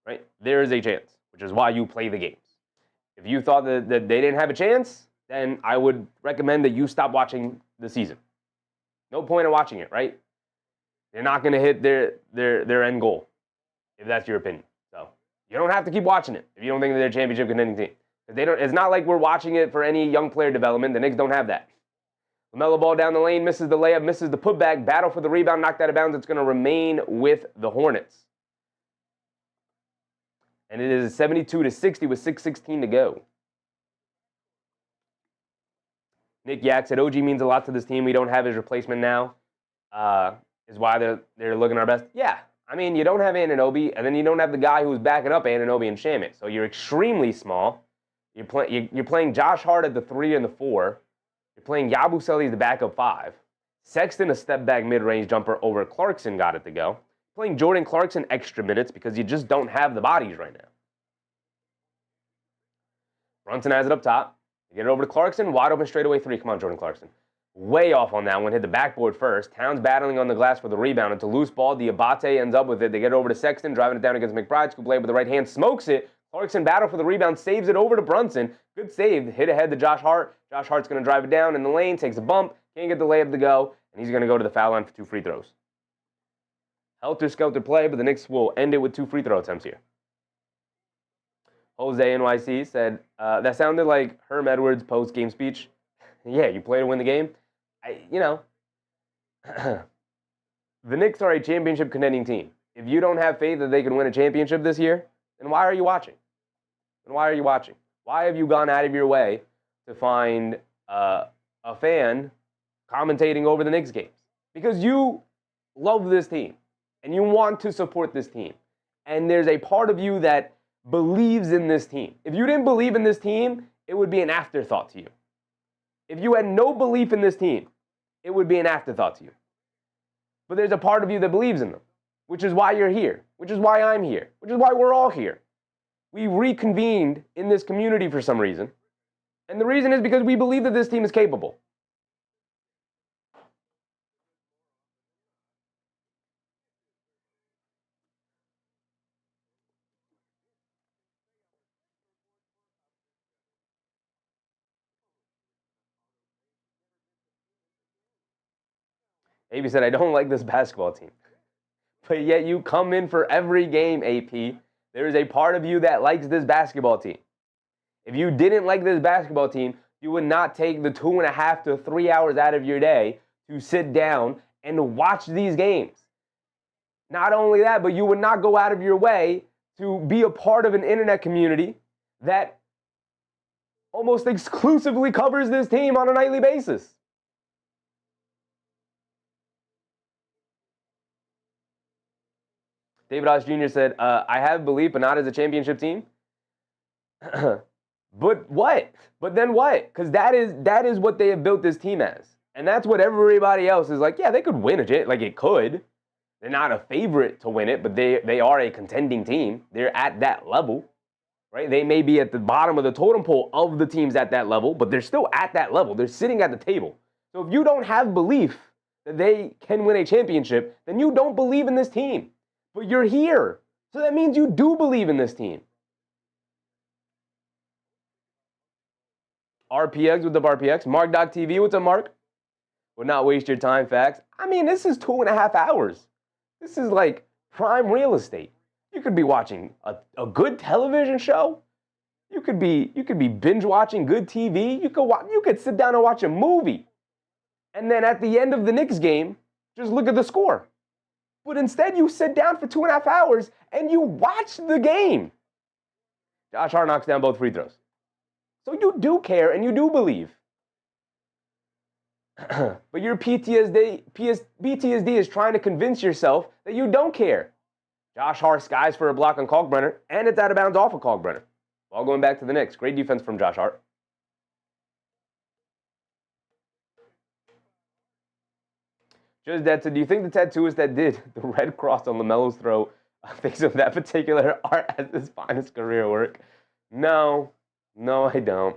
Right? There is a chance, which is why you play the games. If you thought that they didn't have a chance, then I would recommend that you stop watching the season. No point in watching it, right? They're not going to hit their end goal, if that's your opinion. So you don't have to keep watching it if you don't think that they're a championship contending team. It's not like we're watching it for any young player development. The Knicks don't have that. LaMelo ball down the lane, misses the layup, misses the putback, battle for the rebound, knocked out of bounds. It's going to remain with the Hornets. And it is 72-60 with 6:16 to go. Nick Yak said, OG means a lot to this team. We don't have his replacement now. Is why they're looking our best. Yeah, I mean, you don't have Anunoby, and then you don't have the guy who's backing up Anunoby and Shamet. So you're extremely small. You're playing Josh Hart at the 3 and the 4. You're playing Yabusele as the backup 5. Sexton, a step-back mid-range jumper over Clarkson, got it to go. Playing Jordan Clarkson extra minutes because you just don't have the bodies right now. Brunson has it up top. You get it over to Clarkson, wide open straightaway 3. Come on, Jordan Clarkson. Way off on that one, hit the backboard first. Towns battling on the glass for the rebound. It's a loose ball. Diabate ends up with it. They get it over to Sexton, driving it down against McBride. Scoop layup with the right hand, smokes it. Clarkson battle for the rebound, saves it over to Brunson. Good save, hit ahead to Josh Hart. Josh Hart's going to drive it down in the lane, takes a bump, can't get the layup to go, and he's going to go to the foul line for 2 free throws. Helter-skelter play, but the Knicks will end it with 2 free throw attempts here. Jose NYC said, that sounded like Herm Edwards' post-game speech. Yeah, you play to win the game. The Knicks are a championship contending team. If you don't have faith that they can win a championship this year, then why are you watching? Why have you gone out of your way to find a fan commentating over the Knicks games? Because you love this team and you want to support this team. And there's a part of you that believes in this team. If you didn't believe in this team, it would be an afterthought to you. If you had no belief in this team, it would be an afterthought to you. But there's a part of you that believes in them, which is why you're here, which is why I'm here, which is why we're all here. We reconvened in this community for some reason. And the reason is because we believe that this team is capable. AP said, I don't like this basketball team. But yet you come in for every game, AP. There is a part of you that likes this basketball team. If you didn't like this basketball team, you would not take the 2.5 to 3 hours out of your day to sit down and watch these games. Not only that, but you would not go out of your way to be a part of an internet community that almost exclusively covers this team on a nightly basis. David Osh Jr. said, I have belief, but not as a championship team. But what? But then what? Because that is what they have built this team as. And that's what everybody else is like, yeah, they could win like it could. They're not a favorite to win it, but they are a contending team. They're at that level, right? They may be at the bottom of the totem pole of the teams at that level, but they're still at that level. They're sitting at the table. So if you don't have belief that they can win a championship, then you don't believe in this team. But you're here. So that means you do believe in this team. RPX with the RPX. Mark.tv, what's up, Mark? Would not waste your time, facts. I mean, this is 2.5 hours. This is like prime real estate. You could be watching a good television show. You could be binge watching good TV. You could sit down and watch a movie. And then at the end of the Knicks game, just look at the score. But instead, you sit down for 2.5 hours and you watch the game. Josh Hart knocks down both free throws. So you do care and you do believe. But your PTSD is trying to convince yourself that you don't care. Josh Hart skies for a block on Kalkbrenner, and it's out of bounds off of Kalkbrenner. Ball going back to the Knicks. Great defense from Josh Hart. Just that, so do you think the tattooist that did the red cross on LaMelo's throw thinks of that particular art as his finest career work? No, I don't.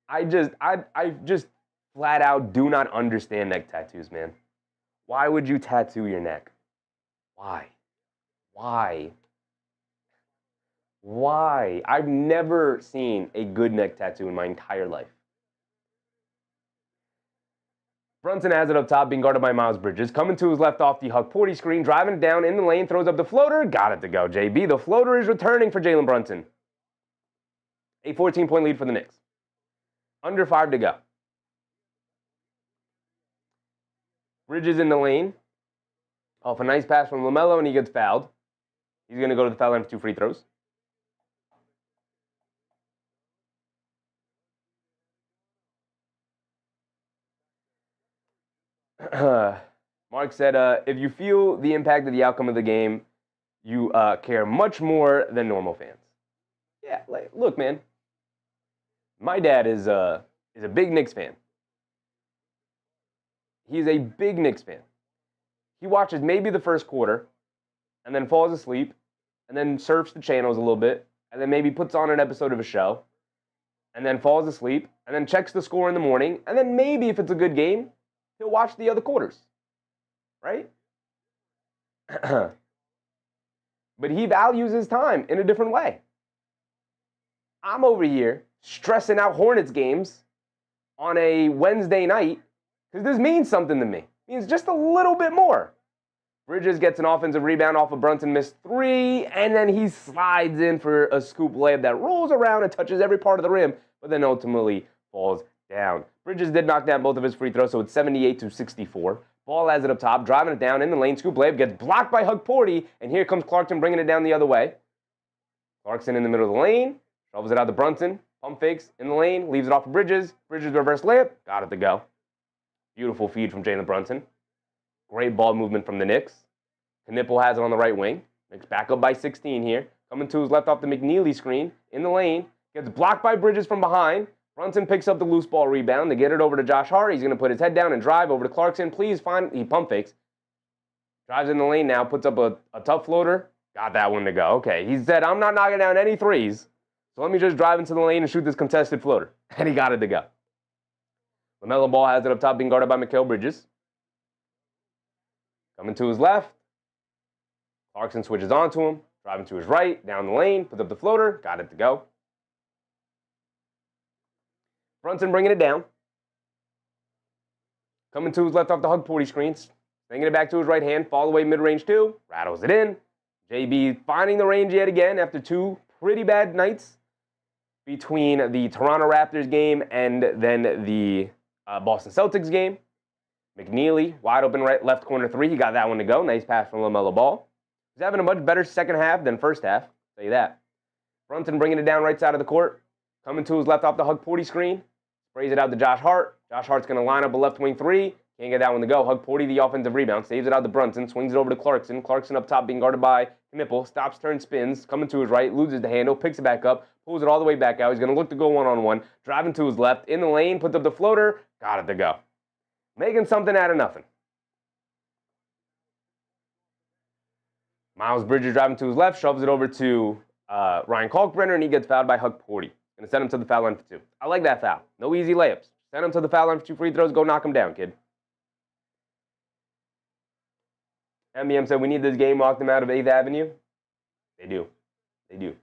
I just flat out do not understand neck tattoos, man. Why would you tattoo your neck? Why? I've never seen a good neck tattoo in my entire life. Brunson has it up top, being guarded by Mikal Bridges. Coming to his left off the Huck-Porty screen, driving it down in the lane, throws up the floater. Got it to go, JB. The floater is returning for Jalen Brunson. A 14-point lead for the Knicks. Under 5 to go. Bridges in the lane. Off a nice pass from LaMelo, and he gets fouled. He's going to go to the foul line for 2 free throws. Mark said, if you feel the impact of the outcome of the game, you care much more than normal fans. Yeah, look, man. My dad is a big Knicks fan. He's a big Knicks fan. He watches maybe the first quarter, and then falls asleep, and then surfs the channels a little bit, and then maybe puts on an episode of a show, and then falls asleep, and then checks the score in the morning, and then maybe if it's a good game, he'll watch the other quarters, right? But he values his time in a different way. I'm over here stressing out Hornets games on a Wednesday night because this means something to me. It means just a little bit more. Bridges gets an offensive rebound off of Brunson, missed 3, and then he slides in for a scoop layup that rolls around and touches every part of the rim, but then ultimately falls down. Bridges did knock down both of his free throws, so it's 78-64. Ball has it up top, driving it down in the lane. Scoop layup gets blocked by Huck-Porty, and here comes Clarkson bringing it down the other way. Clarkson in the middle of the lane, shovels it out to Brunson. Pump fakes in the lane, leaves it off of Bridges. Bridges reverse layup, got it to go. Beautiful feed from Jalen Brunson. Great ball movement from the Knicks. Knipple has it on the right wing. Knicks back up by 16 here. Coming to his left off the McNeely screen in the lane. Gets blocked by Bridges from behind. Brunson picks up the loose ball rebound. They get it over to Josh Hart. He's going to put his head down and drive over to Clarkson. Please find, he pump fakes. Drives in the lane now, puts up a tough floater. Got that one to go. Okay, he said, I'm not knocking down any threes. So let me just drive into the lane and shoot this contested floater. And he got it to go. LaMelo Ball has it up top, being guarded by Mikal Bridges. Coming to his left. Clarkson switches onto him. Driving to his right, down the lane, puts up the floater. Got it to go. Brunson bringing it down. Coming to his left off the Huck-Porty screens. Swinging it back to his right hand. Fall away mid-range 2. Rattles it in. JB finding the range yet again after 2 pretty bad nights between the Toronto Raptors game and then the Boston Celtics game. McNeely, wide open left corner 3. He got that one to go. Nice pass from LaMelo Ball. He's having a much better second half than first half. I'll tell you that. Brunson bringing it down right side of the court. Coming to his left off the Huck-Porty screen. Sprays it out to Josh Hart. Josh Hart's going to line up a left wing 3. Can't get that one to go. Huck-Porty, the offensive rebound. Saves it out to Brunson. Swings it over to Clarkson. Clarkson up top being guarded by Knipple. Stops, turns, spins. Coming to his right. Loses the handle. Picks it back up. Pulls it all the way back out. He's going to look to go one-on-one. Driving to his left. In the lane. Puts up the floater. Got it to go. Making something out of nothing. Mikal Bridges driving to his left. Shoves it over to Ryan Kalkbrenner. And he gets fouled by Huck-Porty. Going to send him to the foul line for 2. I like that foul. No easy layups. Send him to the foul line for 2 free throws. Go knock him down, kid. MBM said, we need this game, walk them out of 8th Avenue. They do. They do.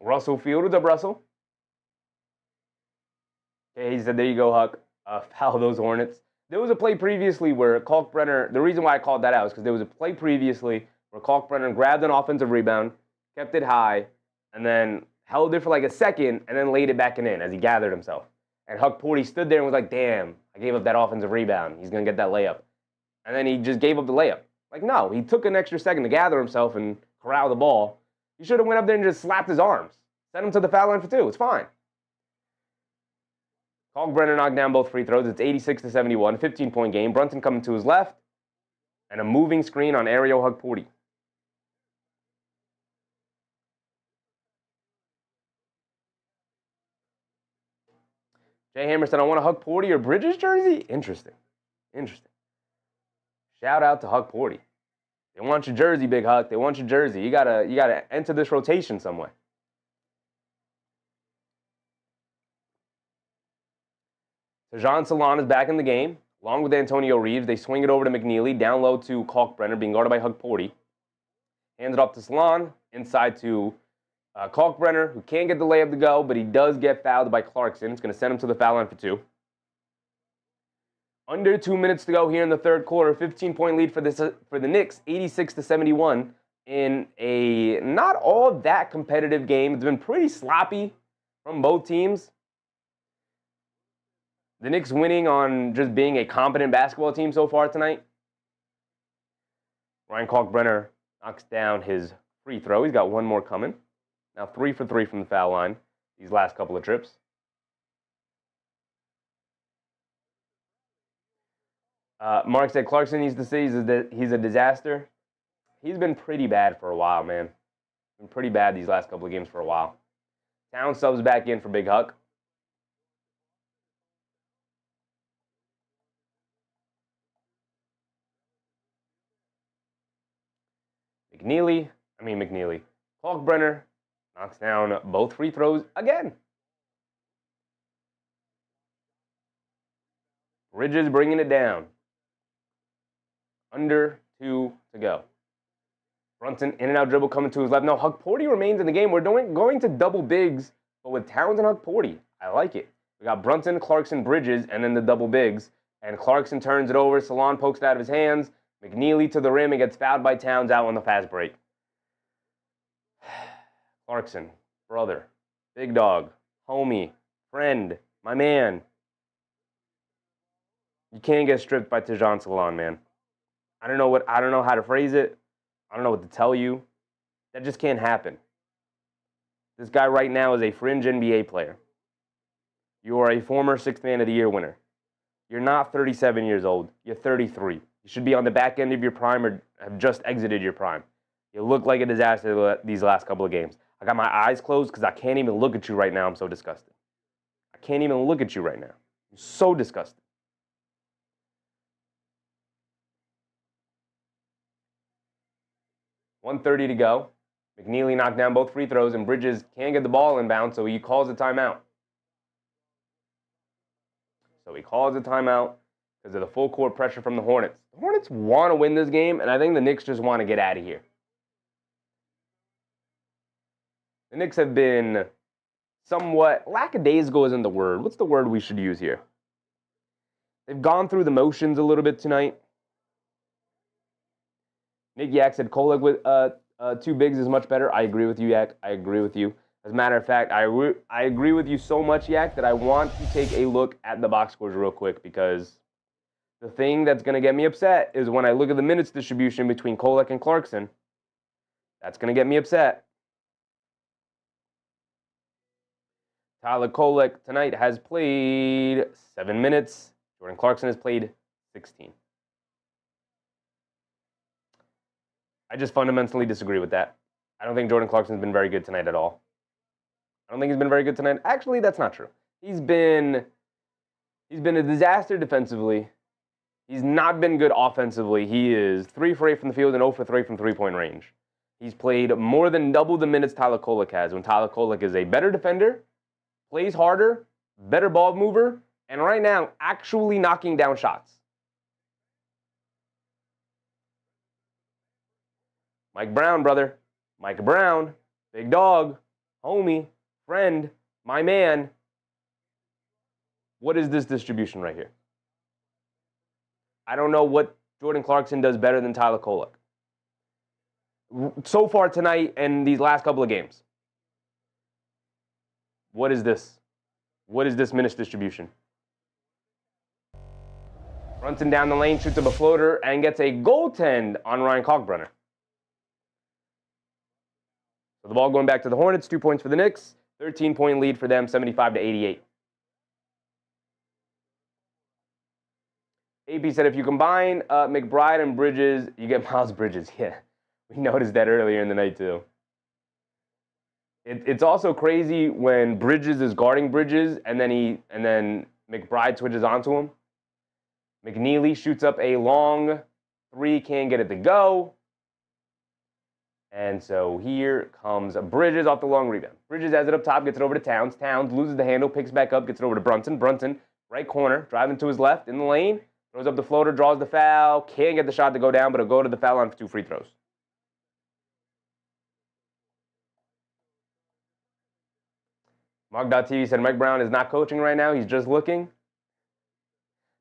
Russell Field, what's up, Russell? Okay, he said, there you go, Huck. Foul those Hornets. There was a play previously where Kalkbrenner, the reason why I called that out is because there was a play previously where Kalkbrenner grabbed an offensive rebound, kept it high, and then held it for like a second, and then laid it back in as he gathered himself. And Huck-Porty stood there and was like, damn, I gave up that offensive rebound. He's going to get that layup. and then he just gave up the layup. Like, no, he took an extra second to gather himself and corral the ball. He should have went up there and just slapped his arms. Sent him to the foul line for 2. It's fine. Kalkbrenner knocked down both free throws. It's 86-71, 15-point game. Brunson coming to his left, and a moving screen on Ariel Hukporti. Jay Hammer said, I want a Hukporti or Bridges jersey? Interesting. Shout out to Hukporti. They want your jersey, Big Huck. They want your jersey. You gotta enter this rotation some way. So Jean Salon is back in the game, along with Antonio Reeves. They swing it over to McNeely, down low to Kalkbrenner, being guarded by Hukporti. Hands it off to Salon, inside to Kalkbrenner, who can't get the layup to go, but he does get fouled by Clarkson. It's going to send him to the foul line for 2. Under 2 minutes to go here in the third quarter. 15-point lead for the Knicks, 86-71, in a not all that competitive game. It's been pretty sloppy from both teams. The Knicks winning on just being a competent basketball team so far tonight. Ryan Kalkbrenner knocks down his free throw. He's got one more coming. Now 3 for 3 from the foul line these last couple of trips. Mark said Clarkson needs to say he's a disaster. He's been pretty bad for a while, man. Been pretty bad these last couple of games for a while. Towns subs back in for Big Huck. McNeely. Kalkbrenner knocks down both free throws again. Bridges bringing it down. Under 2 to go. Brunson in and out dribble coming to his left. No, Hukporti remains in the game. We're going to double bigs, but with Towns and Hukporti. I like it. We got Brunson, Clarkson, Bridges, and then the double bigs. And Clarkson turns it over. Salon pokes it out of his hands. McNeely to the rim and gets fouled by Towns out on the fast break. Clarkson, brother, big dog, homie, friend, my man. You can't get stripped by Tejan Salon, man. I don't know how to phrase it. I don't know what to tell you. That just can't happen. This guy right now is a fringe NBA player. You are a former 6th Man of the Year winner. You're not 37 years old. You're 33. You should be on the back end of your prime or have just exited your prime. You look like a disaster these last couple of games. I got my eyes closed because I can't even look at you right now. I'm so disgusted. I can't even look at you right now. I'm so disgusted. .130 to go. McNeely knocked down both free throws, and Bridges can't get the ball inbound, so he calls a timeout. Because of the full court pressure from the Hornets. The Hornets want to win this game, and I think the Knicks just want to get out of here. The Knicks have been somewhat lackadaisical isn't the word. What's the word we should use here? They've gone through the motions a little bit tonight. Nick Yak said Kolek with 2 bigs is much better. I agree with you, Yak. I agree with you. As a matter of fact, I agree with you so much, Yak, that I want to take a look at the box scores real quick, because the thing that's going to get me upset is when I look at the minutes distribution between Kolek and Clarkson. That's going to get me upset. Tyler Kolek tonight has played 7 minutes. Jordan Clarkson has played 16. I just fundamentally disagree with that. I don't think Jordan Clarkson's been very good tonight at all. I don't think he's been very good tonight. Actually, that's not true. He's been a disaster defensively. He's not been good offensively. He is 3 for 8 from the field and 0 for 3 from three-point range. He's played more than double the minutes Tyler Kolek has, when Tyler Kolek is a better defender, plays harder, better ball mover, and right now actually knocking down shots. Mike Brown, brother. Mike Brown, big dog, homie, friend, my man. What is this distribution right here? I don't know what Jordan Clarkson does better than Tyler Kolek so far tonight and these last couple of games. What is this? What is this minutes distribution? Brunson down the lane, shoots up a floater, and gets a goaltend on Ryan Kalkbrenner. So the ball going back to the Hornets, 2 points for the Knicks, 13-point lead for them, 75-88. AP said if you combine McBride and Bridges, you get Miles Bridges. Yeah, we noticed that earlier in the night too. It's also crazy when Bridges is guarding Bridges and then McBride switches onto him. McNeely shoots up a long three, can't get it to go. And so here comes Bridges off the long rebound. Bridges has it up top, gets it over to Towns. Towns loses the handle, picks back up, gets it over to Brunson. Brunson, right corner, driving to his left in the lane. Throws up the floater, draws the foul. Can't get the shot to go down, but it'll go to the foul line for 2 free throws. Mog.tv said Mike Brown is not coaching right now. He's just looking.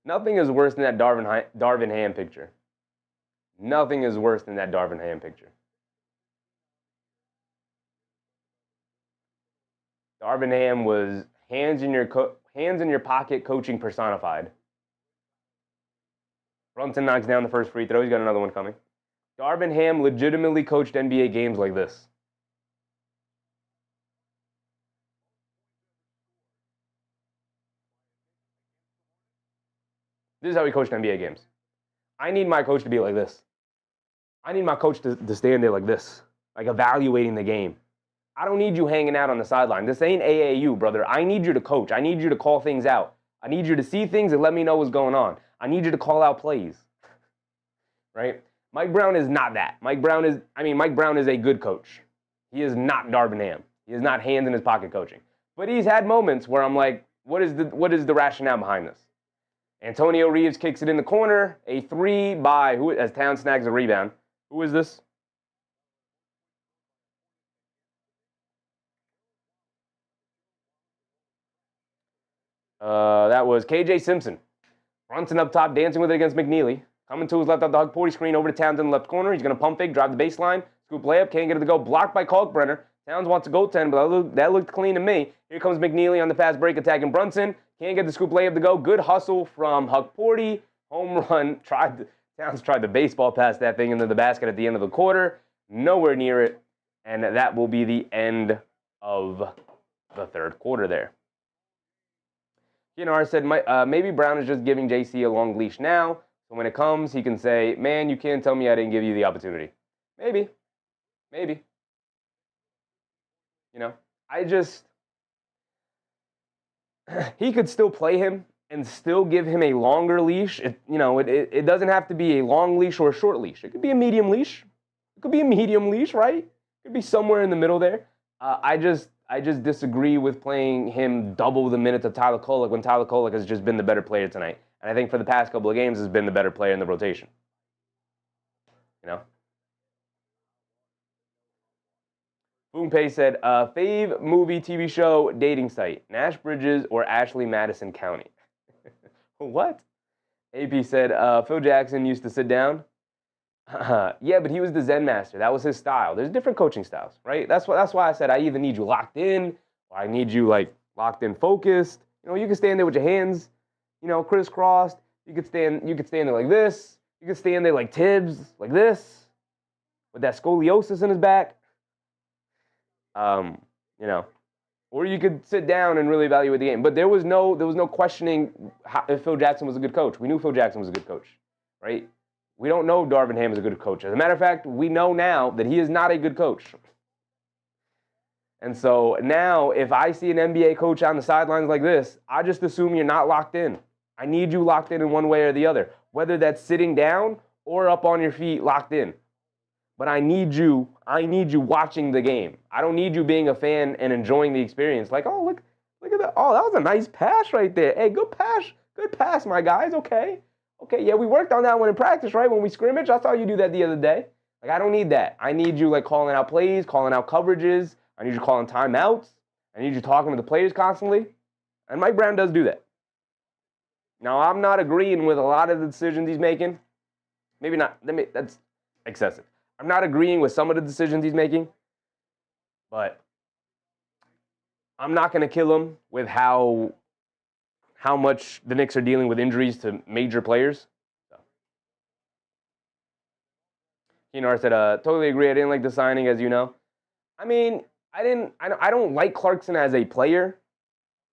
Nothing is worse than that Darvin Ham picture. Nothing is worse than that Darvin Ham picture. Darvin Ham was hands in your pocket coaching personified. Brunson knocks down the first free throw. He's got another one coming. Darvin Ham legitimately coached NBA games like this. This is how he coached NBA games. I need my coach to be like this. I need my coach to stand there like this, like evaluating the game. I don't need you hanging out on the sideline. This ain't AAU, brother. I need you to coach. I need you to call things out. I need you to see things and let me know what's going on. I need you to call out plays. Right? Mike Brown is not that. Mike Brown is a good coach. He is not Darvin Ham. He is not hands in his pocket coaching. But he's had moments where I'm like, what is the rationale behind this? Antonio Reeves kicks it in the corner. A three by as Towns snags a rebound. Who is this? That was KJ Simpson. Brunson up top, dancing with it against McNeely. Coming to his left off the Hug 40 screen over to Towns in the left corner. He's going to pump fake, drive the baseline, scoop layup, can't get it to go. Blocked by Kalkbrenner. Towns wants a goaltend, but that looked clean to me. Here comes McNeely on the fast break attacking Brunson. Can't get the scoop layup to go. Good hustle from Hug 40. Home run. Towns tried to baseball pass that thing into the basket at the end of the quarter. Nowhere near it. And that will be the end of the third quarter there. Giannis said, maybe Brown is just giving JC a long leash now. So when it comes, he can say, man, you can't tell me I didn't give you the opportunity. Maybe. You know, he could still play him and still give him a longer leash. It doesn't have to be a long leash or a short leash. It could be a medium leash. Right? It could be somewhere in the middle there. I just disagree with playing him double the minutes of Tyler Kolek when Tyler Kolek has just been the better player tonight. And I think for the past couple of games has been the better player in the rotation. You know? Boompe said, fave movie, TV show, dating site, Nash Bridges or Ashley Madison County. What? AP said, Phil Jackson used to sit down. Yeah, but he was the Zen master. That was his style. There's different coaching styles, right? That's why I said I either need you locked in or I need you like locked in focused. You can stand there with your hands, crisscrossed. You could stand there like this. You could stand there like Tibbs, like this, with that scoliosis in his back. Or you could sit down and really evaluate the game. But there was no questioning if Phil Jackson was a good coach. We knew Phil Jackson was a good coach, right? We don't know Darvin Ham is a good coach. As a matter of fact, we know now that he is not a good coach. And so now, if I see an NBA coach on the sidelines like this, I just assume you're not locked in. I need you locked in one way or the other, whether that's sitting down or up on your feet locked in. But I need you watching the game. I don't need you being a fan and enjoying the experience. Like, oh, look at that. Oh, that was a nice pass right there. Hey, good pass, my guys. Okay, yeah, we worked on that one in practice, right? When we scrimmage, I saw you do that the other day. Like, I don't need that. I need you, like, calling out plays, calling out coverages. I need you calling timeouts. I need you talking to the players constantly. And Mike Brown does do that. Now, I'm not agreeing with a lot of the decisions he's making. Maybe not. That's excessive. I'm not agreeing with some of the decisions he's making. But I'm not going to kill him with how how much the Knicks are dealing with injuries to major players. So. Keenar said, totally agree. I didn't like the signing, as you know. I mean, I don't like Clarkson as a player.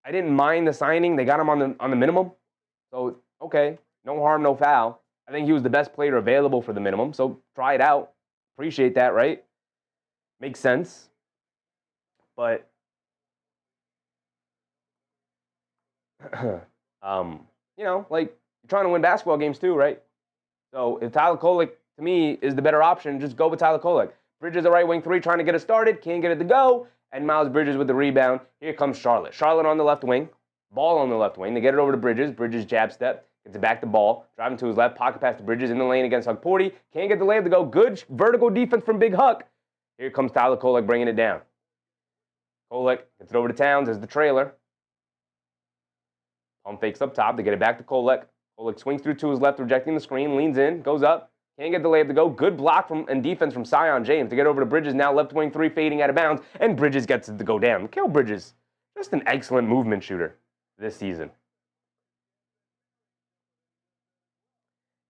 I didn't mind the signing. They got him on the minimum. So, okay, no harm, no foul. I think he was the best player available for the minimum. So try it out. Appreciate that, right? Makes sense. But you know, like, you're trying to win basketball games too, right? So if Tyler Kolek, to me, is the better option, just go with Tyler Kolek. Bridges, a right wing three, trying to get it started, can't get it to go, and Miles Bridges with the rebound. Here comes Charlotte. Charlotte on the left wing, ball on the left wing. They get it over to Bridges. Bridges jab step, gets it back to ball, driving to his left, pocket pass to Bridges in the lane against Huck-Porty. Can't get the layup to go. Good vertical defense from Big Huck. Here comes Tyler Kolek bringing it down. Kolek gets it over to Towns as the trailer. Pump fakes up top. They get it back to Kolek. Kolek swings through to his left, rejecting the screen, leans in, goes up. Can't get the layup to go. Good block and defense from Sion James to get over to Bridges. Now left wing three, fading out of bounds, and Bridges gets it to go down. Mikal Bridges, just an excellent movement shooter this season.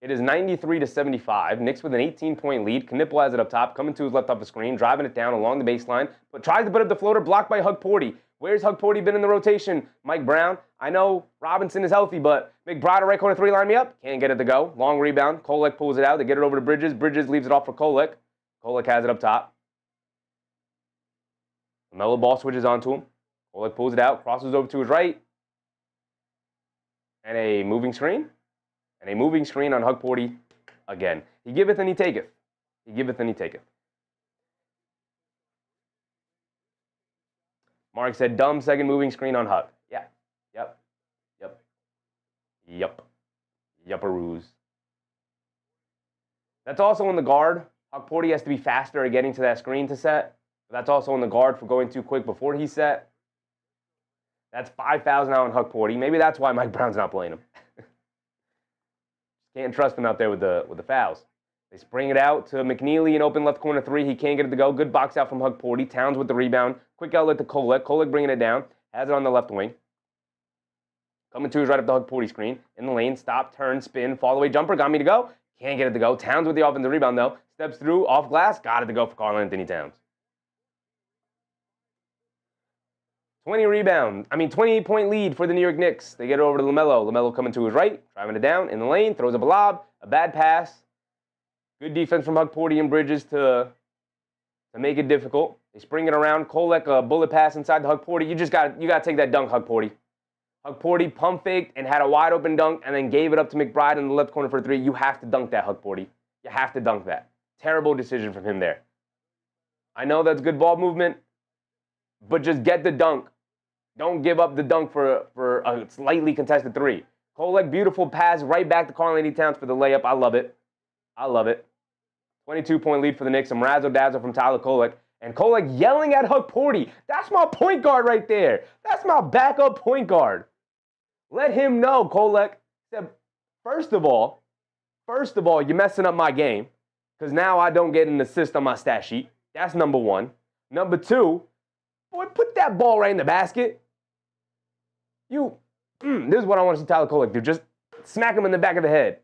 It is 93-75. Knicks with an 18-point lead. Knipple has it up top, coming to his left off the screen, driving it down along the baseline, but tries to put up the floater, blocked by Huck-Porty. Where's Huck-Porty been in the rotation? Mike Brown. I know Robinson is healthy, but McBride, right corner three, line me up. Can't get it to go. Long rebound. Kolek pulls it out. They get it over to Bridges. Bridges leaves it off for Kolek. Kolek has it up top. LaMelo ball switches onto him. Kolek pulls it out, crosses over to his right. And a moving screen. And a moving screen on Huck-Porty again. He giveth and he taketh. He giveth and he taketh. Mark said, dumb second moving screen on Huck. Yeah. Yep. Yupparoos. That's also on the guard. Huck-Porty has to be faster at getting to that screen to set. That's also on the guard for going too quick before he set. That's 5 fouls now on Huck-Porty. Maybe that's why Mike Brown's not playing him. Can't trust him out there with the fouls. They spring it out to McNeely in open left corner three. He can't get it to go. Good box out from Huck-Porty. Towns with the rebound. Quick outlet to Kolek. Kolek bringing it down. Has it on the left wing. Coming to his right up the Huck-Porty screen. In the lane. Stop, turn, spin, fall away jumper. Got me to go. Can't get it to go. Towns with the offensive rebound though. Steps through, off glass. Got it to go for Karl-Anthony Towns. 28-point lead for the New York Knicks. They get it over to LaMelo. LaMelo coming to his right, driving it down in the lane, throws up a lob, a bad pass. Good defense from Huck-Porty and Bridges to make it difficult. They spring it around. Kolek, a bullet pass inside the Huck-Porty. You got to take that dunk, Huck-Porty. Huck-Porty pump faked and had a wide open dunk and then gave it up to McBride in the left corner for three. You have to dunk that, Huck-Porty. You have to dunk that. Terrible decision from him there. I know that's good ball movement, but just get the dunk. Don't give up the dunk for a slightly contested three. Kolek, beautiful pass right back to Karl-Anthony Towns for the layup. I love it. 22-point lead for the Knicks. Some razzle-dazzle from Tyler Kolek. And Kolek yelling at Huck-Porty. That's my point guard right there. That's my backup point guard. Let him know, Kolek. First of all, you're messing up my game because now I don't get an assist on my stat sheet. That's number one. Number two, boy, put that ball right in the basket. This is what I want to see Tyler Kolek do. Just smack him in the back of the head.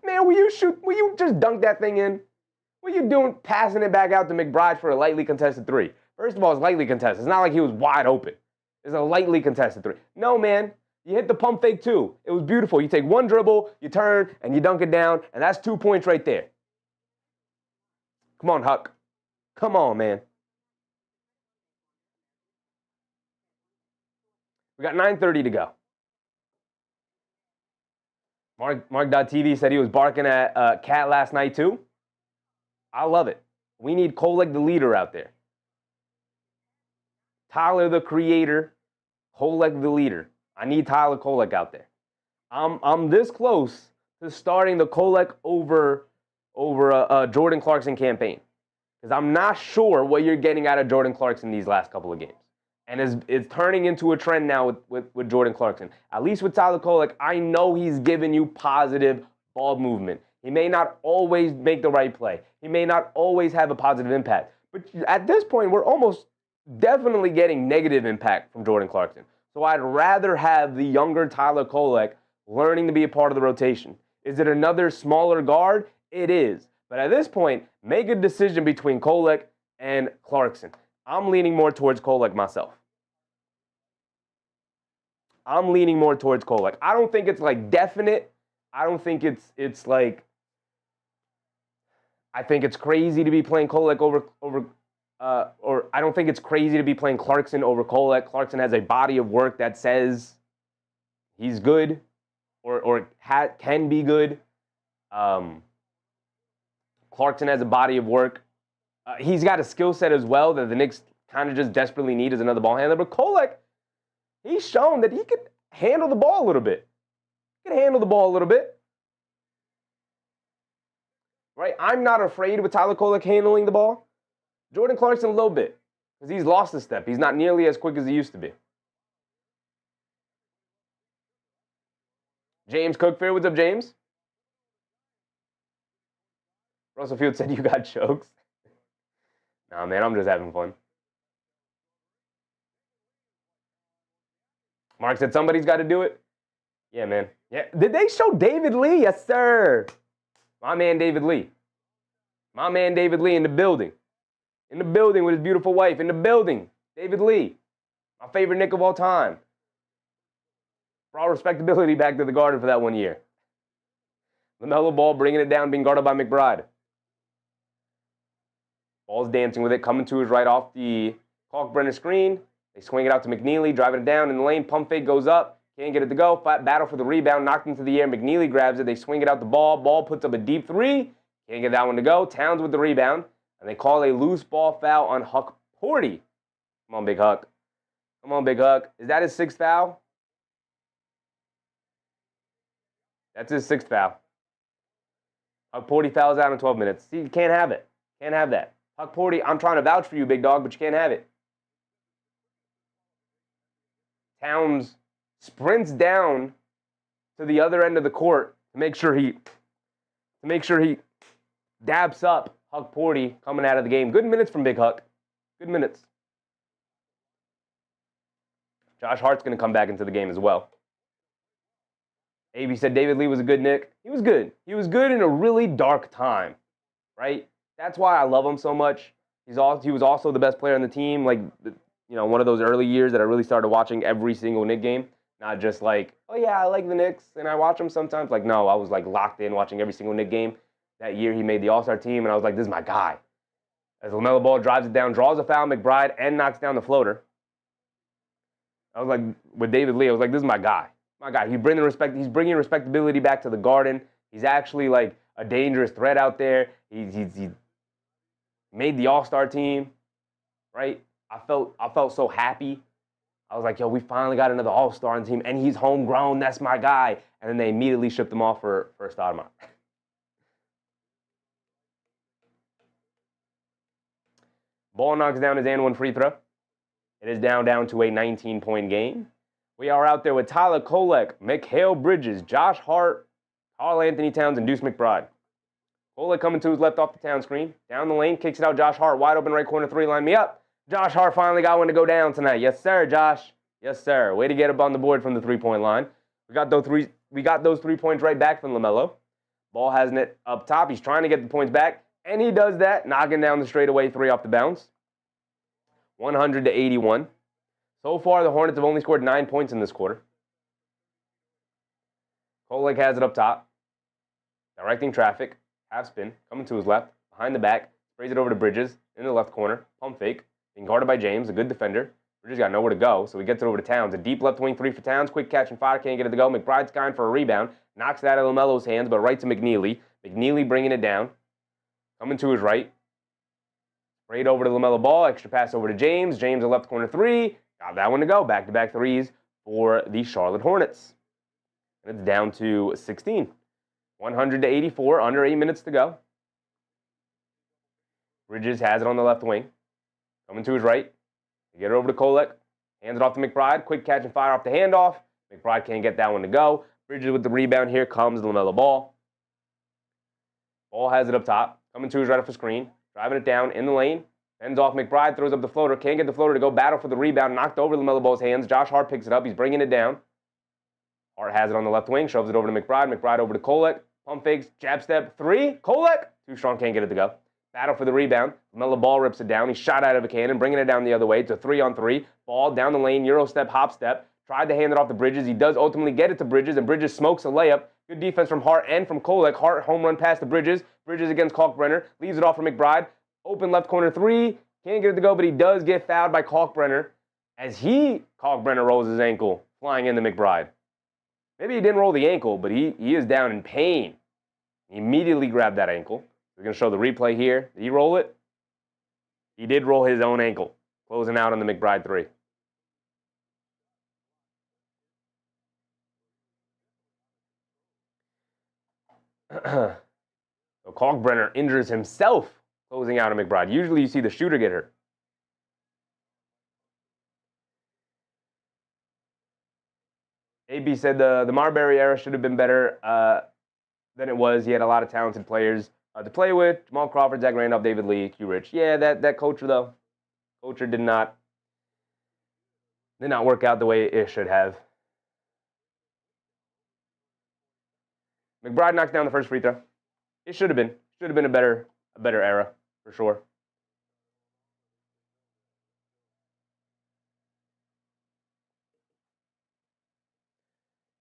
Man, will you just dunk that thing in? What are you doing passing it back out to McBride for a lightly contested three? First of all, it's lightly contested. It's not like he was wide open. It's a lightly contested three. No, man. You hit the pump fake too. It was beautiful. You take one dribble, you turn, and you dunk it down, and that's 2 points right there. Come on, Huck. Come on, man. We got 9:30 to go. Mark.TV said he was barking at Cat last night too. I love it. We need Kolek the leader out there. Tyler the creator, Kolek the leader. I need Tyler Kolek out there. I'm this close to starting the Kolek over Jordan Clarkson campaign because I'm not sure what you're getting out of Jordan Clarkson these last couple of games. And it's turning into a trend now with Jordan Clarkson. At least with Tyler Kolek, I know he's giving you positive ball movement. He may not always make the right play. He may not always have a positive impact. But at this point, we're almost definitely getting negative impact from Jordan Clarkson. So I'd rather have the younger Tyler Kolek learning to be a part of the rotation. Is it another smaller guard? It is. But at this point, make a decision between Kolek and Clarkson. I'm leaning more towards Kolek myself. I don't think it's like definite. I don't think it's like, I think it's crazy to be playing Kolek or I don't think it's crazy to be playing Clarkson over Kolek. Clarkson has a body of work that says he's good or can be good. Clarkson has a body of work. He's got a skill set as well that the Knicks kind of just desperately need as another ball handler. But Kolek, he's shown that he could handle the ball a little bit. Right? I'm not afraid with Tyler Kolek handling the ball. Jordan Clarkson a little bit because he's lost a step. He's not nearly as quick as he used to be. James Cookfair, what's up, James? Russell Field said you got chokes. Nah, man, I'm just having fun. Mark said somebody's got to do it. Yeah, man. Yeah. Did they show David Lee? Yes, sir. My man David Lee. In the building. In the building with his beautiful wife. In the building. David Lee. My favorite Knick of all time. Brought respectability back to the Garden for that 1 year. LaMelo Ball bringing it down, being guarded by McBride. Ball's dancing with it, coming to his right off the Kalkbrenner screen. They swing it out to McNeely, driving it down in the lane. Pump fake goes up. Can't get it to go. Battle for the rebound, knocked into the air. McNeely grabs it. They swing it out the ball. Ball puts up a deep three. Can't get that one to go. Towns with the rebound. And they call a loose ball foul on Huck Porty. Come on, Big Huck. Is that his sixth foul? That's his sixth foul. Huck Porty fouls out in 12 minutes. See, you can't have it. Can't have that. Huck Porty, I'm trying to vouch for you, big dog, but you can't have it. Towns sprints down to the other end of the court to make sure he dabs up Huck Porty coming out of the game. Good minutes from Big Huck. Good minutes. Josh Hart's going to come back into the game as well. AV said David Lee was a good Knick. He was good. He was good in a really dark time, right? That's why I love him so much. He was also the best player on the team, like, one of those early years that I really started watching every single Knick game. Not just like, oh yeah, I like the Knicks and I watch them sometimes. Like, no, I was like locked in watching every single Knick game. That year he made the All-Star team and I was like, this is my guy. As LaMelo Ball drives it down, draws a foul, McBride, and knocks down the floater. I was like, with David Lee, I was like, this is my guy. He's bringing respectability back to the Garden. He's actually like a dangerous threat out there. He made the All-Star team, right? I felt so happy. I was like, yo, we finally got another All-Star on the team, and he's homegrown. That's my guy. And then they immediately shipped him off for Stoudemire. Ball knocks down his and one free throw. It is down to a 19-point game. We are out there with Tyler Kolek, Mikal Bridges, Josh Hart, Karl-Anthony Towns, and Deuce McBride. Kolek coming to his left off the Town screen. Down the lane, kicks it out. Josh Hart, wide open right corner three, line me up. Josh Hart finally got one to go down tonight. Yes, sir, Josh. Yes, sir. Way to get up on the board from the three-point line. We got those 3 points right back from LaMelo. Ball has it up top. He's trying to get the points back, and he does that, knocking down the straightaway three off the bounce. 100-81. So far, the Hornets have only scored 9 points in this quarter. Kolek has it up top. Directing traffic. Half spin. Coming to his left. Behind the back. Sprays it over to Bridges. In the left corner. Pump fake. Being guarded by James. A good defender. Bridges got nowhere to go, so he gets it over to Towns. A deep left wing three for Towns. Quick catch and fire. Can't get it to go. McBride's kind for a rebound. Knocks it out of LaMelo's hands, but right to McNeely. McNeely bringing it down. Coming to his right. Sprayed over to LaMelo Ball. Extra pass over to James. James a left corner three. Got that one to go. Back-to-back threes for the Charlotte Hornets. And it's down to 16. 100-84, under 8 minutes to go. Bridges has it on the left wing. Coming to his right. They get it over to Kolek. Hands it off to McBride. Quick catch and fire off the handoff. McBride can't get that one to go. Bridges with the rebound. Here comes LaMelo Ball. Ball has it up top. Coming to his right off the screen. Driving it down in the lane. Ends off McBride, throws up the floater. Can't get the floater to go. Battle for the rebound. Knocked over LaMelo Ball's hands. Josh Hart picks it up. He's bringing it down. Hart has it on the left wing. Shoves it over to McBride. McBride over to Kolek. Pump fakes. Jab step. 3. Kolek. Too strong. Can't get it to go. Battle for the rebound. LaMelo Ball rips it down. He shot out of a cannon. Bringing it down the other way. It's a 3-on-3. Ball down the lane. Euro step. Hop step. Tried to hand it off to Bridges. He does ultimately get it to Bridges. And Bridges smokes a layup. Good defense from Hart and from Kolek. Hart home run pass to Bridges. Bridges against Kalkbrenner. Leaves it off for McBride. Open left corner 3. Can't get it to go, but he does get fouled by Kalkbrenner as Kalkbrenner rolls his ankle, flying into McBride. Maybe he didn't roll the ankle, but he is down in pain. He immediately grabbed that ankle. We're going to show the replay here. Did he roll it? He did roll his own ankle, closing out on the McBride 3. So Kalkbrenner injures himself closing out on McBride. Usually you see the shooter get hurt. AB said the Marbury era should have been better than it was. He had a lot of talented players to play with. Jamal Crawford, Zach Randolph, David Lee, Q Rich. Yeah, that culture, though. Culture did not work out the way it should have. McBride knocks down the first free throw. It should have been. Should have been a better era, for sure.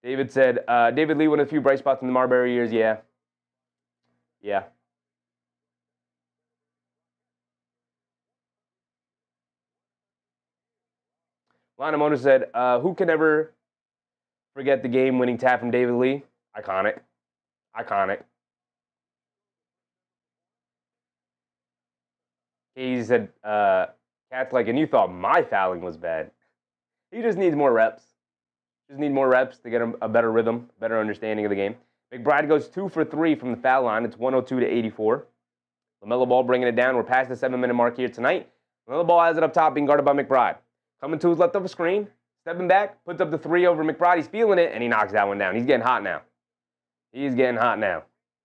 David said, David Lee, one of the few bright spots in the Marbury years. Yeah. Yeah. Lanamoto said, who can ever forget the game-winning tap from David Lee? Iconic. Iconic. He said, Cat's like, and you thought my fouling was bad. He just needs more reps. Just need more reps to get a better rhythm, better understanding of the game. McBride goes 2 for 3 from the foul line. It's 102-84. LaMelo Ball bringing it down. We're past the 7-minute mark here tonight. LaMelo Ball has it up top, being guarded by McBride. Coming to his left of a screen, stepping back, puts up the 3 over McBride. He's feeling it, and he knocks that one down. He's getting hot now. He's getting hot now.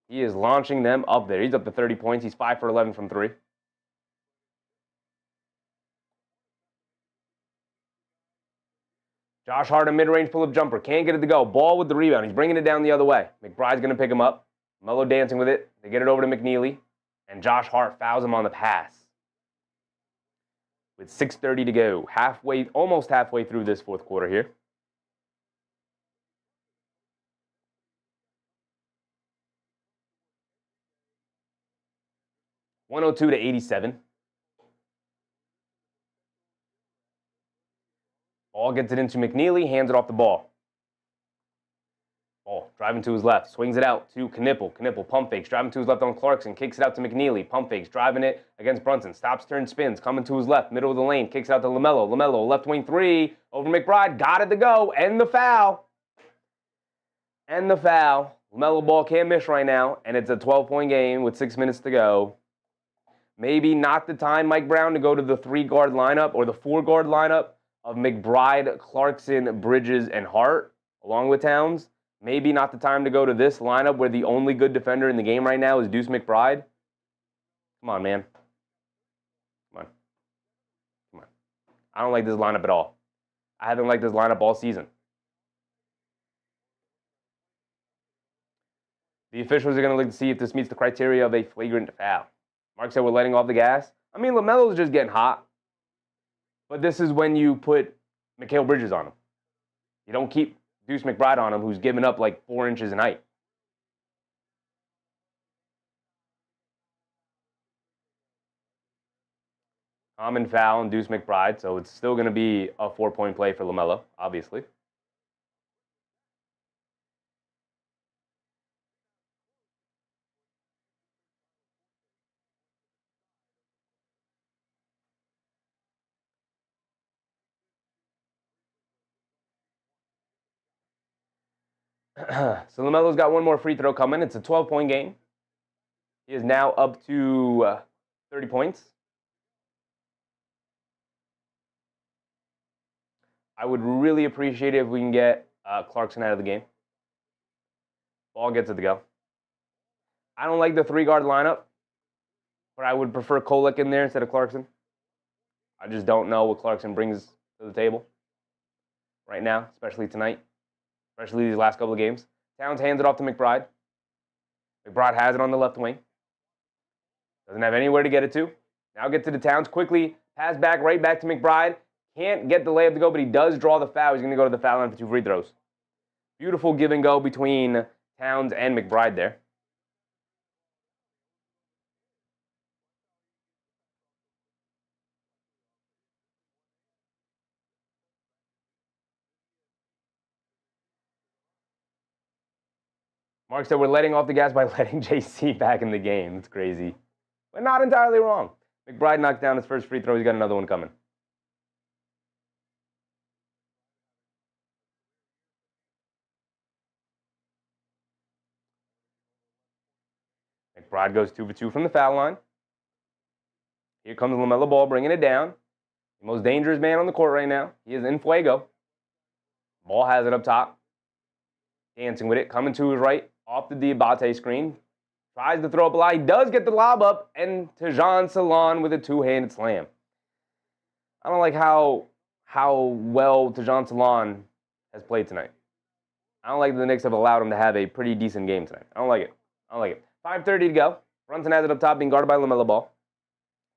He is launching them up there. He's up to 30 points. He's 5 for 11 from 3. Josh Hart, a mid-range pull-up jumper. Can't get it to go. Ball with the rebound. He's bringing it down the other way. McBride's going to pick him up. Melo dancing with it. They get it over to McNeely. And Josh Hart fouls him on the pass. With 6:30 to go. Almost halfway through this fourth quarter here. (102-87). Ball gets it into McNeely, hands it off the ball. Ball driving to his left, swings it out to Knipple. Knipple pump fakes, driving to his left on Clarkson, kicks it out to McNeely. Pump fakes, driving it against Brunson. Stops, turns, spins, coming to his left, middle of the lane, kicks it out to LaMelo. LaMelo, left wing 3, over McBride, got it to go, and the foul. And the foul. LaMelo Ball can't miss right now, and it's a 12-point game with 6 minutes to go. Maybe not the time, Mike Brown, to go to the 3-guard lineup or the 4-guard lineup of McBride, Clarkson, Bridges, and Hart, along with Towns. Maybe not the time to go to this lineup where the only good defender in the game right now is Deuce McBride. Come on, man. Come on. Come on. I don't like this lineup at all. I haven't liked this lineup all season. The officials are going to look to see if this meets the criteria of a flagrant foul. Mark said we're letting off the gas. I mean, LaMelo's just getting hot. But this is when you put Mikal Bridges on him. You don't keep Deuce McBride on him, who's given up like 4 inches in height. Common foul on Deuce McBride, so it's still going to be a 4-point play for LaMelo, obviously. So LaMelo's got one more free throw coming. It's a 12-point game. He is now up to 30 points. I would really appreciate it if we can get Clarkson out of the game. Ball gets it to go. I don't like the 3-guard lineup, but I would prefer Kolek in there instead of Clarkson. I just don't know what Clarkson brings to the table right now, especially tonight, especially these last couple of games. Towns hands it off to McBride. McBride has it on the left wing. Doesn't have anywhere to get it to. Now get to the Towns quickly. Pass back, right back to McBride. Can't get the layup to go, but he does draw the foul. He's going to go to the foul line for 2 free throws. Beautiful give and go between Towns and McBride there. Mark said we're letting off the gas by letting JC back in the game. It's crazy. But not entirely wrong. McBride knocked down his first free throw. He's got another one coming. McBride goes 2 for 2 from the foul line. Here comes LaMelo Ball bringing it down. The most dangerous man on the court right now. He is in fuego. Ball has it up top. Dancing with it. Coming to his right. Off the Yabusele screen. Tries to throw up a lot. He does get the lob up. And Tajon Salon with a 2-handed slam. I don't like how well Tajon Salon has played tonight. I don't like that the Knicks have allowed him to have a pretty decent game tonight. I don't like it. 5:30 to go. Brunson has it up top, being guarded by LaMelo Ball.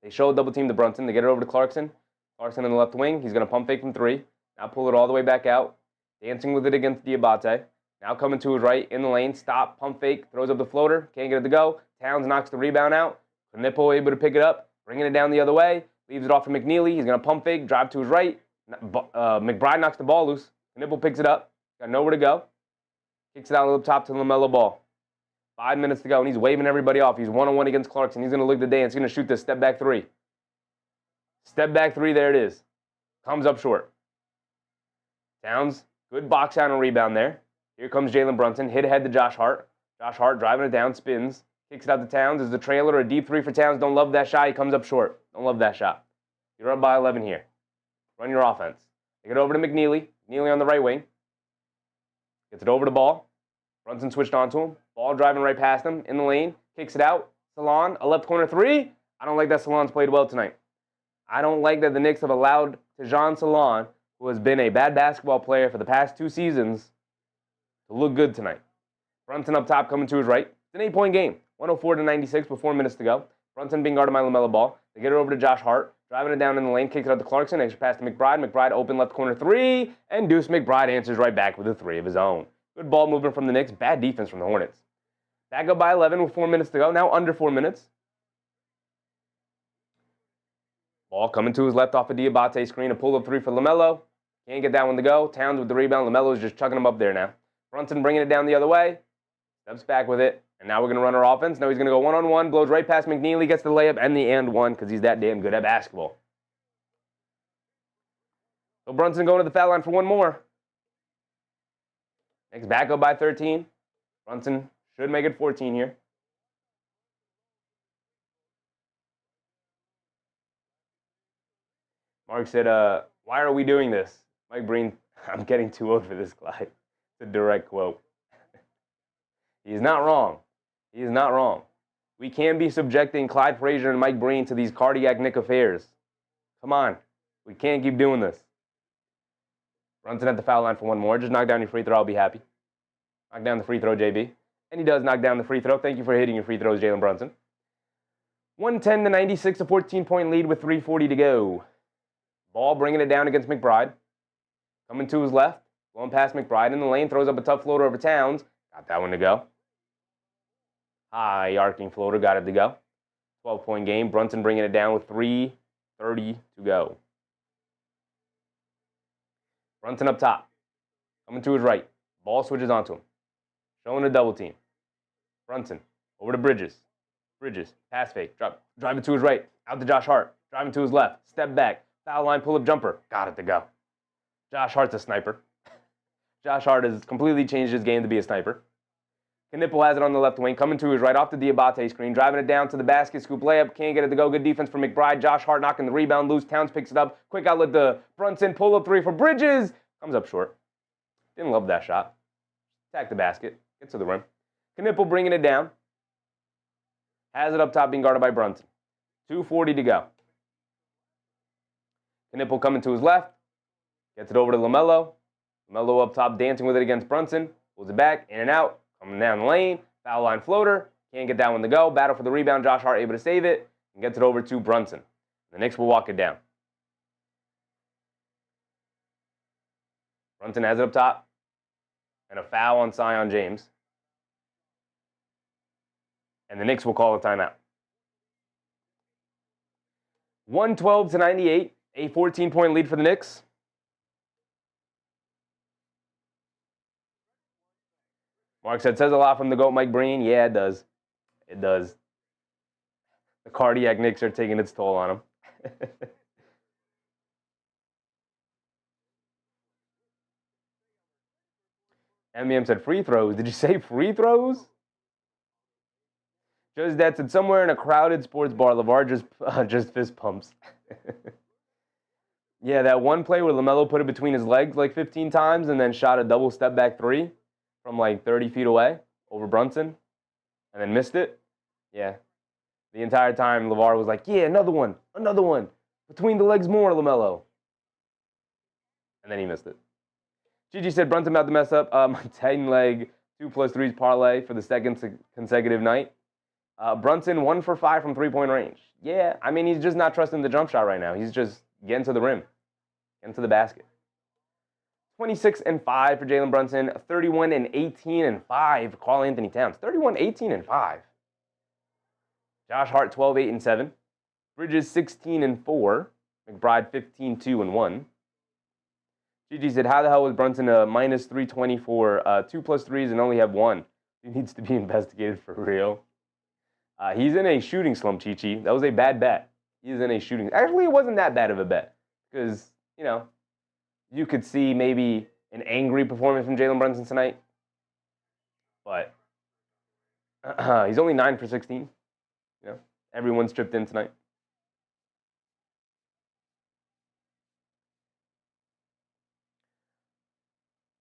They show a double team to Brunson. They get it over to Clarkson. Clarkson in the left wing. He's going to pump fake from 3. Now pull it all the way back out. Dancing with it against Yabusele. Now coming to his right in the lane. Stop, pump fake, throws up the floater. Can't get it to go. Towns knocks the rebound out. Knipple able to pick it up. Bringing it down the other way. Leaves it off for McNeely. He's going to pump fake, drive to his right. McBride knocks the ball loose. Knipple picks it up. Got nowhere to go. Kicks it out up top to LaMelo Ball. 5 minutes to go, and he's waving everybody off. He's 1-on-1 against Clarkson. He's going to look the dance. He's going to shoot this step back 3. Step back 3, there it is. Comes up short. Towns, good box out and rebound there. Here comes Jalen Brunson. Hit ahead to Josh Hart. Josh Hart driving it down, spins. Kicks it out to Towns. Is the trailer, a deep 3 for Towns. Don't love that shot. He comes up short. Don't love that shot. You're up by 11 here. Run your offense. Take it over to McNeely. McNeely on the right wing. Gets it over to Ball. Brunson switched onto him. Ball driving right past him in the lane. Kicks it out. Salon, a left corner 3. I don't like that Salon's played well tonight. I don't like that the Knicks have allowed Tajon Salon, who has been a bad basketball player for the past 2 seasons, to look good tonight. Brunson up top coming to his right. It's an 8-point game. 104-96 with 4 minutes to go. Brunson being guarded by LaMelo Ball. They get it over to Josh Hart. Driving it down in the lane. Kicks it out to Clarkson. Extra pass to McBride. McBride open left corner 3. And Deuce McBride answers right back with a 3 of his own. Good ball movement from the Knicks. Bad defense from the Hornets. Back up by 11 with 4 minutes to go. Now under 4 minutes. Ball coming to his left off a Yabusele screen. A pull-up 3 for LaMelo. Can't get that one to go. Towns with the rebound. LaMelo is just chucking him up there now. Brunson bringing it down the other way. Steps back with it. And now we're going to run our offense. Now he's going to go one-on-one. Blows right past McNeely. Gets the layup and the and one because he's that damn good at basketball. So Brunson going to the foul line for one more. Knicks back up by 13. Brunson should make it 14 here. Mark said, why are we doing this? Mike Breen, I'm getting too old for this, Clyde. It's a direct quote. He's not wrong. He is not wrong. We can't be subjecting Clyde Frazier and Mike Breen to these cardiac Knick affairs. Come on. We can't keep doing this. Brunson at the foul line for one more. Just knock down your free throw. I'll be happy. Knock down the free throw, JB. And he does knock down the free throw. Thank you for hitting your free throws, Jalen Brunson. 110-96, a 14-point lead with 3:40 to go. Ball bringing it down against McBride. Coming to his left. Going past McBride in the lane. Throws up a tough floater over Towns. Got that one to go. High arcing floater. Got it to go. 12-point game. Brunson bringing it down with 3:30 to go. Brunson up top. Coming to his right. Ball switches onto him. Showing a double team. Brunson. Over to Bridges. Bridges. Pass fake. Driving to his right. Out to Josh Hart. Driving to his left. Step back. Foul line pull-up jumper. Got it to go. Josh Hart's a sniper. Josh Hart has completely changed his game to be a sniper. Knipple has it on the left wing. Coming to his right off the Yabusele screen. Driving it down to the basket. Scoop layup. Can't get it to go. Good defense for McBride. Josh Hart knocking the rebound loose. Towns picks it up. Quick outlet to Brunson. Pull-up 3 for Bridges. Comes up short. Didn't love that shot. Attack the basket. Gets to the rim. Knipple bringing it down. Has it up top being guarded by Brunson. 2:40 to go. Knipple coming to his left. Gets it over to LaMelo. LaMelo up top dancing with it against Brunson. Pulls it back, in and out. Coming down the lane. Foul line floater. Can't get that one to go. Battle for the rebound. Josh Hart able to save it. And gets it over to Brunson. The Knicks will walk it down. Brunson has it up top. And a foul on Zion James. And the Knicks will call a timeout. 112-98. A 14-point lead for the Knicks. Mark said, says a lot from the GOAT Mike Breen. Yeah, it does. It does. The cardiac Knicks are taking its toll on him. MEM said free throws. Did you say free throws? Just that said somewhere in a crowded sports bar, LeVar just fist pumps. Yeah, that one play where LaMelo put it between his legs like 15 times and then shot a double step back three from like 30 feet away over Brunson and then missed it. Yeah. The entire time, LeVar was like, yeah, another one. Between the legs more, LaMelo. And then he missed it. Gigi said, Brunson about to mess up my 10-leg 2+3s parlay for the second consecutive night. Brunson 1 for 5 from three-point range. Yeah, I mean, he's just not trusting the jump shot right now. He's just getting to the rim, getting to the basket. 26-5 for Jalen Brunson. 31-18-5 Karl-Anthony Towns. 31-18-5. Josh Hart 12-8-7. Bridges 16-4. McBride 15-2-1. Gigi said, how the hell was Brunson a minus 320 for 2+3s and only have one? He needs to be investigated for real. He's in a shooting slump, Chi-Chi. That was a bad bet. He's in a shooting. Actually, it wasn't that bad of a bet because, you know, you could see maybe an angry performance from Jalen Brunson tonight. But he's only 9 for 16. You know, everyone's tripped in tonight.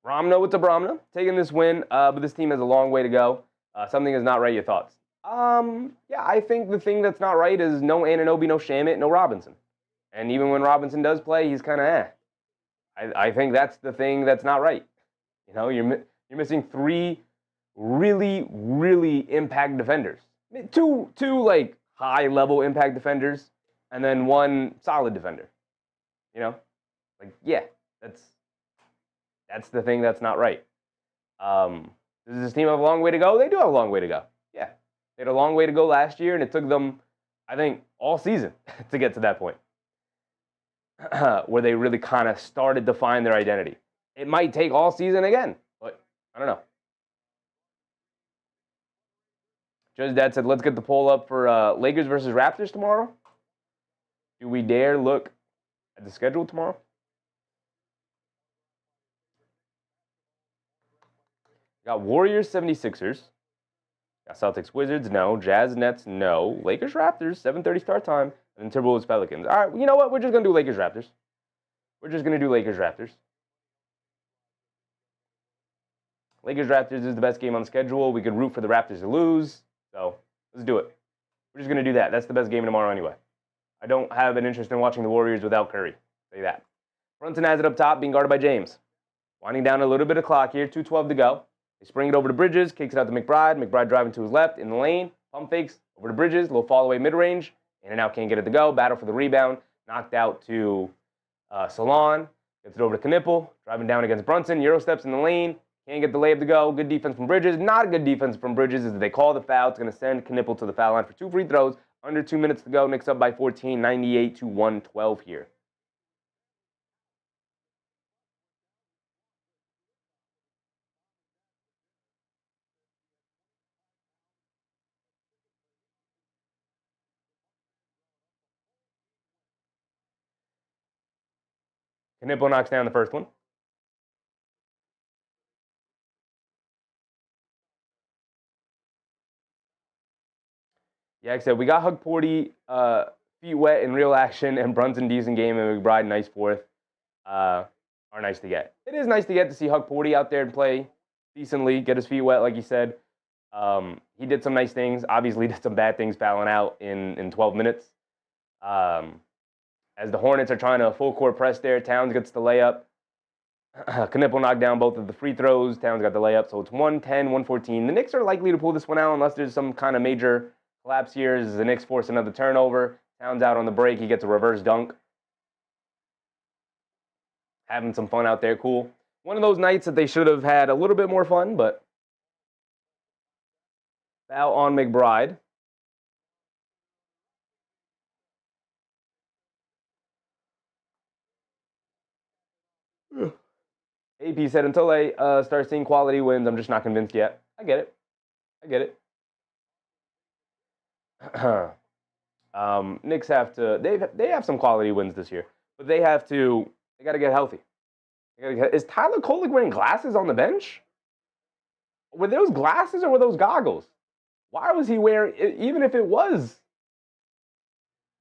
Bromna with the Bromna, taking this win, but this team has a long way to go. Something is not right. Your thoughts? Yeah, I think the thing that's not right is no Anunoby, no Shamet, no Robinson. And even when Robinson does play, he's kind of eh. I think that's the thing that's not right. You know, you're missing 3 really, really impact defenders. Two like high-level impact defenders, and then 1 solid defender. You know? Like, yeah, that's the thing that's not right. Does this team have a long way to go? They do have a long way to go. Yeah. They had a long way to go last year, and it took them, I think, all season to get to that point where they really kind of started to find their identity. It might take all season again, but I don't know. Judge Dad said, let's get the poll up for Lakers versus Raptors tomorrow. Do we dare look at the schedule tomorrow? Got Warriors, 76ers. Got Celtics, Wizards, no. Jazz, Nets, no. Lakers, Raptors, 7:30 start time. And then Timberwolves, Pelicans. All right, you know what? We're just going to do Lakers, Raptors. Lakers, Raptors is the best game on the schedule. We could root for the Raptors to lose. So let's do it. We're just going to do that. That's the best game tomorrow anyway. I don't have an interest in watching the Warriors without Curry. Say that. Brunson has it up top, being guarded by James. Winding down a little bit of clock here. 2:12 to go. They spring it over to Bridges, kicks it out to McBride. McBride driving to his left in the lane. Pump fakes over to Bridges. Little fall away mid-range. In and out, can't get it to go. Battle for the rebound. Knocked out to Salon. Gets it over to Knipple. Driving down against Brunson. Euro steps in the lane. Can't get the layup to go. Good defense from Bridges. Not good defense from Bridges as they call the foul. It's going to send Knipple to the foul line for 2 free throws. Under 2 minutes to go. Knicks up by 14. 98-112 here. Knipple knocks down the first one. Yeah, like I said, we got Hug Porty, feet wet in real action, and Brunson decent game, and McBride nice fourth. Are nice to get. It is nice to get to see Hug Porty out there and play decently, get his feet wet, like you said. He did some nice things. Obviously, did some bad things fouling out in 12 minutes. as the Hornets are trying to full court press there. Towns gets the layup. Knipple knocked down both of the free throws. Towns got the layup, so it's 110, 114. The Knicks are likely to pull this one out unless there's some kind of major collapse here. As the Knicks force another turnover. Towns out on the break. He gets a reverse dunk. Having some fun out there. Cool. One of those nights that they should have had a little bit more fun, but foul on McBride. AP said, until I start seeing quality wins, I'm just not convinced yet. I get it. I get it. Knicks have to, they have some quality wins this year, but they got to get healthy. Is Tyler Kolek wearing glasses on the bench? Were those glasses or were those goggles? Why was he wearing, even if it was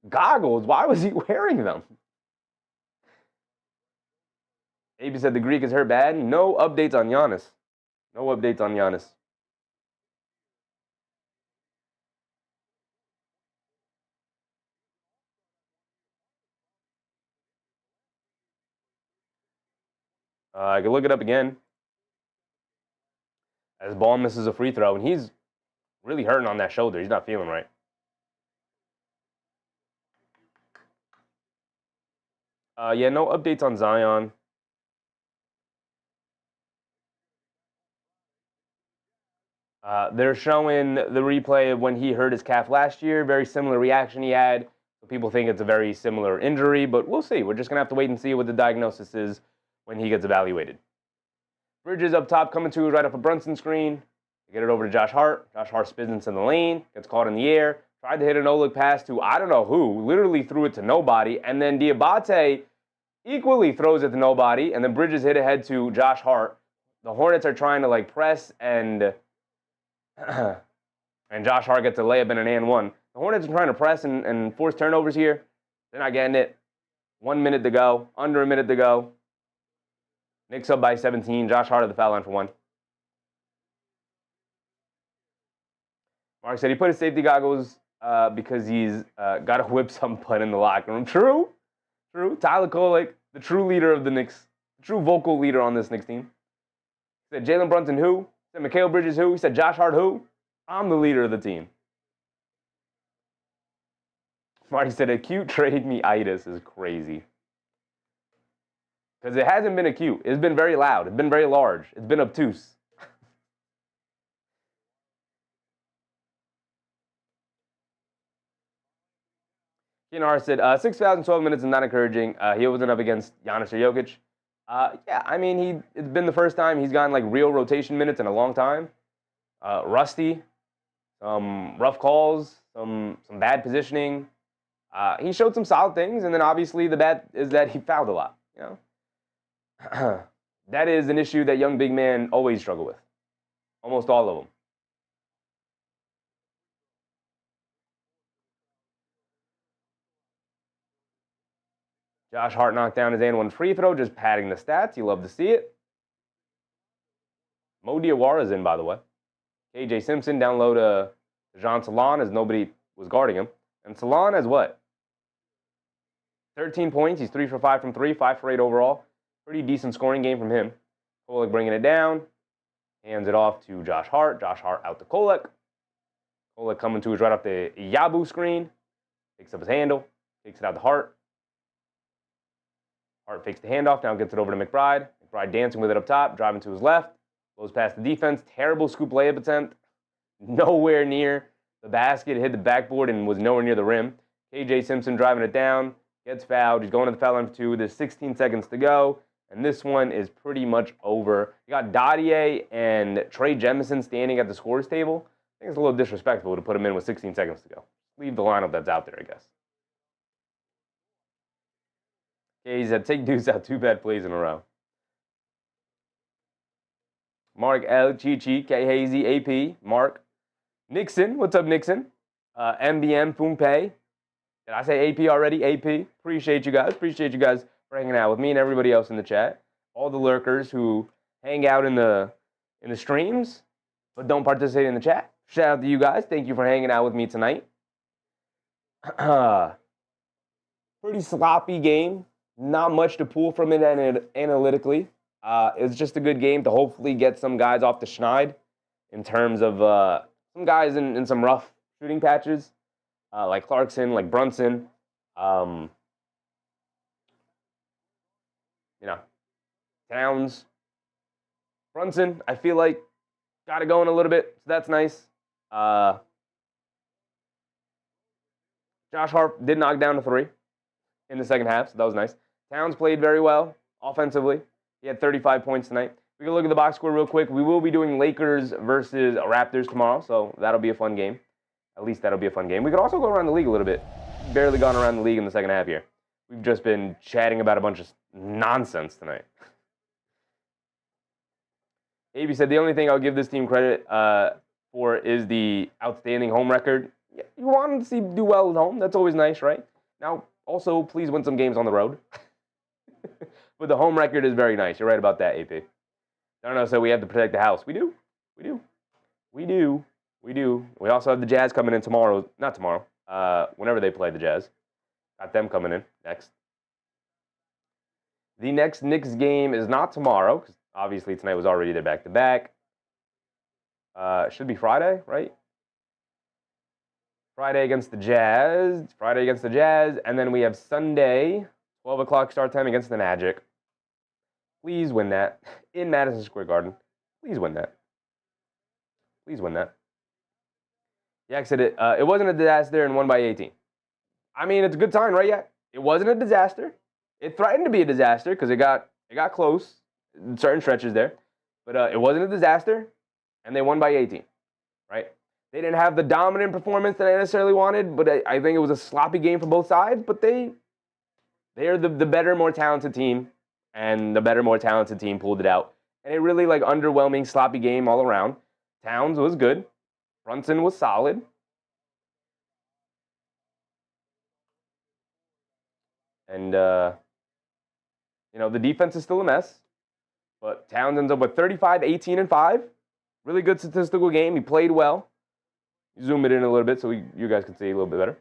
goggles, why was he wearing them? AB said the Greek is hurt bad. No updates on Giannis. No updates on Giannis. I can look it up again. As Ball misses a free throw, and he's really hurting on that shoulder. He's not feeling right. Yeah, no updates on Zion. They're showing the replay of when he hurt his calf last year. Very similar reaction he had. People think it's a very similar injury, but we'll see. We're just going to have to wait and see what the diagnosis is when he gets evaluated. Bridges up top coming to right off a Brunson screen. Get it over to Josh Hart. Josh Hart spins into the lane. Gets caught in the air. Tried to hit a no-look pass to I don't know who. Literally threw it to nobody. And then Yabusele equally throws it to nobody. And then Bridges hit ahead to Josh Hart. The Hornets are trying to press and Josh Hart gets a layup and an and one. The Hornets are trying to press and force turnovers here. They're not getting it. 1 minute to go. Under a minute to go. Knicks up by 17. Josh Hart at the foul line for one. Mark said he put his safety goggles because he's got to whip some butt in the locker room. True. Tyler Kolek, the true leader of the Knicks. The true vocal leader on this Knicks team. He said Jalen Brunson who? He said Mikal Bridges who? He said Josh Hart who? I'm the leader of the team. Marty said acute trade me-itis is crazy. Because it hasn't been acute. It's been very loud. It's been very large. It's been obtuse. Hart said 6 fouls in 12 minutes is not encouraging. He wasn't up against Giannis or Jokic. Yeah, I mean, it's been the first time he's gotten real rotation minutes in a long time. Rusty, some rough calls, some bad positioning. He showed some solid things, and then obviously the bad is that he fouled a lot. That is an issue that young big men always struggle with. Almost all of them. Josh Hart knocked down his and one free throw, just padding the stats. You love to see it. Mo Diawara's in, by the way. KJ Simpson down low to Jean Salon as nobody was guarding him. And Salon has what? 13 points. He's 3 for 5 from 3, 5 for 8 overall. Pretty decent scoring game from him. Kolek bringing it down. Hands it off to Josh Hart. Josh Hart out to Kolek. Kolek coming to us right off the Yabu screen. Picks up his handle. Takes it out to Hart. Hart fakes the handoff. Now gets it over to McBride. McBride dancing with it up top. Driving to his left. Blows past the defense. Terrible scoop layup attempt. Nowhere near the basket. Hit the backboard and was nowhere near the rim. KJ Simpson driving it down. Gets fouled. He's going to the foul line for 2. There's 16 seconds to go. And this one is pretty much over. You got Dadier and Trey Jemison standing at the scores table. I think it's a little disrespectful to put him in with 16 seconds to go. Leave the lineup that's out there, I guess. Okay, he said, take dudes out 2 bad plays in a row. Mark L. Chichi, K. Hazy, AP, Mark. Nixon, what's up, Nixon? MBM, Poompe. Did I say AP already? AP. Appreciate you guys. Appreciate you guys for hanging out with me and everybody else in the chat. All the lurkers who hang out in the streams but don't participate in the chat. Shout out to you guys. Thank you for hanging out with me tonight. Pretty sloppy game. Not much to pull from it analytically. It's just a good game to hopefully get some guys off the schneid in terms of some guys in some rough shooting patches, like Clarkson, like Brunson. You know, Towns. Brunson, I feel like, got it going a little bit, so that's nice. Josh Hart did knock down a 3 in the second half, so that was nice. Towns played very well offensively. He had 35 points tonight. We can look at the box score real quick. We will be doing Lakers versus Raptors tomorrow, so that'll be a fun game. At least that'll be a fun game. We could also go around the league a little bit. Barely gone around the league in the second half here. We've just been chatting about a bunch of nonsense tonight. AB said the only thing I'll give this team credit for is the outstanding home record. You want them to see do well at home. That's always nice, right? Now, also, please win some games on the road. But the home record is very nice. You're right about that, AP. I don't know, so we have to protect the house. We do. We also have the Jazz coming in tomorrow. Not tomorrow. Whenever they play the Jazz. Got them coming in next. The next Knicks game is not tomorrow, because obviously tonight was already their back-to-back. Should be Friday, right? Friday against the Jazz. And then we have Sunday, 12 o'clock start time against the Magic. Please win that. In Madison Square Garden. Please win that. Yak said it wasn't a disaster and won by 18. I mean, it's a good sign, right, Yak? It wasn't a disaster. It threatened to be a disaster because it got close in certain stretches there. But it wasn't a disaster, and they won by 18, right? They didn't have the dominant performance that I necessarily wanted, but I think it was a sloppy game for both sides. But they are the better, more talented team, and the better, more talented team pulled it out. And a really underwhelming, sloppy game all around. Towns was good. Brunson was solid. And the defense is still a mess. But Towns ends up with 35, 18, and 5. Really good statistical game. He played well. Zoom it in a little bit so you guys can see a little bit better.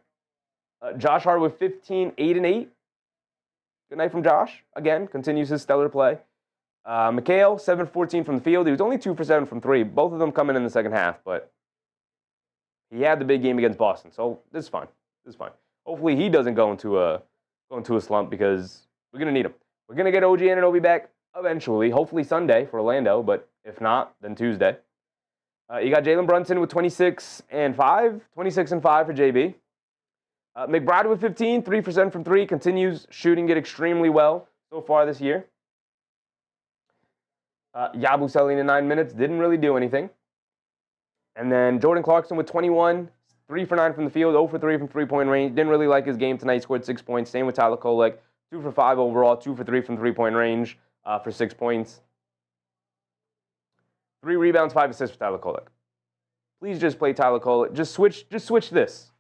Josh Hart with 15, 8, and 8. Good night from Josh. Again, continues his stellar play. Mikal, 7 14 from the field. He was only 2 for 7 from 3. Both of them coming in the second half, but he had the big game against Boston, so this is fine. Hopefully he doesn't go into a slump because we're going to need him. We're going to get OG Anunoby back eventually, hopefully Sunday for Orlando, but if not, then Tuesday. You got Jalen Brunson with 26 and 5 for JB. McBride with 15, 3 for 7 from 3, continues shooting it extremely well so far this year. Yabusele in 9 minutes, didn't really do anything. And then Jordan Clarkson with 21, 3 for 9 from the field, 0 for 3 from three-point range. Didn't really like his game tonight, scored 6 points. Same with Tyler Kolek, 2 for 5 overall, 2 for 3 from three-point range for 6 points. 3 rebounds, 5 assists for Tyler Kolek. Please just play Tyler Kolek. Just switch this.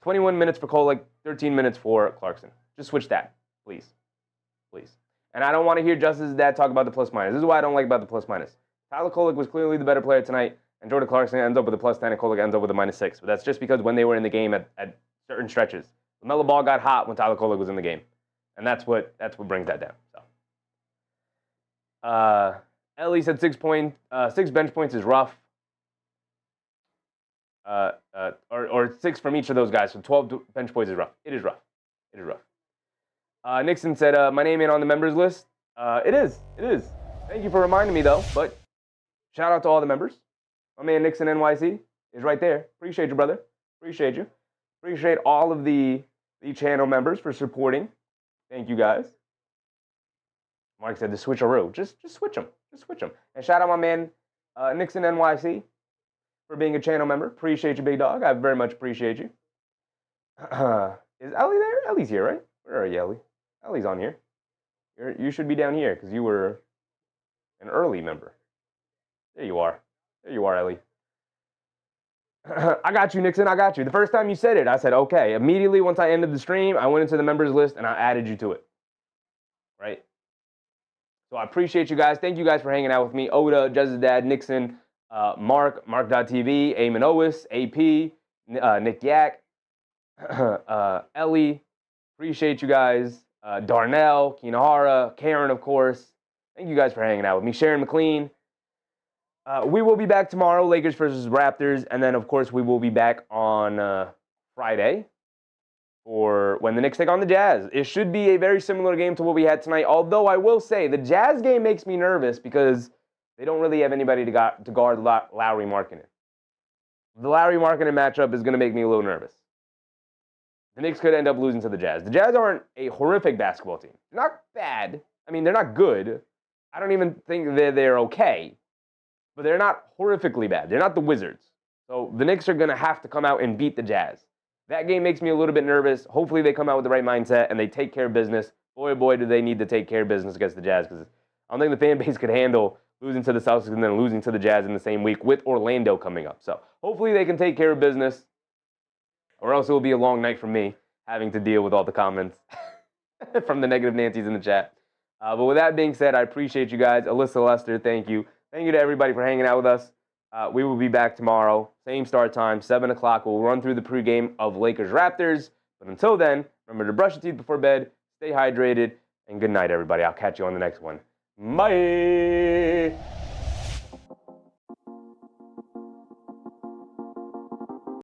21 minutes for Kolek, 13 minutes for Clarkson. Just switch that, please. And I don't want to hear Justice's dad talk about the plus-minus. This is why I don't like about the plus-minus. Tyler Kolek was clearly the better player tonight, and Jordan Clarkson ends up with a +10, and Kolek ends up with a -6. But that's just because when they were in the game at certain stretches. LaMelo Ball got hot when Tyler Kolek was in the game. And that's what brings that down. So, Ellie said 6 bench points is rough. Or 6 from each of those guys. So 12 bench points is rough. It is rough. Nixon said, my name ain't on the members list. It is. Thank you for reminding me, though. But shout out to all the members. My man Nixon NYC is right there. Appreciate you, brother. Appreciate you. Appreciate all of the channel members for supporting. Thank you, guys. Mark said the switcheroo. Just switch them. And shout out my man Nixon NYC for being a channel member. Appreciate you, big dog. I very much appreciate you. Is Ellie there? Ellie's here, right? Where are you, Ellie? Ellie's on here. You should be down here because you were an early member. There you are, Ellie. I got you, Nixon. I got you. The first time you said it, I said, okay. Immediately once I ended the stream, I went into the members list and I added you to it. Right? So I appreciate you guys. Thank you guys for hanging out with me. Oda, Jez's dad, Nixon, Mark.tv, Eamon Owis, AP, Nick Yak, Ellie, appreciate you guys. Darnell, Kinahara, Karen, of course. Thank you guys for hanging out with me. Sharon McLean. We will be back tomorrow, Lakers versus Raptors. And then, of course, we will be back on Friday for when the Knicks take on the Jazz. It should be a very similar game to what we had tonight. Although I will say the Jazz game makes me nervous because they don't really have anybody to guard Lauri Markkanen. The Lauri Markkanen matchup is going to make me a little nervous. The Knicks could end up losing to the Jazz. The Jazz aren't a horrific basketball team. They're not bad. I mean, they're not good. I don't even think they're okay. But they're not horrifically bad. They're not the Wizards. So the Knicks are going to have to come out and beat the Jazz. That game makes me a little bit nervous. Hopefully they come out with the right mindset and they take care of business. Boy, oh boy, do they need to take care of business against the Jazz, because I don't think the fan base could handle losing to the Celtics and then losing to the Jazz in the same week with Orlando coming up. So hopefully they can take care of business, or else it will be a long night for me having to deal with all the comments from the negative Nancy's in the chat. But with that being said, I appreciate you guys. Alyssa Lester, thank you. Thank you to everybody for hanging out with us. We will be back tomorrow, same start time, 7 o'clock. We'll run through the pregame of Lakers-Raptors. But until then, remember to brush your teeth before bed, stay hydrated, and good night, everybody. I'll catch you on the next one. Bye!